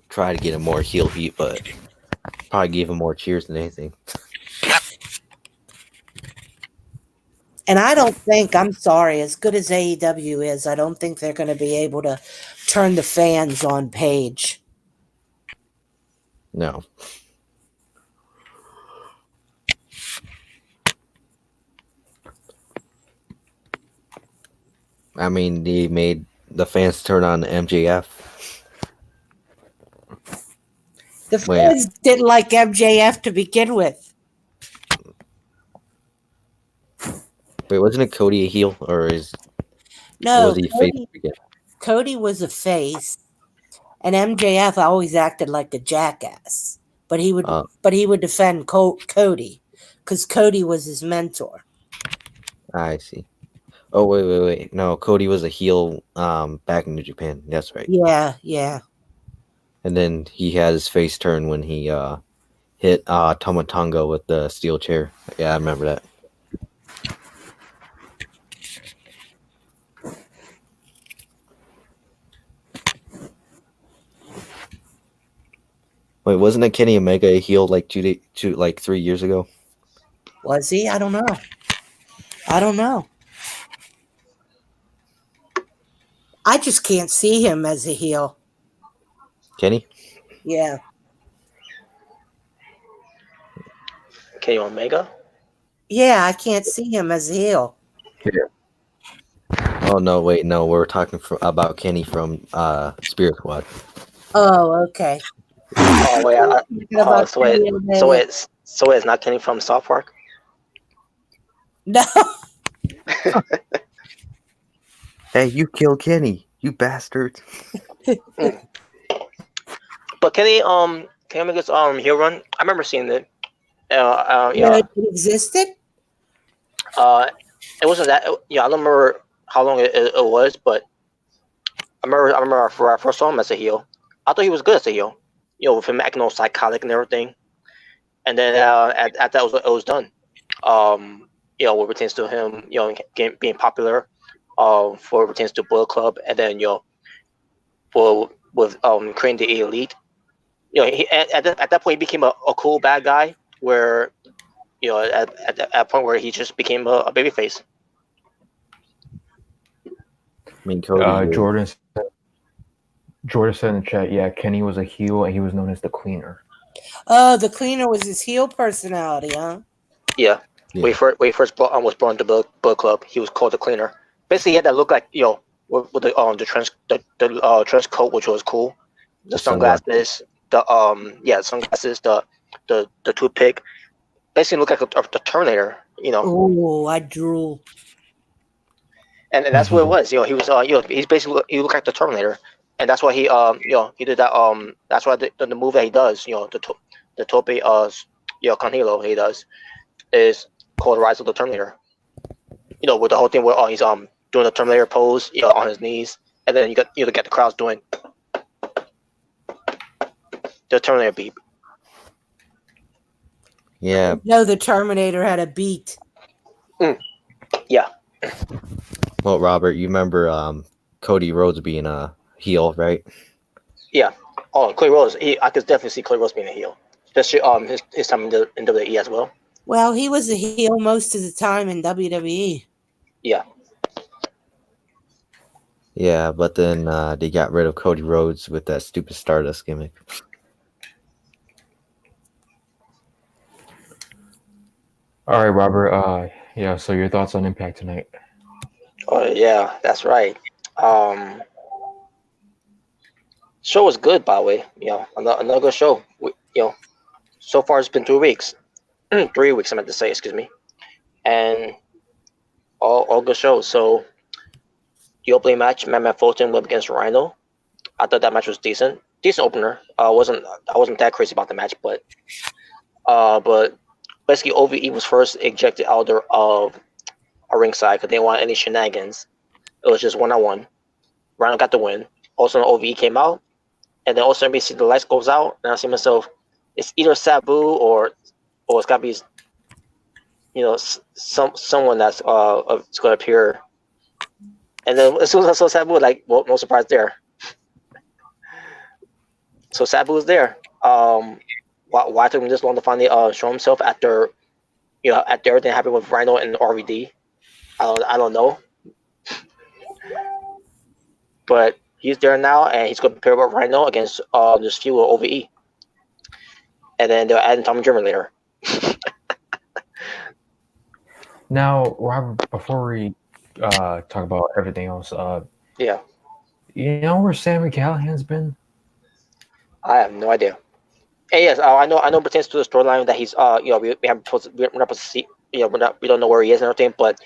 try to get him more heel heat, but probably give him more cheers than anything. And I don't think, I'm sorry, as good as AEW is, I don't think they're going to be able to turn the fans on Paige. No. I mean, they made the fans turn on MJF. The fans didn't like MJF to begin with. Wait, wasn't it Cody a heel, or No, was he face again? Cody was a face, and MJF always acted like a jackass. But he would defend Cody because Cody was his mentor. I see. Oh wait. No, Cody was a heel back in New Japan. That's right. Yeah. And then he had his face turn when he hit Tama Tonga with the steel chair. Yeah, I remember that. Wait, wasn't it Kenny Omega a heel like 3 years ago? Was he? I don't know. I just can't see him as a heel. Kenny? Yeah. Kenny Omega? Yeah, I can't see him as a heel. Oh no, wait, no, we're talking about Kenny from Spirit Squad. Oh, okay. Oh wait, so it's not Kenny from South Park? No. Hey, you killed Kenny, you bastard. But can I make this heel run? I remember seeing it. Yeah, Yeah. it existed. It wasn't that. Yeah, I don't remember how long it was, but I remember for I first saw him as a heel. I thought he was good as a heel. With him acting all psychotic and everything. And then at that it was done. What pertains to him, being popular, for what pertains to Bullet Club, and then for with creating the Elite. At that point he became a cool bad guy where at that point where he just became a babyface. I mean, Cody. Jordan said in the chat, yeah, Kenny was a heel and he was known as the Cleaner. Oh, the Cleaner was his heel personality, huh? Yeah. When he first was brought into Bullet Club, he was called the Cleaner. Basically, he had that look like with the trench coat, which was cool. The sunglasses, sunglasses, the toothpick. Basically, looked like the Terminator. Oh, I drool. And that's what it was. He was he's basically he looked like the Terminator, and that's why he he did that. That's why the move that he does, the tope con hilo he does is called Rise of the Terminator. With the whole thing where he's doing the Terminator pose, on his knees, and then you get the crowds doing the Terminator beat. Yeah. No, the Terminator had a beat. Yeah. Well, Robert, you remember Cody Rhodes being a heel, right? Yeah. Oh, Cody Rhodes. I could definitely see Cody Rhodes being a heel, especially his time in WWE as well. Well, he was a heel most of the time in WWE. Yeah. Yeah, but then they got rid of Cody Rhodes with that stupid Stardust gimmick. All right, Robert. Yeah. So your thoughts on Impact tonight? Oh yeah, that's right. Show was good, by the way. Another good show. So far it's been 3 weeks. 3 weeks, I meant to say. Excuse me. And all good shows. So the opening match, Matt Fulton went against Rhino. I thought that match was decent opener. I wasn't that crazy about the match, but basically OVE was first ejected out of a ringside because they didn't want any shenanigans. It was just 1-on-1. Rhino got the win. Also, OVE came out, and then also see the lights goes out, and I see myself, it's either Sabu or it's got to be, someone that's going to appear. And then as soon as I saw Sabu, well, no surprise there. So Sabu was there. Why took him this long to finally show himself after everything happened with Rhino and RVD? I don't know. But he's there now, and he's going to pair with Rhino against this feud with OVE. And then they're adding Tommy Dreamer later. Now, Robert, before we talk about everything else, yeah, you know where Sami Callihan's been? I have no idea. And yes, I know pertains to the storyline that he's we're not supposed to see, we don't know where he is and everything, but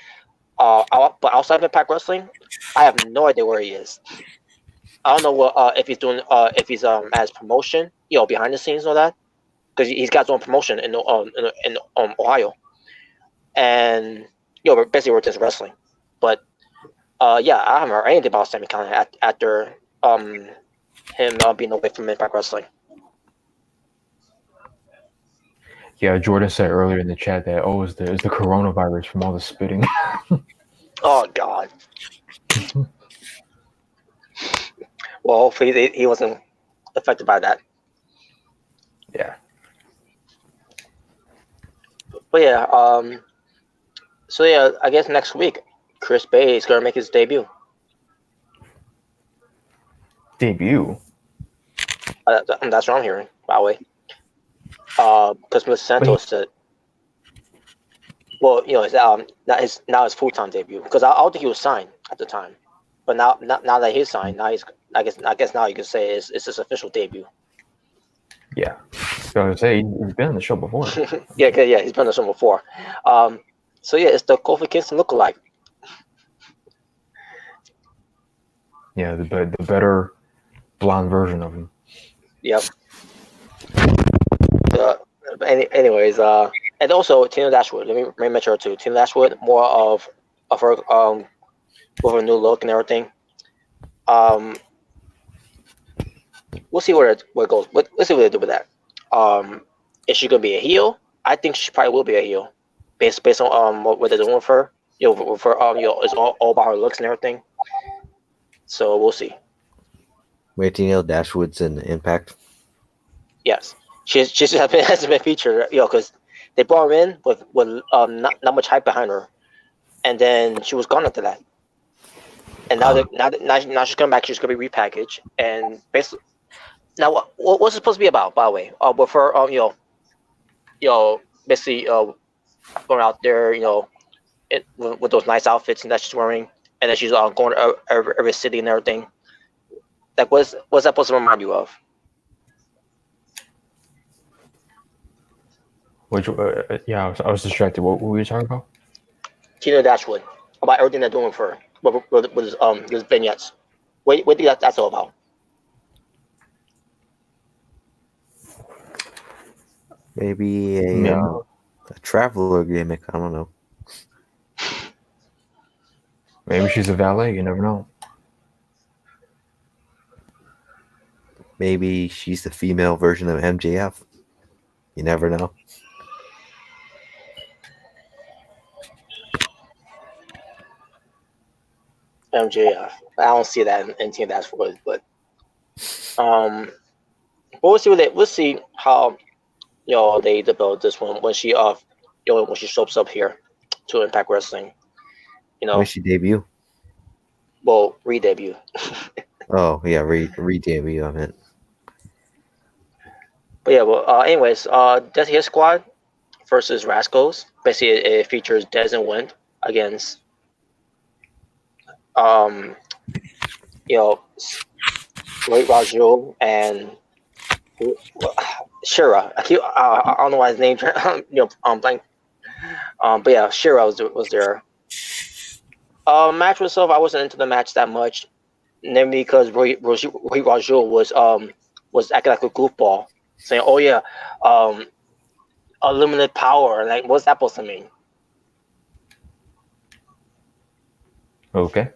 outside of Impact Wrestling, I have no idea where he is. I don't know what if he's doing as promotion, behind the scenes and all that, because he's got his own promotion in Ohio, and basically we're just wrestling. But yeah, I haven't heard anything about Sami Callihan after him being away from Impact Wrestling. Yeah, Jordan said earlier in the chat that it's the coronavirus from all the spitting. Oh God. Well, hopefully he wasn't affected by that. Yeah. But yeah, so yeah, I guess next week Chris Bay is gonna make his debut. Debut? That's what I'm hearing, by the way. Because Mr. Santos said, well, it's not his full-time debut, because I don't think he was signed at the time, but now that he's signed, now he's I guess now you can say it's his official debut. Yeah, so I was say he's been on the show before. yeah, he's been on the show before. So yeah, it's the Kofi Kingston lookalike. Yeah, the better blonde version of him. Yep. Anyways, and also Tina Dashwood. Let me mention her too. Tina Dashwood, more of her with a new look and everything. We'll see where it goes. Let's see what they do with that. Is she gonna be a heel? I think she probably will be a heel, based on what they're doing with her. With her it's all about her looks and everything. So we'll see. Wait, Tina Dashwood's in Impact. Yes, she's hasn't been featured. Because they brought her in with not much hype behind her, and then she was gone after that. And now she's coming back. She's gonna be repackaged and basically. Now, what's it supposed to be about? By the way, with her, basically, going out there, with those nice outfits and that she's wearing, and then she's going to every city and everything. Like, what's that supposed to remind you of? Which yeah, I was distracted. What were you talking about? Tina Dashwood, about everything they're doing for her with his vignettes. What do you think that's all about? Maybe Yeah. a traveler gimmick. I don't know. Maybe she's a valet. You never know. Maybe she's the female version of MJF. You never know. MJF. I don't see that in Tina Dashwood, but we'll see we'll see how they develop this one when she when she shows up here to Impact Wrestling. When she debut? Well, re-debut. Oh yeah, re-debut. I meant. But yeah, well, anyways, Death Hit Squad versus Rascals. Basically, it features Dez and Wind against Wade Rajul and Shira. I don't know why his name blank. But yeah, Shira was there. Match itself, I wasn't into the match that much, namely because Wade Rajul was acting like a goofball, saying, "Oh yeah, unlimited power." Like, what's that supposed to mean? Okay.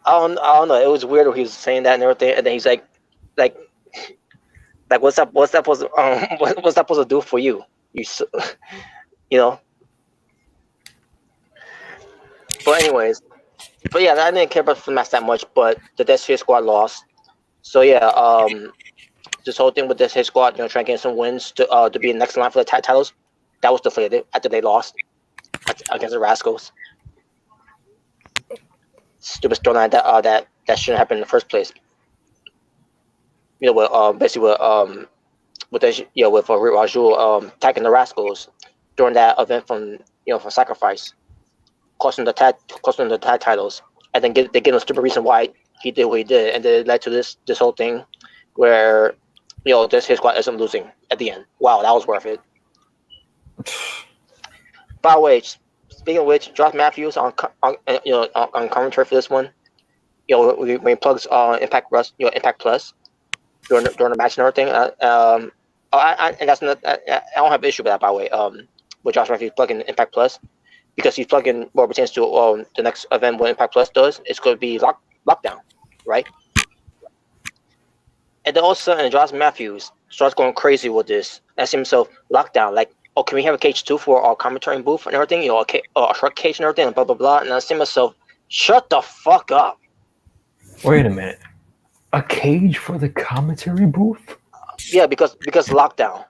I don't know. It was weird when he was saying that and everything, and then he's like, what's that supposed to what's that supposed to do for you? But anyways, yeah, I didn't care about the match that much, but the Death Hit Squad lost. So yeah, this whole thing with Death Hit Squad, trying to get some wins to be next in line for the titles, that was deflated after they lost against the Rascals. Stupid storyline that shouldn't happen in the first place. Basically with Rajul attacking the Rascals during that event from Sacrifice, costing the tag titles, and then they give a stupid reason why he did what he did, and then it led to this whole thing where this Hit Squad isn't losing at the end. Wow, that was worth it. By the way, speaking of which, Josh Matthews on commentary for this one, when he plugs Impact Plus during the match and everything. And that's not, I don't have an issue with that, by the way. With Josh Matthews plugging Impact Plus, because he's plugging what pertains to the next event what Impact Plus does. It's going to be Lockdown, right? And then all of a sudden, Josh Matthews starts going crazy with this. Asks himself, Lockdown, like, oh, can we have a cage too for our commentary booth and everything? A short cage and everything, and blah blah blah. And I say to myself, shut the fuck up. Wait a minute. A cage for the commentary booth? Yeah, because Lockdown.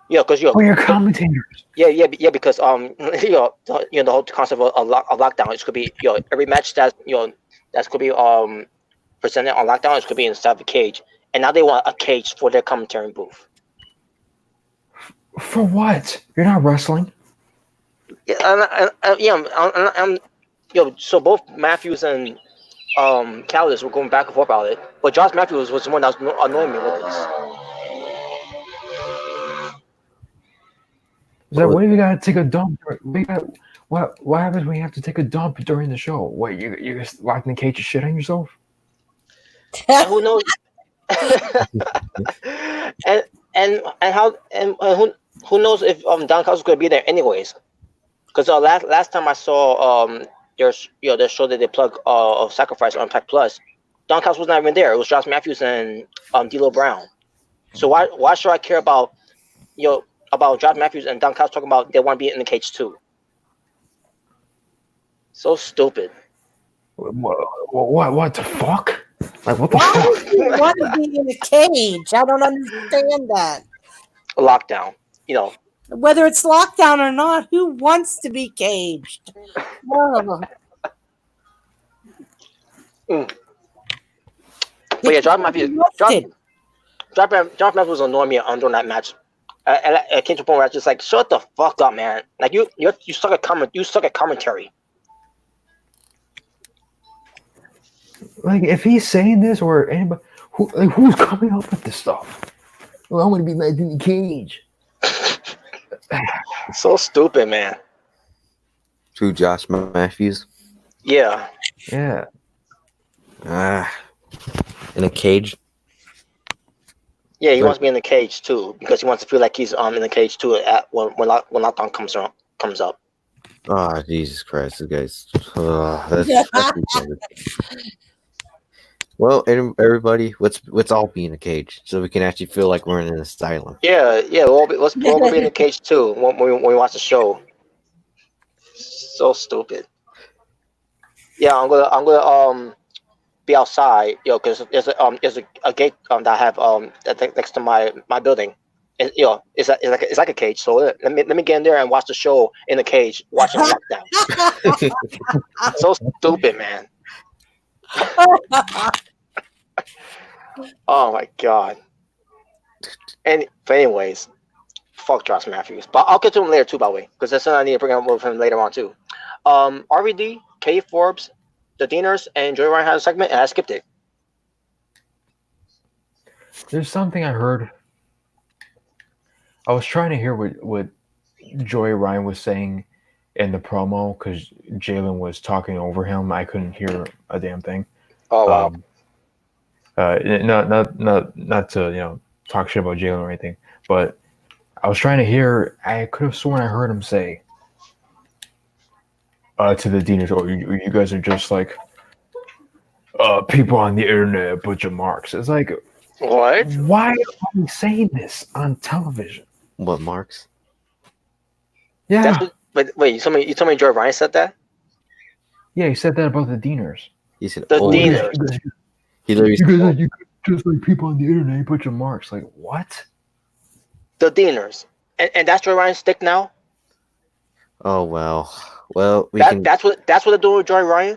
Yeah, because your commentators. Yeah, because the whole concept of Lockdown, it could be every match that's could be presented on Lockdown, it could be inside the cage, and now they want a cage for their commentary booth. For what? You're not wrestling. Yeah, so both Matthews and Callis were going back and forth about it, but Josh Matthews was the one that was annoying me with this. Is that why we gotta take a dump? What happens when you have to take a dump during the show? What you just locked in the cage and shit on yourself? And who knows? and how who knows if Don Callis is going to be there anyways? Because last time I saw there's the show that they plug of Sacrifice on Impact Plus, Don Callis was not even there. It was Josh Matthews and D'Lo Brown. So why should I care about about Josh Matthews and Don Callis talking about they want to be in the cage too? So stupid. What the fuck? Like what the Why fuck? would you want to be in a cage? I don't understand that. Lockdown. Whether it's lockdown or not, who wants to be caged? Oh. But yeah, Josh Matthews was annoying me during that match. And it came to a point where I was just like, shut the fuck up, man. Like you suck at commentary. Like if he's saying this or anybody who's coming up with this stuff? Well, I want to be like in the cage. So stupid, man. To Josh Matthews. Yeah. Yeah. In a cage. Yeah, he wants to be in the cage too because he wants to feel like he's in the cage too when lockdown comes up. Oh, Jesus Christ, this guy's. That's well, everybody, let's all be in a cage so we can actually feel like we're in an asylum. Yeah. Let's all be in the cage too when we watch the show. So stupid. Yeah, I'm gonna be outside, because there's a gate that I have next to my building. It's like a cage. So let me get in there and watch the show in the cage, watching lockdown. So stupid, man. Oh my god. But anyways, fuck Josh Matthews. But I'll get to him later too, by the way, because that's something I need to bring up with him later on too. RVD, K Forbes, the Deaners, and Joey Ryan had a segment, and I skipped it. There's something I heard. I was trying to hear what Joey Ryan was saying in the promo because Jalen was talking over him. I couldn't hear a damn thing. Oh wow. Not to talk shit about Jalen or anything, but I was trying to hear. I could have sworn I heard him say to the Deaners, "Oh, you guys are just like people on the internet, a bunch of marks." It's like, what? Why are we saying this on television? What marks? Yeah. Wait, you told me Joey Ryan said that? Yeah, he said that about the Deaners. He said the Deaners. You guys just like people on the internet, a bunch of marks. Like what? The Deaners, and that's Joey Ryan's stick now. Oh well. Well, that's what they're doing with Joey Ryan.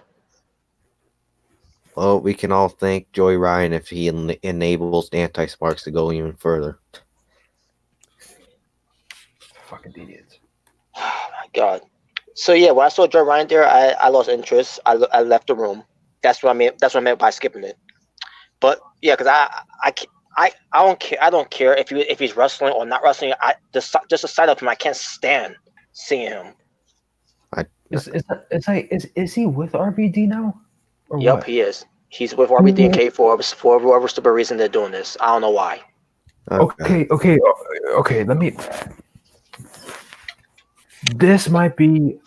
Well, we can all thank Joey Ryan if he enables anti-sparks to go even further. Fucking idiots. Oh my god. So yeah, when I saw Joey Ryan there, I lost interest. I left the room. That's what I meant by skipping it. But yeah, because I don't care. I don't care if he's wrestling or not wrestling. Just the sight of him, I can't stand seeing him. Is he with RVD now? Or Yep, what? he is. He's with RBD and K4 for whatever stupid reason they're doing this. I don't know why. Okay. Let me. This might be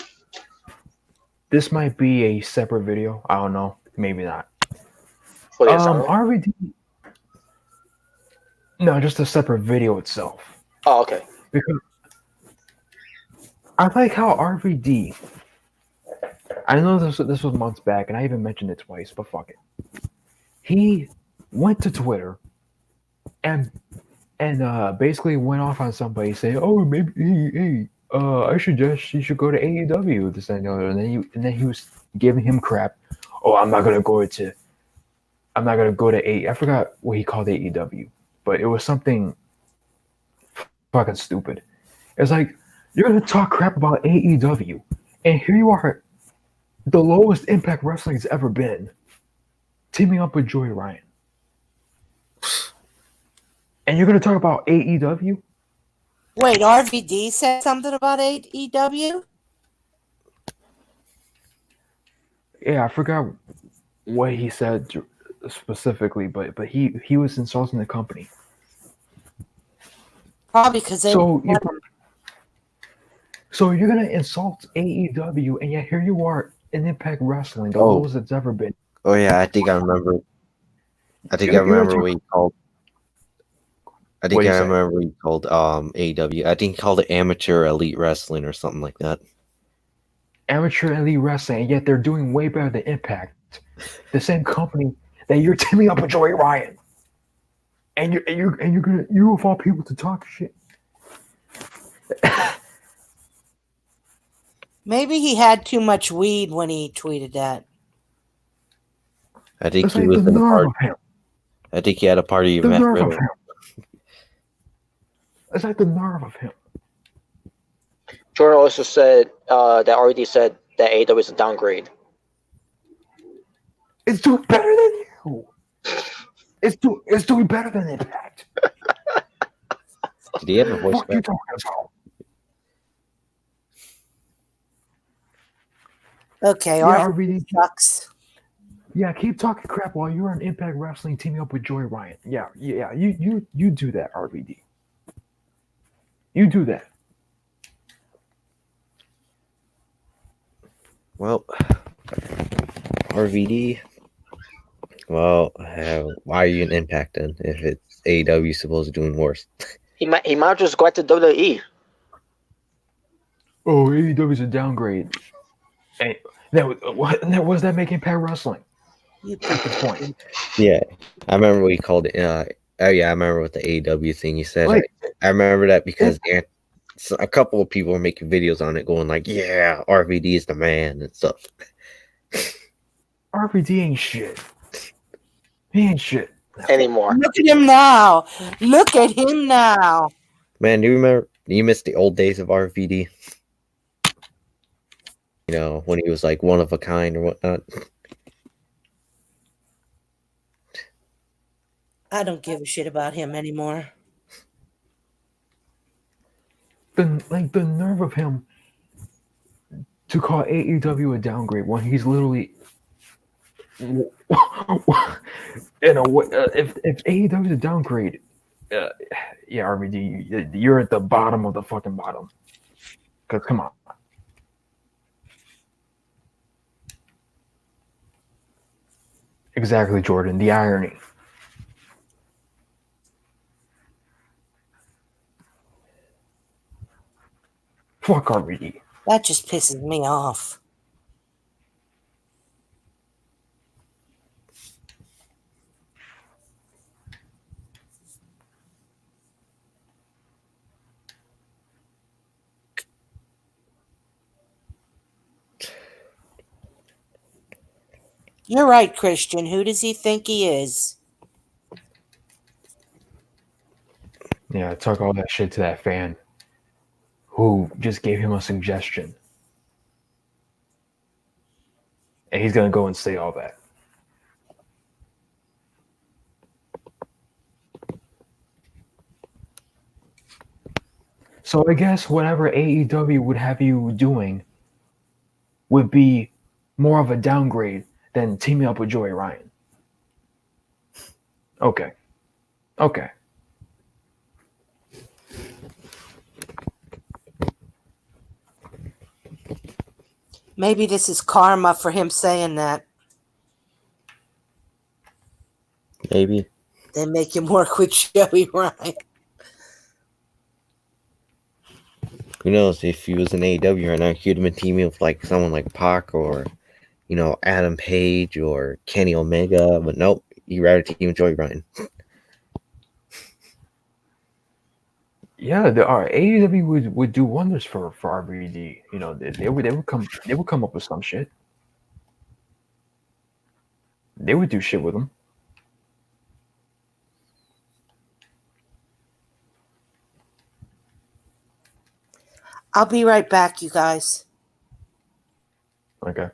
a separate video. I don't know. Maybe not. Oh, yes, RVD. No, just a separate video itself. Oh, okay. Because I like how RVD. I know this was months back, and I even mentioned it twice, but fuck it. He went to Twitter and basically went off on somebody saying, "Oh, maybe I suggest you should go to AEW this and the other." And then he was giving him crap. Oh, I'm not gonna go to I forgot what he called AEW, but it was something fucking stupid. It's like you're gonna talk crap about AEW, and here you are, the lowest Impact Wrestling's ever been, teaming up with Joey Ryan. And you're going to talk about AEW? Wait, RVD said something about AEW? Yeah, I forgot what he said specifically, but he was insulting the company. Probably because they So you let him. so you're gonna insult AEW, and yet here you are in Impact Wrestling, the Oh, lowest it's ever been. oh yeah, I think I remember. I think I You let remember your what he called. I what think do you I say? remember what he called AEW. I think he called it amateur elite wrestling or something like that. Amateur elite wrestling, and yet they're doing way better than Impact, the same company that you're teaming up with Joey Ryan, and you're gonna you of all people to talk shit. Maybe he had too much weed when he tweeted that. I think It's he like the was in a nerve party. of him, I think he had a party the event nerve of riddle. him. It's like the nerve of him. Jordan also said that already said that AEW is a downgrade. It's doing better than you. It's doing better than Impact. Did he have a voice What you crack? talking about? Okay, Yeah, RVD RVD. sucks. Yeah, keep talking crap while you're on Impact Wrestling teaming up with Joey Ryan. Yeah. You do that, RVD. You do that. Well, RVD. Well, why are you in Impact then? If it's AEW supposed to be doing worse. He might just go back to WWE. Oh, AEW's a downgrade. And what does that make Impact Wrestling? You At this point, Yeah, I remember what he called it. Oh yeah, I remember what the AEW thing he said. like I remember that it, because a couple of people were making videos on it, going like, "Yeah, RVD is the man" and stuff. RVD ain't shit. He ain't shit. Anymore. look at him now. Look at him now. Man, do you remember? Do you miss the old days of RVD? You know, when he was like one of a kind or whatnot. I don't give a shit about him anymore. The nerve of him to call AEW a downgrade when he's literally if AEW is a downgrade, uh, yeah, RVD, you're at the bottom of the fucking bottom. Cause come on, exactly, Jordan. The irony. Fuck RVD. That just pisses me off. You're right, Christian. Who does he think he is? Yeah, talk all that shit to that fan who just gave him a suggestion, and he's gonna go and say all that. So I guess whatever AEW would have you doing would be more of a downgrade than teaming up with Joey Ryan. Okay. Okay. Maybe this is karma for him saying that. Maybe. They make him work with Joey Ryan. Who knows if he was in AEW right now, he'd have been teaming with like someone like Pac or Adam Page or Kenny Omega, but nope, he'd rather team with Joey Ryan. Yeah, the AEW would do wonders for RVD. They would come up with some shit. They would do shit with him. I'll be right back, you guys. Okay.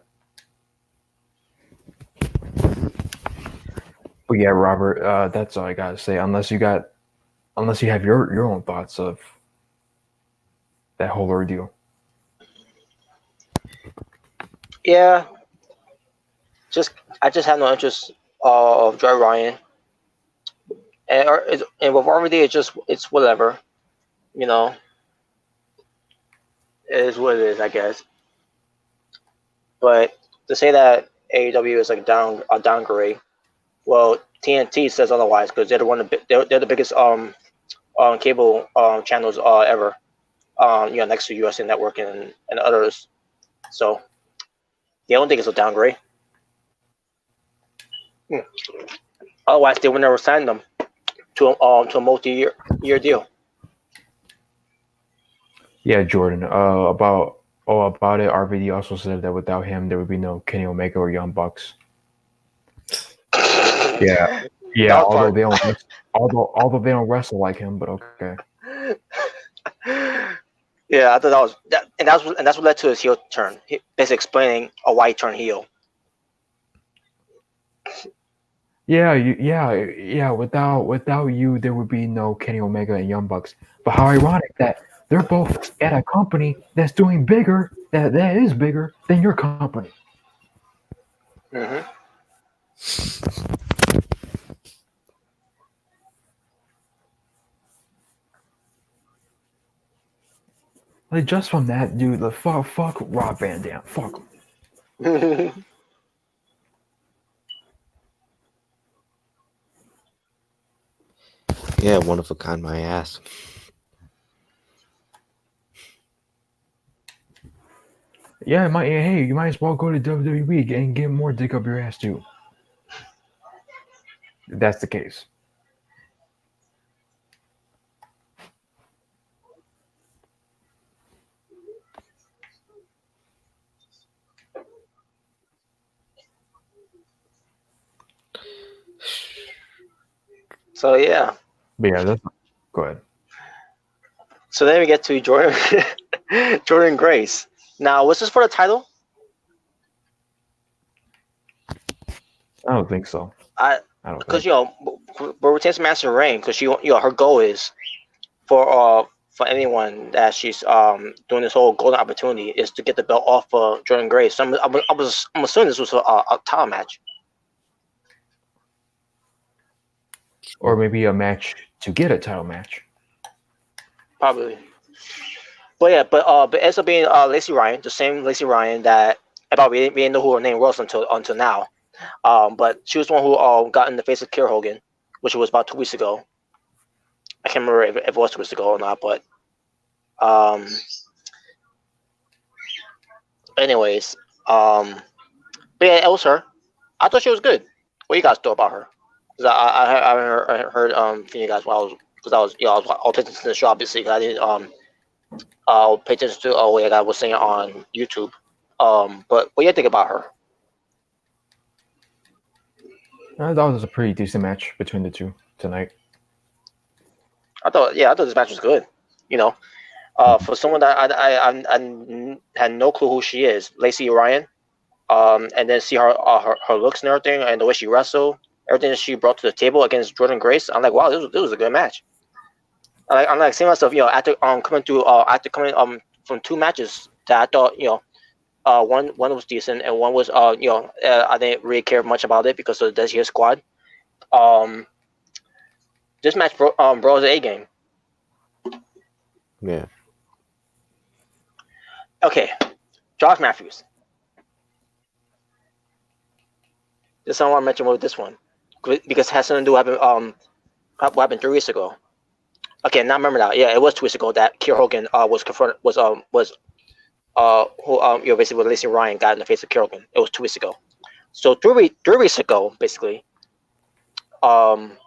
But yeah, Robert, that's all I gotta say. Unless you have your own thoughts of that whole ordeal. Yeah. I just have no interest of Joy Ryan, and with RVD, it's whatever, you know. It is what it is, I guess. But to say that AEW is like a downgrade, well, TNT says otherwise because they're the biggest cable channels ever. Next to USA Network and others. So yeah, I don't think it's a downgrade. Otherwise, they would never sign them to a multi-year deal. Yeah, Jordan. About it, RVD also said that without him, there would be no Kenny Omega or Young Bucks. Yeah, yeah. Although they don't wrestle like him, but okay. Yeah, I thought that was that, and that's what led to his heel turn. Basically explaining why he turned heel. Yeah. Without you, there would be no Kenny Omega and Young Bucks. But how ironic that they're both at a company that's doing bigger, that is bigger than your company. Mm-hmm. Like just from that, dude. The fuck Rob Van Dam. Fuck him. Yeah, one of a kind, my ass. Yeah, you might as well go to WWE and get more dick up your ass too. If that's the case. So yeah. But yeah, go ahead. So then we get to Jordan Grace. Now, was this for the title? I don't think so. I don't because but retains Master Reign because her goal is for anyone that she's doing this whole golden opportunity is to get the belt off of Jordan Grace. So I'm assuming this was a title match. Or maybe a match to get a title match. Probably. But yeah, but it ends up being Lacey Ryan, the same Lacey Ryan that we didn't know who her name was until now. But she was the one who got in the face of Kier Hogan, which was about 2 weeks ago. I can't remember if it was 2 weeks ago or not, but anyways, but yeah, it was her. I thought she was good. What do you guys thought about her? Because I heard from you guys while I was paying attention to the show, obviously, because I didn't pay attention to what I was saying on YouTube. But what do you think about her? I thought it was a pretty decent match between the two tonight. I thought this match was good. For someone that I had no clue who she is, Lacey Ryan, and then see her looks and everything, and the way she wrestled, everything that she brought to the table against Jordan Grace. I'm like, wow, this was a good match. I'm like seeing myself, after coming from 2 matches that I thought, one was decent and one was I didn't really care much about it because of the Desir squad. This match brought the A game. Yeah. Okay, Josh Matthews. This I want to mention with this one because it has something to do with what happened 3 weeks ago. Okay, now remember that. Yeah, it was 2 weeks ago that Kier Hogan was confronted who basically with Lacey Ryan got in the face of Kier Hogan. It was 2 weeks ago. So 3 weeks ago, basically, I'm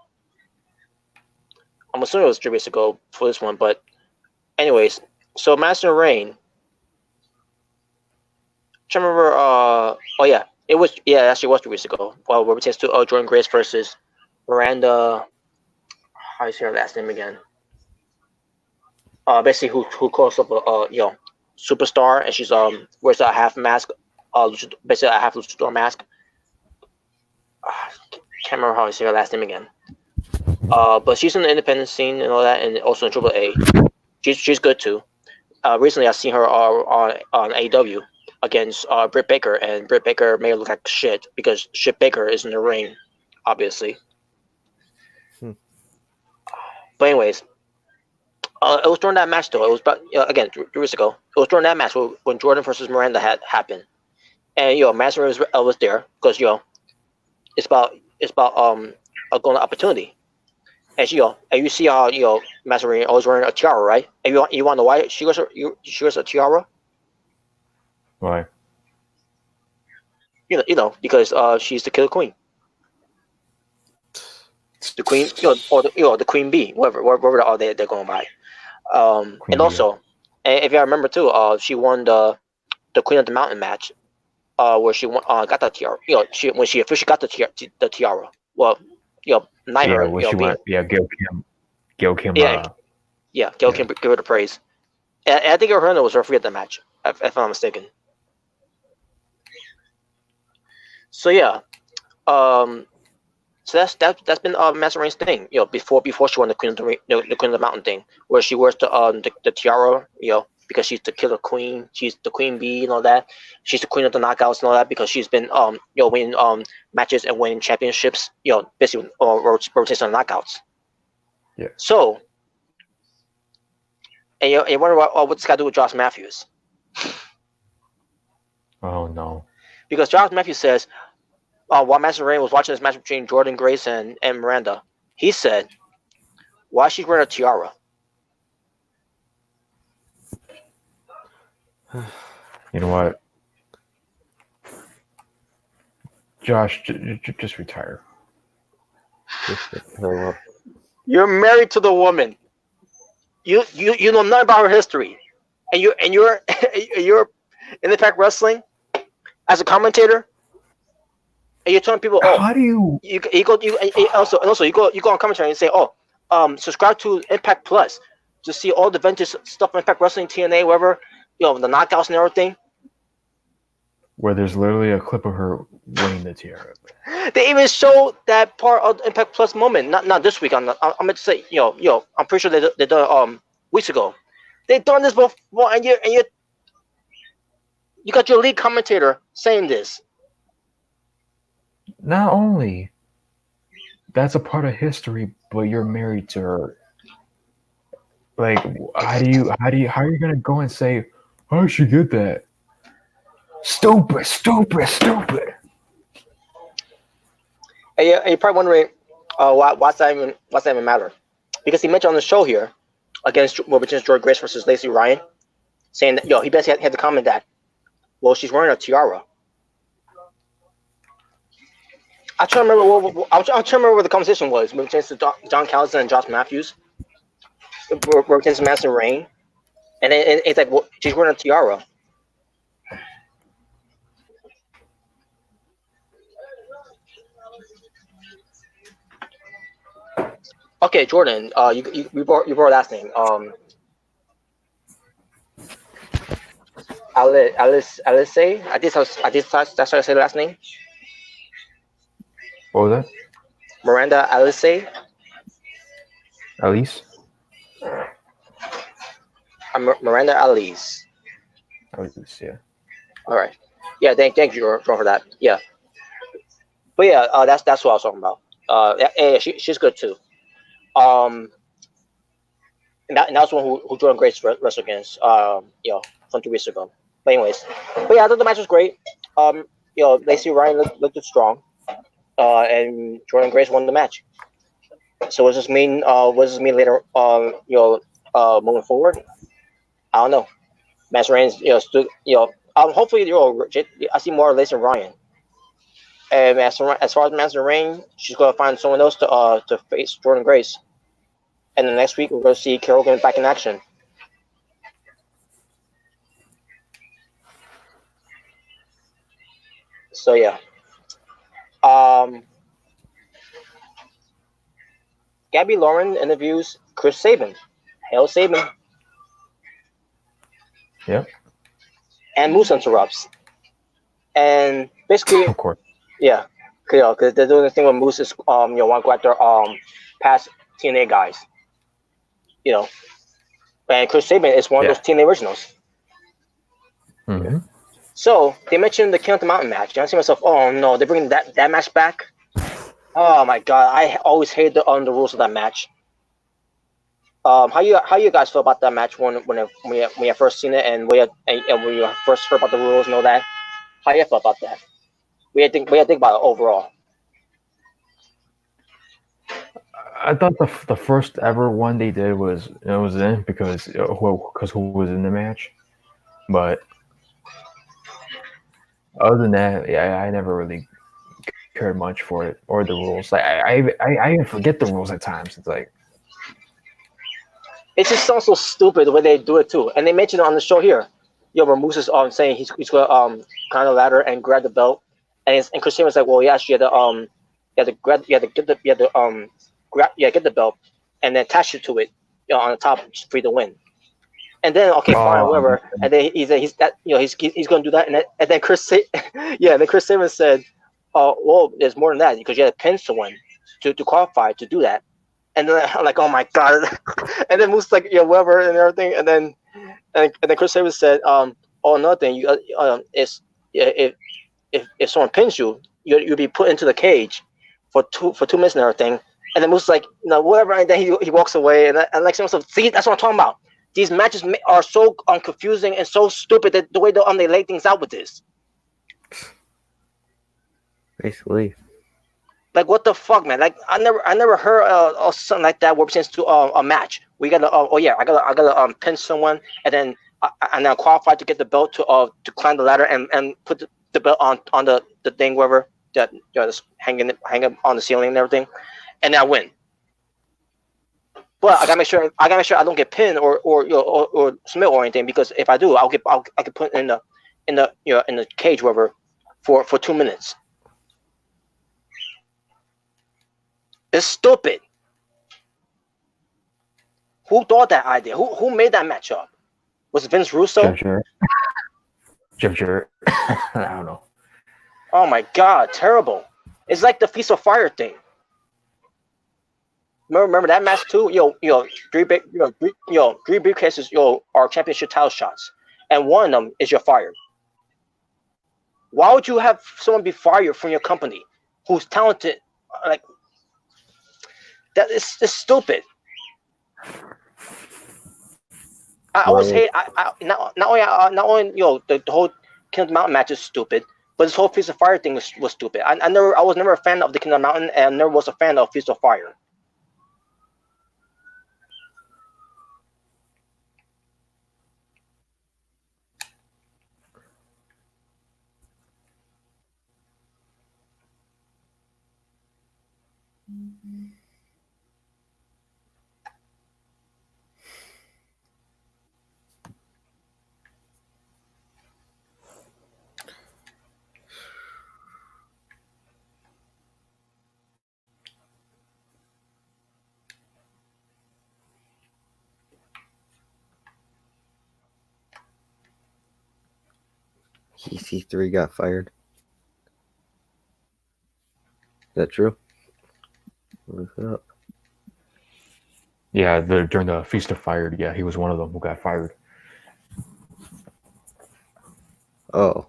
assuming it was 3 weeks ago for this one, but anyways, so Master Reign. I remember. It actually was 3 weeks ago. Well, where it pertains to Jordan Grace versus Miranda. How do you say her last name again? Basically, who calls up a superstar, and she's wears a half mask, basically a half luchador mask. Can't remember how I say her last name again. But she's in the independent scene and all that, and also in AAA. She's good too. Recently, I've seen her on AEW against Britt Baker, and Britt Baker made it look like shit because shit Baker is in the ring, obviously. But anyways, it was during that match though. It was about again 3 weeks ago. It was during that match when Jordan versus Miranda had happened, and Master was there because it's about a golden opportunity. And and you see how Master Rain always wearing a tiara, right? And you want to know why she wears a tiara? Why? Because she's the Killer Queen. The queen, or the queen bee, whatever they're going by. And also, and if you remember too, she won the Queen of the Mountain match, where she won, got the tiara. When she officially got the tiara. Well, not her. When she went, Gail Kim. Gail Kim give her the praise. And I think her was referee at the match, if I'm not mistaken. So yeah, so that's been Master Rain's thing, before she won the Queen of the Mountain thing, where she wears the tiara, because she's the Killer Queen, she's the Queen Bee and all that. She's the Queen of the Knockouts and all that because she's been winning matches and winning championships, basically rotates on knockouts. Yeah. So, and you wonder what this got to do with Josh Matthews? Oh no. Because Josh Matthews says, while Master Rain was watching this match between Jordan Grace and Miranda, he said, "Why she's wearing a tiara?" You know what, Josh, just retire. You're married to the woman. You know nothing about her history, and you're you're in Impact Wrestling as a commentator. And you're telling people, how do you go on commentary and say, subscribe to Impact Plus to see all the vintage stuff on Impact Wrestling, TNA, whatever, the knockouts and everything. Where there's literally a clip of her winning the tiara. They even show that part of the Impact Plus moment. Not this week. I'm meant to say, I'm pretty sure they done weeks ago. They done this before, and you got your lead commentator saying this. Not only that's a part of history, but you're married to her. Like, how are you gonna go and say, "How she get that"? Stupid. And you're probably wondering, what's that even matter? Because he mentioned on the show here against Jordan Grace versus Lacey Ryan, saying that he basically had to comment that, well, she's wearing a tiara. I'm trying to remember what the conversation was when it came to John Callis and Josh Matthews. We're against Master Rain, and it's like, well, she's wearing a tiara. Okay, Jordan. You brought last name. Alice. I think that's how I say the last name. What was that? Miranda Alice. Alice. Miranda Alice. Alice, yeah. All right. Yeah. Thank you, Jordan, for that. Yeah. But yeah, that's what I was talking about. Yeah, she's good too. And that's one who Jordan Grace wrestled against. From 2 weeks ago. But anyways, I thought the match was great. Lacey Ryan looked strong, and Jordan Grace won the match. So what does this mean? What does this mean later? Moving forward, I don't know. Master Reigns, still, hopefully, I see more of Lacey Ryan. And as far as Master Reigns, she's gonna find someone else to face Jordan Grace. And the next week, we're gonna see Carol Kane back in action. So yeah. Gabby Lauren interviews Chris Sabin. Hail Sabin. Yep. And Moose interrupts. And basically, of course. Yeah, because they're doing the thing with Moose is want to go after past TNA guys. And Chris Sabin is one of those TNA originals. Mm-hmm. So they mentioned the King of the Mountain match. And I see myself, oh no, they're bringing that match back. Oh my god, I always hated the rules of that match. How you guys feel about that match when you first seen it and when you first heard about the rules and all that? How you feel about that? What do you think about it overall? I thought the first ever one they did was in because who was in the match, but other than that, yeah, I never really cared much for it or the rules. Like I even forget the rules at times. It's like It just sounds so stupid the way they do it too. And they mentioned it on the show here. Where Moose is saying he's gonna climb the ladder and grab the belt, and Chris was like, well, yeah, you had to get the belt and then attach it to it, on the top for you to win. And then fine, whatever. And then he's gonna do that, and then Chris Sabin said, oh well, there's more than that because you had to pin someone to qualify to do that. And then I'm like, oh my god. And then Moose like, yeah, whatever and everything. And then Chris Sabin said, oh, another thing, you is if someone pins you, you'll be put into the cage for 2 minutes and everything. And then Moose like, whatever. And then he walks away. And like myself, see, that's what I'm talking about. These matches are so confusing and so stupid that the way they lay things out with this. Basically. Like, what the fuck, man? Like, I never heard of something like that where it pertains to a match. We gotta I gotta pin someone and then qualify to get the belt to climb the ladder and put the belt on the thing wherever that just hanging on the ceiling and everything, and I win. But I gotta make sure I don't get pinned or submit or anything, because if I do, I get put in the cage wherever for 2 minutes. It's stupid. Who thought that idea? Who made that matchup? Was it Vince Russo? Jeff Jarrett. I don't know. Oh my god, terrible! It's like the Feast of Fire thing. Remember that match too? Three briefcases, are championship title shots, and one of them is you're fired. Why would you have someone be fired from your company who's talented? Like, that is stupid. I always hate. Not only the whole King of the Mountain match is stupid, but this whole Feast of Fire thing was stupid. I was never a fan of the King of the Mountain, and I never was a fan of Feast of Fire. EC3 got fired. Is that true? Look it up. Yeah, during the Feast of Fire, yeah, he was one of them who got fired. Oh,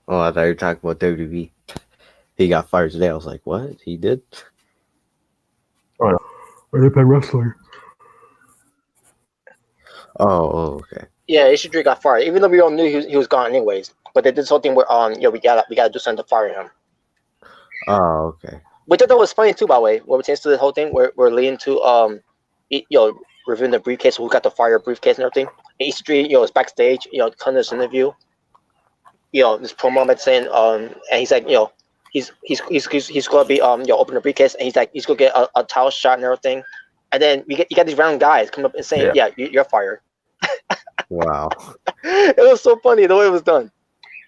I thought you were talking about WWE. He got fired today. I was like, what? He did? Oh, no. Impact Wrestling. Oh, okay. Yeah, EC3 got fired, even though we all knew he was gone anyways. But they did this whole thing where we gotta do something to fire him. Oh, okay. Which I thought was funny too, by the way. What pertains to the whole thing, we're leading to reviewing the briefcase, who got the fire briefcase and everything. And EC3, is backstage, conducting this interview. This promo that's saying, and he's like, he's gonna be open the briefcase, and he's gonna get a towel shot and everything. And then you got these random guys coming up and saying, yeah you're fired. Wow. It was so funny the way it was done.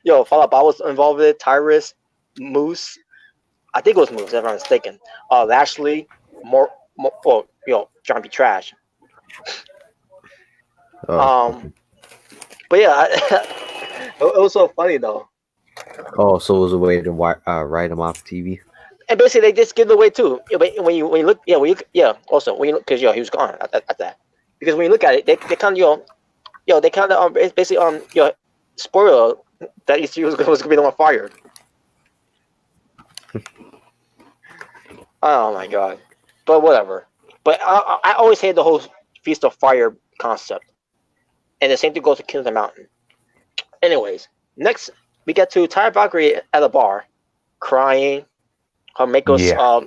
Fallout Bob was involved with it, Tyrus, Moose. I think it was Moose, if I'm not mistaken. Lashley, John B. Trash. Oh. But yeah, it was so funny though. Oh, so it was a way to write him off TV. And basically, they just give it away too. When you look, also when you look, because he was gone at that. Because when you look at it, they kind of, they kind of basically spoiler that ECU was going to be the one fired. Oh my god. But whatever. But I always hate the whole Feast of Fire concept. And the same thing goes to King of the Mountain. Anyways, next we get to Tyra Valkyrie at a bar, crying. Her makeup's Yeah. all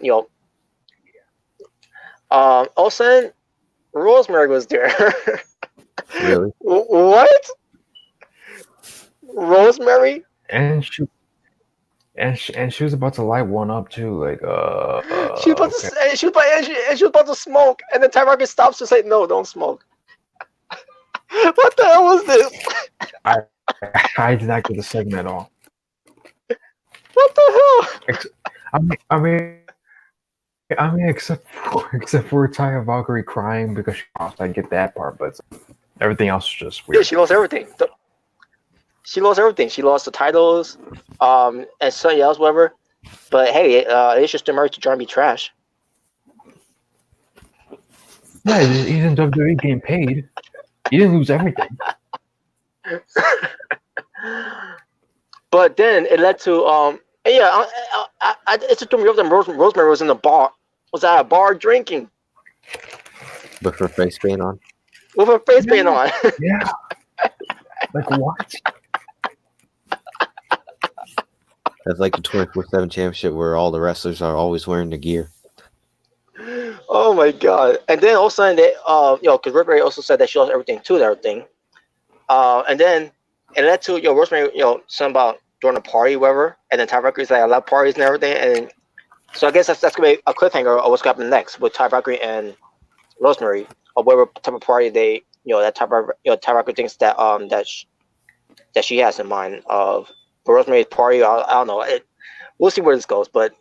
of a sudden, Rosemary was there. Really? What? Rosemary? And she was about to light one up too, like She was about okay. to say, she was about to smoke, and then Tyra Valkyrie stops to say, "No, don't smoke." What the hell was this? I did not get the segment at all. What the hell? I mean, except for Taya Valkyrie crying because she lost. I get that part, but everything else is just Yeah, weird. she lost everything. She lost everything. She lost the titles, and something else, whatever. But hey, it's just married to John B. Trash. Yeah, he's in WWE getting paid. He didn't lose everything. But then it led to it just threw me off that Rosemary was in the bar, was at a bar drinking With her face paint on. with her face paint on. Yeah. Like what? That's like the 24/7 championship where all the wrestlers are always wearing the gear. Oh my god! And then all of a sudden, they, because Rosemary also said that she lost everything too, and everything. And then it led to Rosemary, something about during a party, whatever. And then Ty Valkyrie's like, I love parties and everything. And so I guess that's gonna be a cliffhanger of what's gonna happen next with Ty Valkyrie and Rosemary, or whatever type of party they, that Ty Valkyrie thinks that that she has in mind of for Rosemary's party. I don't know. We'll see where this goes, but.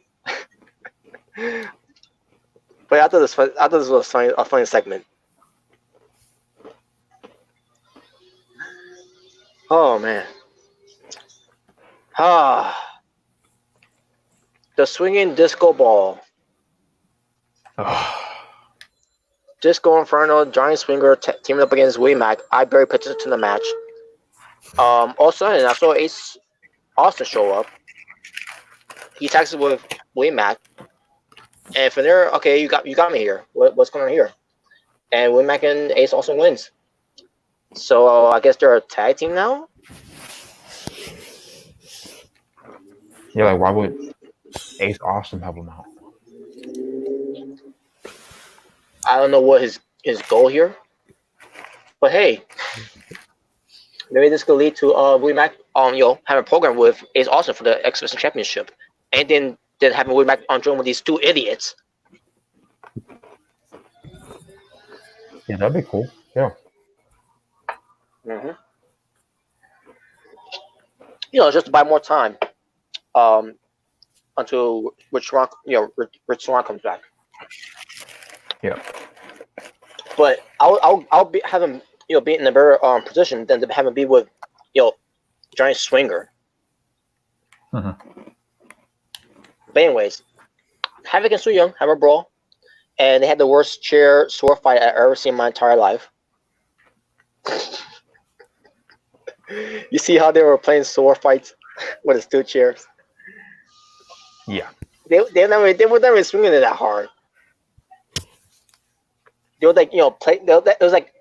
But I thought this was a funny segment. Oh man. The swinging disco ball. Disco Inferno, Giant Swinger teaming up against Willie Mack. I barely pitched it to the match. All of a sudden, I saw Ace Austin show up. He texted with Willie Mack. And from there, okay, you got me here. What's going on here? And Willie Mack and Ace Austin wins. So I guess they're a tag team now. Yeah, like why would Ace Austin help him out? I don't know what his goal here, but hey, maybe this could lead to Willie Mack have a program with Ace Austin for the X Division Championship, and then having Willie Mack on join with these two idiots. Yeah, that'd be cool. Yeah. Mm-hmm. Just to buy more time, until Rich Swan comes back. Yeah. But I'll be have him be in a better position than to have him be with Giant Swinger. Mm-hmm. But anyways, Havoc and Su Young have a brawl, and they had the worst chair sword fight I've ever seen in my entire life. You see how they were playing sword fights with the steel chairs? Yeah. They were never swinging it that hard. They were like play. It was like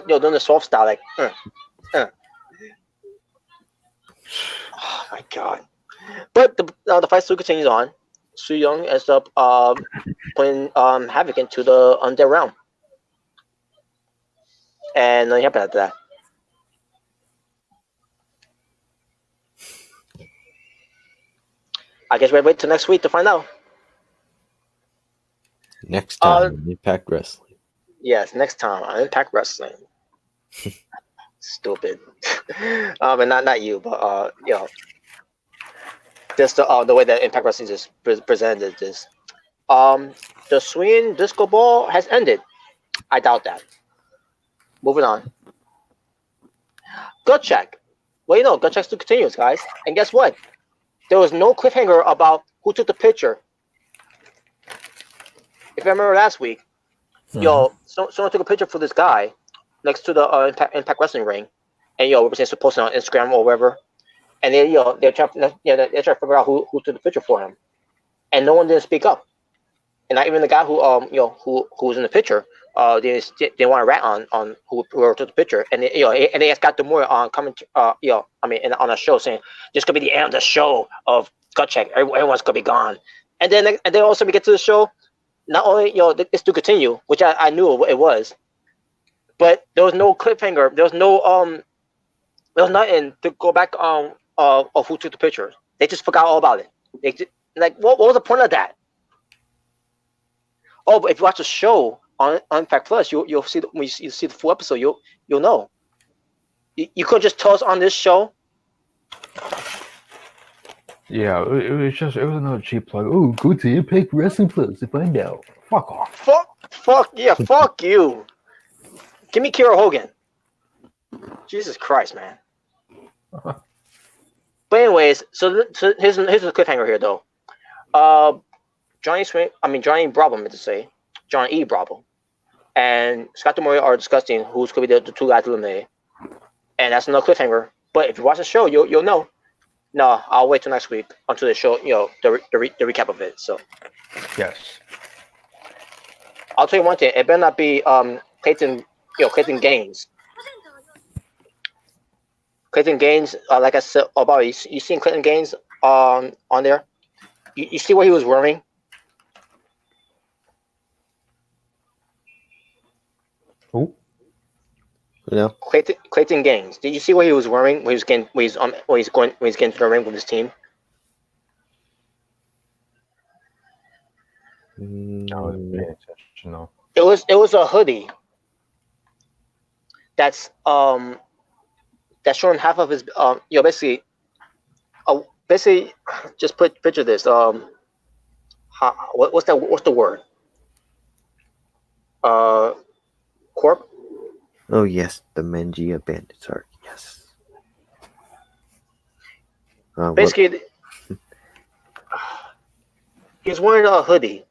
doing the soft style like. Oh my god! But the fight still continues on. Su Young ends up putting Havoc into the undead realm, and nothing happened after that. I guess we wait till next week to find out. Next time, on Impact Wrestling. Yes, next time on Impact Wrestling. Stupid. And not you, but just the way that Impact Wrestling just presented this. The swinging disco ball has ended. I doubt that. Moving on. Gut check. Well, gut check still continues, guys. And guess what? There was no cliffhanger about who took the picture. If I remember last week, someone took a picture for this guy next to the Impact Wrestling ring, and we were supposed to post it on Instagram or wherever. and then they're trying they're trying to figure out who took the picture for him, and no one didn't speak up, and not even the guy who who was in the picture they want to rat on who took the picture, and and they asked Scott Demore on comment on a show saying this could be the end of the show of Gut Check, everyone's gonna be gone, and then also we get to the show, not only it's to continue, which I knew it was, but there was no cliffhanger, there was nothing to go back of who took the picture. They just forgot all about it. They just, what was the point of that? Oh, but if you watch the show on iMPACT Plus, you'll see when you see the full episode, you'll know. You could just tell us on this show. Yeah, it was another cheap plug. Oh, go to iMPACT Wrestling Plus to find out. Fuck off. Fuck you. Give me Kira Hogan. Jesus Christ, man. But anyways, so here's the cliffhanger here though. Johnny Bravo, meant to say, John E. Bravo, and Scott Demore are discussing who's going to be the two guys eliminated, and that's another cliffhanger. But if you watch the show, you'll know. No, I'll wait till next week until the show, the recap of it. So, yes, I'll tell you one thing: it better not be Clayton Gaines. Clayton Gaines, like I said about you seen Clayton Gaines on there? You see what he was wearing? Who? Yeah. Clayton Gaines. Did you see what he was wearing when he's getting to the ring with his team? No, no. It was a hoodie. That's showing half of his basically just picture this what's the word corp. Oh yes, the Mangia Bandits are yes. Basically, he's wearing a hoodie,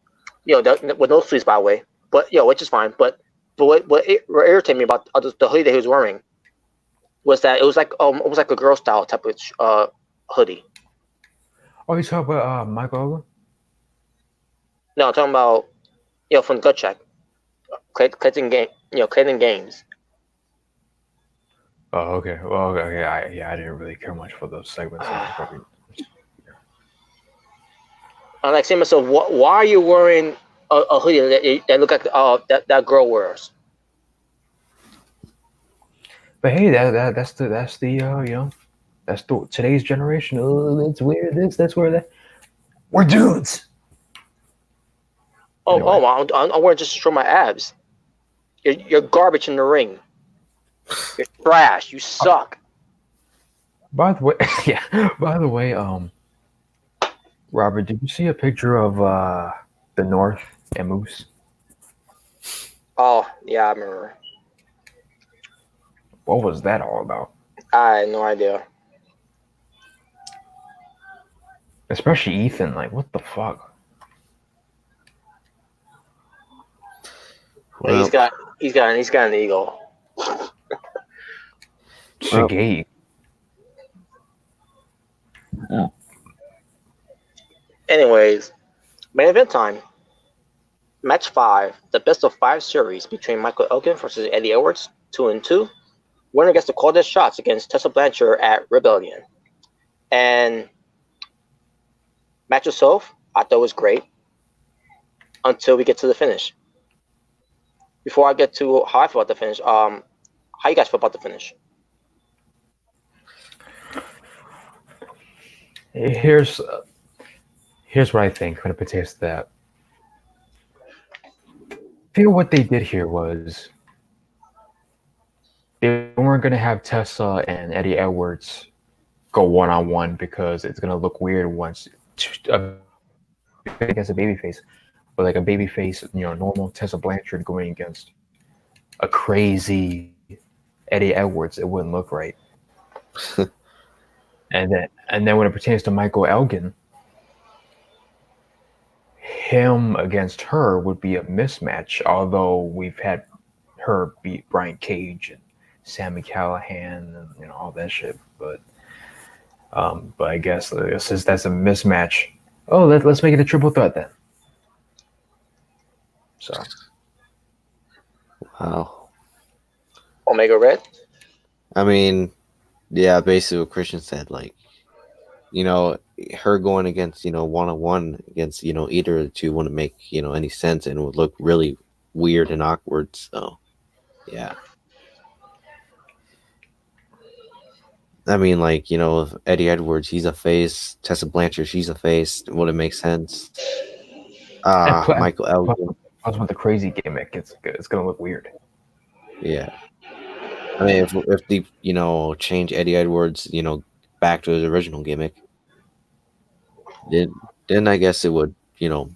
with no sleeves, by the way, but which is fine. But what irritated me about the hoodie that he was wearing was that it was like almost like a girl style type of hoodie. Oh, you talking about Michael Owen? No, I'm talking about from Gut Check, Clayton Gaines. Oh, okay. Well, okay. I didn't really care much for those segments. I'm like saying myself, why are you wearing a hoodie that look like that girl wears? But hey, that's today's generation. Oh, let's wear this. Let's wear that. We're dudes. Oh, Anyway. I want to just show my abs. You're garbage in the ring. You're trash. You suck. By the way, By the way, Robert, did you see a picture of the North and Moose? Oh yeah, I remember. What was that all about? I had no idea. Especially Ethan. Like, what the fuck? Well, he's got an ego. Shiggy. Anyways, main event time. Match 5, the best of 5 series between Michael Elgin versus Eddie Edwards, 2-2. Winner gets to call their shots against Tessa Blanchard at Rebellion. And match itself, I thought was great until we get to the finish. Before I get to how I feel about the finish, how you guys feel about the finish? Here's what I think when it pertains to that. I feel what they did here was they weren't going to have Tessa and Eddie Edwards go one-on-one because it's going to look weird once against a babyface, but like a babyface, normal Tessa Blanchard going against a crazy Eddie Edwards, it wouldn't look right. and then when it pertains to Michael Elgin, him against her would be a mismatch, although we've had her beat Brian Cage and Sami Callihan and all that shit. But But I guess since that's a mismatch, let's make it a triple threat then. So, Wow. Omega Red. I mean, yeah, basically what Christian said, like, her going against, one-on-one against, either of the two wouldn't make, any sense and would look really weird and awkward. So, yeah. I mean, like, Eddie Edwards, he's a face. Tessa Blanchard, she's a face. It wouldn't make sense. Michael Elgin. Plus with the crazy gimmick, it's gonna look weird. Yeah. I mean, if they, change Eddie Edwards, back to his original gimmick, then I guess it would, I don't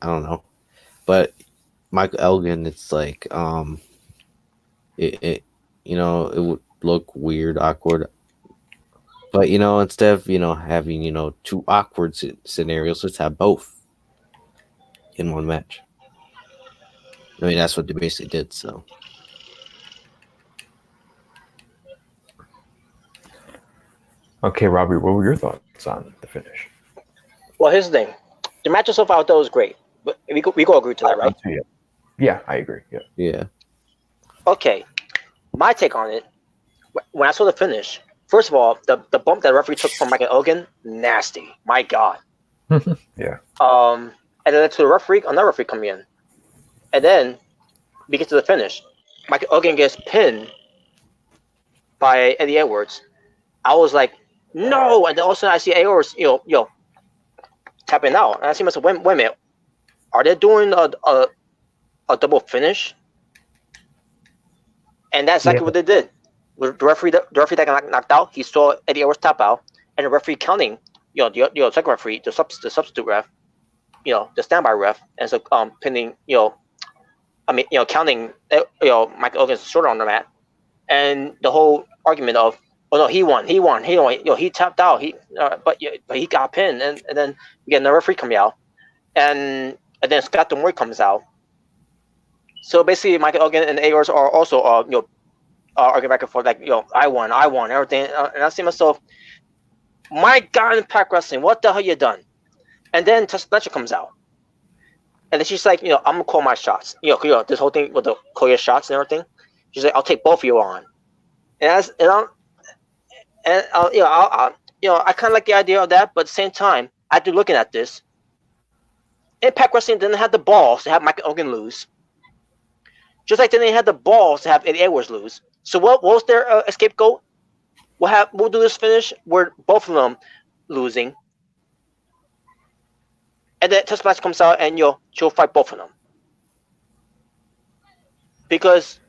know. But Michael Elgin, it's like, it would look weird, awkward. But, instead of, having, two awkward scenarios, let's have both in one match. I mean, that's what they basically did, so. Okay, Robbie, what were your thoughts on the finish? Well, here's the thing. The match so far was great. But we go agree to that, right? Yeah, I agree. Yeah. Yeah. Okay. My take on it, when I saw the finish, first of all, the bump that referee took from Michael Elgin, nasty. My God. Yeah. And then to the referee, another referee come in. And then we get to the finish. Michael Elgin gets pinned by Eddie Edwards. I was like, no. And then all of a sudden I see Edwards, tapping out. And I see myself, wait a minute. Are they doing a double finish? And that's exactly what they did. The referee that got knocked out, he saw Eddie Edwards tap out, and the referee counting, the second referee, the substitute ref, the standby ref, and so pinning, counting, Michael Elgin's shoulder on the mat, and the whole argument of, oh no, he won, he tapped out, but he got pinned, and then we get another referee coming out, and then Scott D'Amore comes out. So basically, Michael Elgin and Edwards are also, arguing back and forth, like, I won, everything. And I see myself, my God, Impact Wrestling, what the hell you done? And then Tessa Blanchard comes out. And then she's like, I'm going to call my shots. This whole thing with the call your shots and everything. She's like, I'll take both of you on. I kind of like the idea of that, but at the same time, after looking at this, Impact Wrestling didn't have the balls to have Michael Elgin lose. Just like they didn't have the balls to have Eddie Edwards lose. So what was their scapegoat? We'll do this finish where both of them losing. And then Tessa Blanchard comes out and she'll fight both of them. Because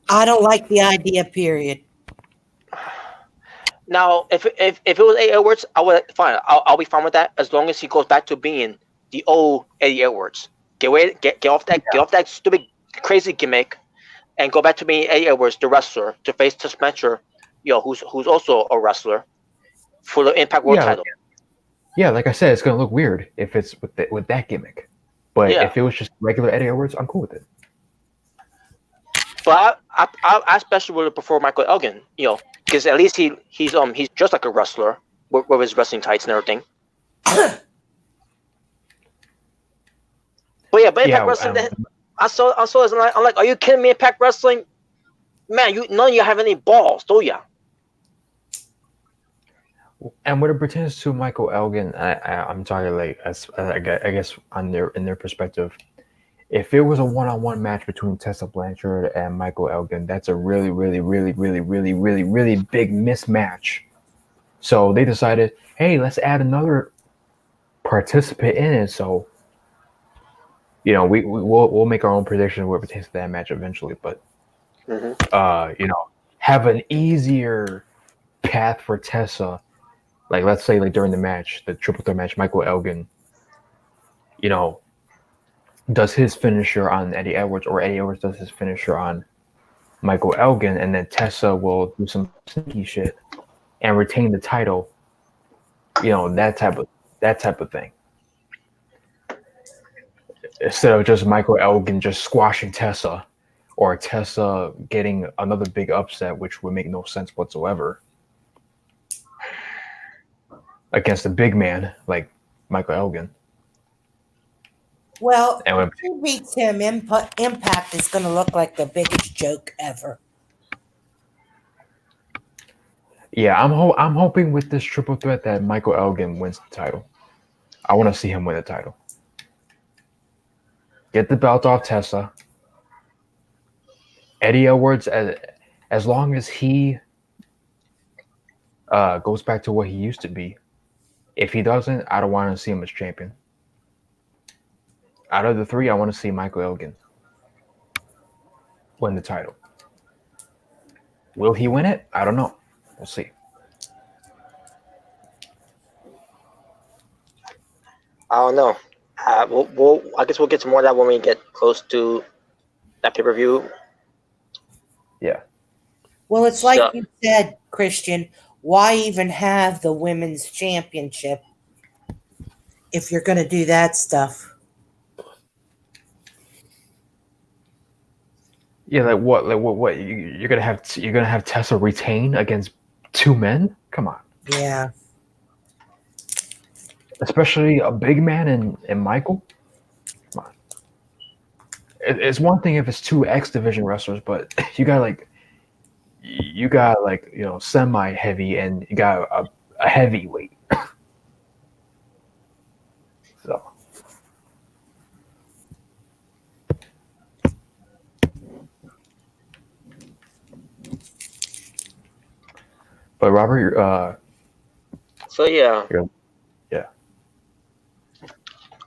I don't like the idea, period. Now, if it was Eddie Edwards, I would fine. I'll be fine with that as long as he goes back to being the old Eddie Edwards. Get off that stupid crazy gimmick, and go back to being Eddie Edwards, the wrestler, to face Tessa Blanchard, who's also a wrestler, for the Impact World title. Yeah, like I said, it's gonna look weird if it's with that gimmick. But if it was just regular Eddie Edwards, I'm cool with it. But I especially would prefer Michael Elgin, because at least he's just like a wrestler with his wrestling tights and everything. But Impact Wrestling. I saw this and I'm like, are you kidding me, Impact Wrestling? Man, none of you have any balls, do ya? And when it pertains to Michael Elgin, I'm talking like I guess in their perspective, if it was a one-on-one match between Tessa Blanchard and Michael Elgin, that's a really, really, really, really, really, really, really big mismatch. So they decided, hey, let's add another participant in it. So we'll make our own prediction where it pertains to that match eventually, but have an easier path for Tessa. Like, let's say, like, during the match, the triple threat match, Michael Elgin, does his finisher on Eddie Edwards, or Eddie Edwards does his finisher on Michael Elgin, and then Tessa will do some sneaky shit and retain the title. That type of thing. Instead of just Michael Elgin just squashing Tessa, or Tessa getting another big upset, which would make no sense whatsoever. against a big man like Michael Elgin. Well, And if he beats him, Impact is going to look like the biggest joke ever. yeah, I'm hoping with this triple threat that Michael Elgin wins the title. I want to see him win the title. Get the belt off Tessa. Eddie Edwards, as long as he goes back to what he used to be. If he doesn't, I don't want to see him as champion. Out of the three, I want to see Michael Elgin win the title. Will he win it? I don't know. We'll see. I don't know. I guess we'll get to more of that when we get close to that pay-per-view. Yeah. Well, it's like you said, Christian, why even have the women's championship if you're going to do that stuff? Yeah, like what? You're gonna have Tessa retain against two men? Come on. Yeah. Especially a big man and Michael. Come on. It's one thing if it's two X division wrestlers, but you got semi heavy and you got a heavyweight. So. But Robert, So yeah. Yeah.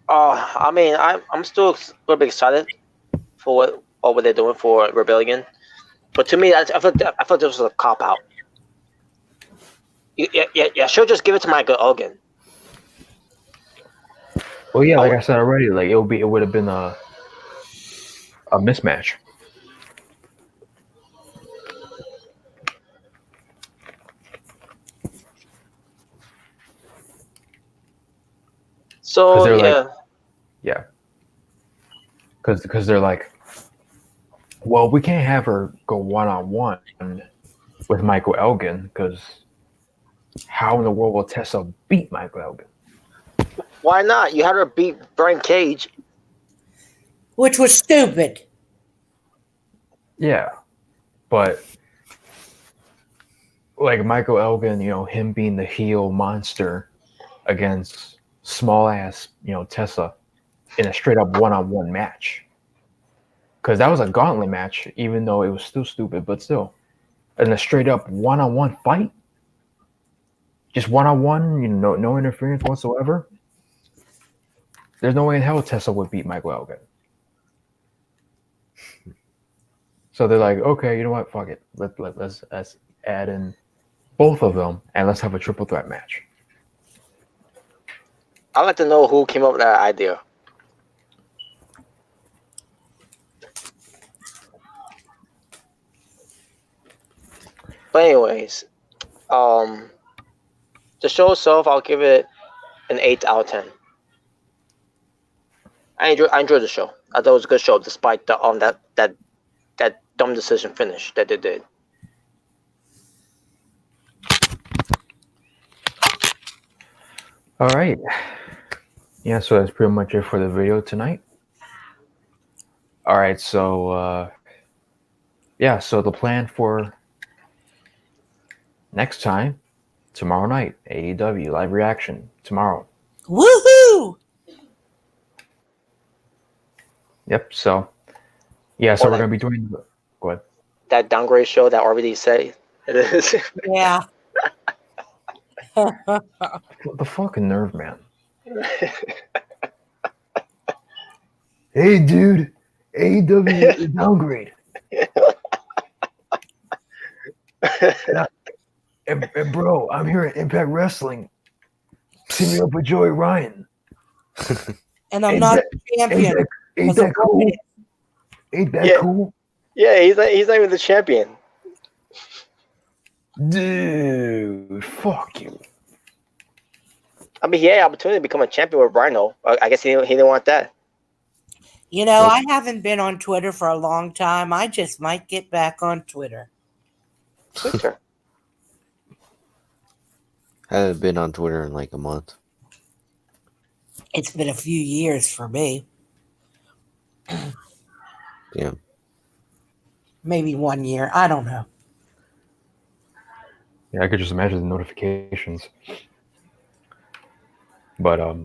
I mean, I'm still a little bit excited for what they're doing for Rebellion, but to me, I felt this was a cop out. Yeah, sure. Just give it to Michael Elgin. Well, yeah, like I said already, like it would have been a mismatch. So yeah, because they're like, well, we can't have her go 1-on-1 with Michael Elgin because how in the world will Tessa beat Michael Elgin? Why not? You had her beat Brian Cage, which was stupid. Yeah, but like Michael Elgin, him being the heel monster against small ass, Tessa in a straight up 1-on-1 match. Because that was a gauntlet match, even though it was still stupid, but still. In a straight up 1-on-1 fight, just 1-on-1, no interference whatsoever. There's no way in hell Tessa would beat Michael Elgin. So they're like, okay, you know what? Fuck it. Let's add in both of them and let's have a triple threat match. I'd like to know who came up with that idea. But anyways, the show itself, I'll give it an 8 out of 10. I enjoyed the show. I thought it was a good show, despite the that dumb decision finish that they did. All right. Yeah, so that's pretty much it for the video tonight. All right, so so the plan for next time, tomorrow night, AEW live reaction tomorrow. Woohoo! Yep. So, yeah. So we're gonna be doing. Go ahead. That downgrade show that already said it is. Yeah. The fucking nerve, man. Hey, dude. AEW is downgrade. And bro, I'm here at Impact Wrestling. Team me up with Joey Ryan. And I'm not a champion. Ain't that cool? Ain't that cool? Yeah, he's not even the champion. Dude, fuck you. I mean, he had an opportunity to become a champion with Rhino. I guess he didn't want that. I haven't been on Twitter for a long time. I just might get back on Twitter. Twitter. Haven't been on Twitter in like a month. It's been a few years for me. Yeah. Maybe 1 year. I don't know. Yeah, I could just imagine the notifications. But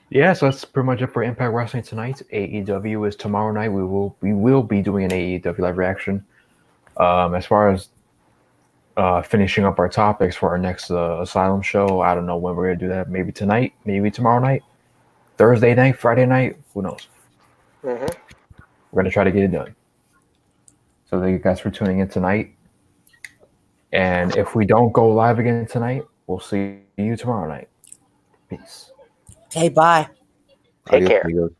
yeah, so that's pretty much it for Impact Wrestling tonight. AEW is tomorrow night. We will be doing an AEW live reaction. As far as finishing up our topics for our next Asylum show, I don't know when we're gonna do that. Maybe tonight, maybe tomorrow night, Thursday night, Friday night. Who knows? Mm-hmm. We're gonna try to get it done. So thank you guys for tuning in tonight. And if we don't go live again tonight, we'll see you tomorrow night. Peace. Okay, bye. Take Adios, care. amigos.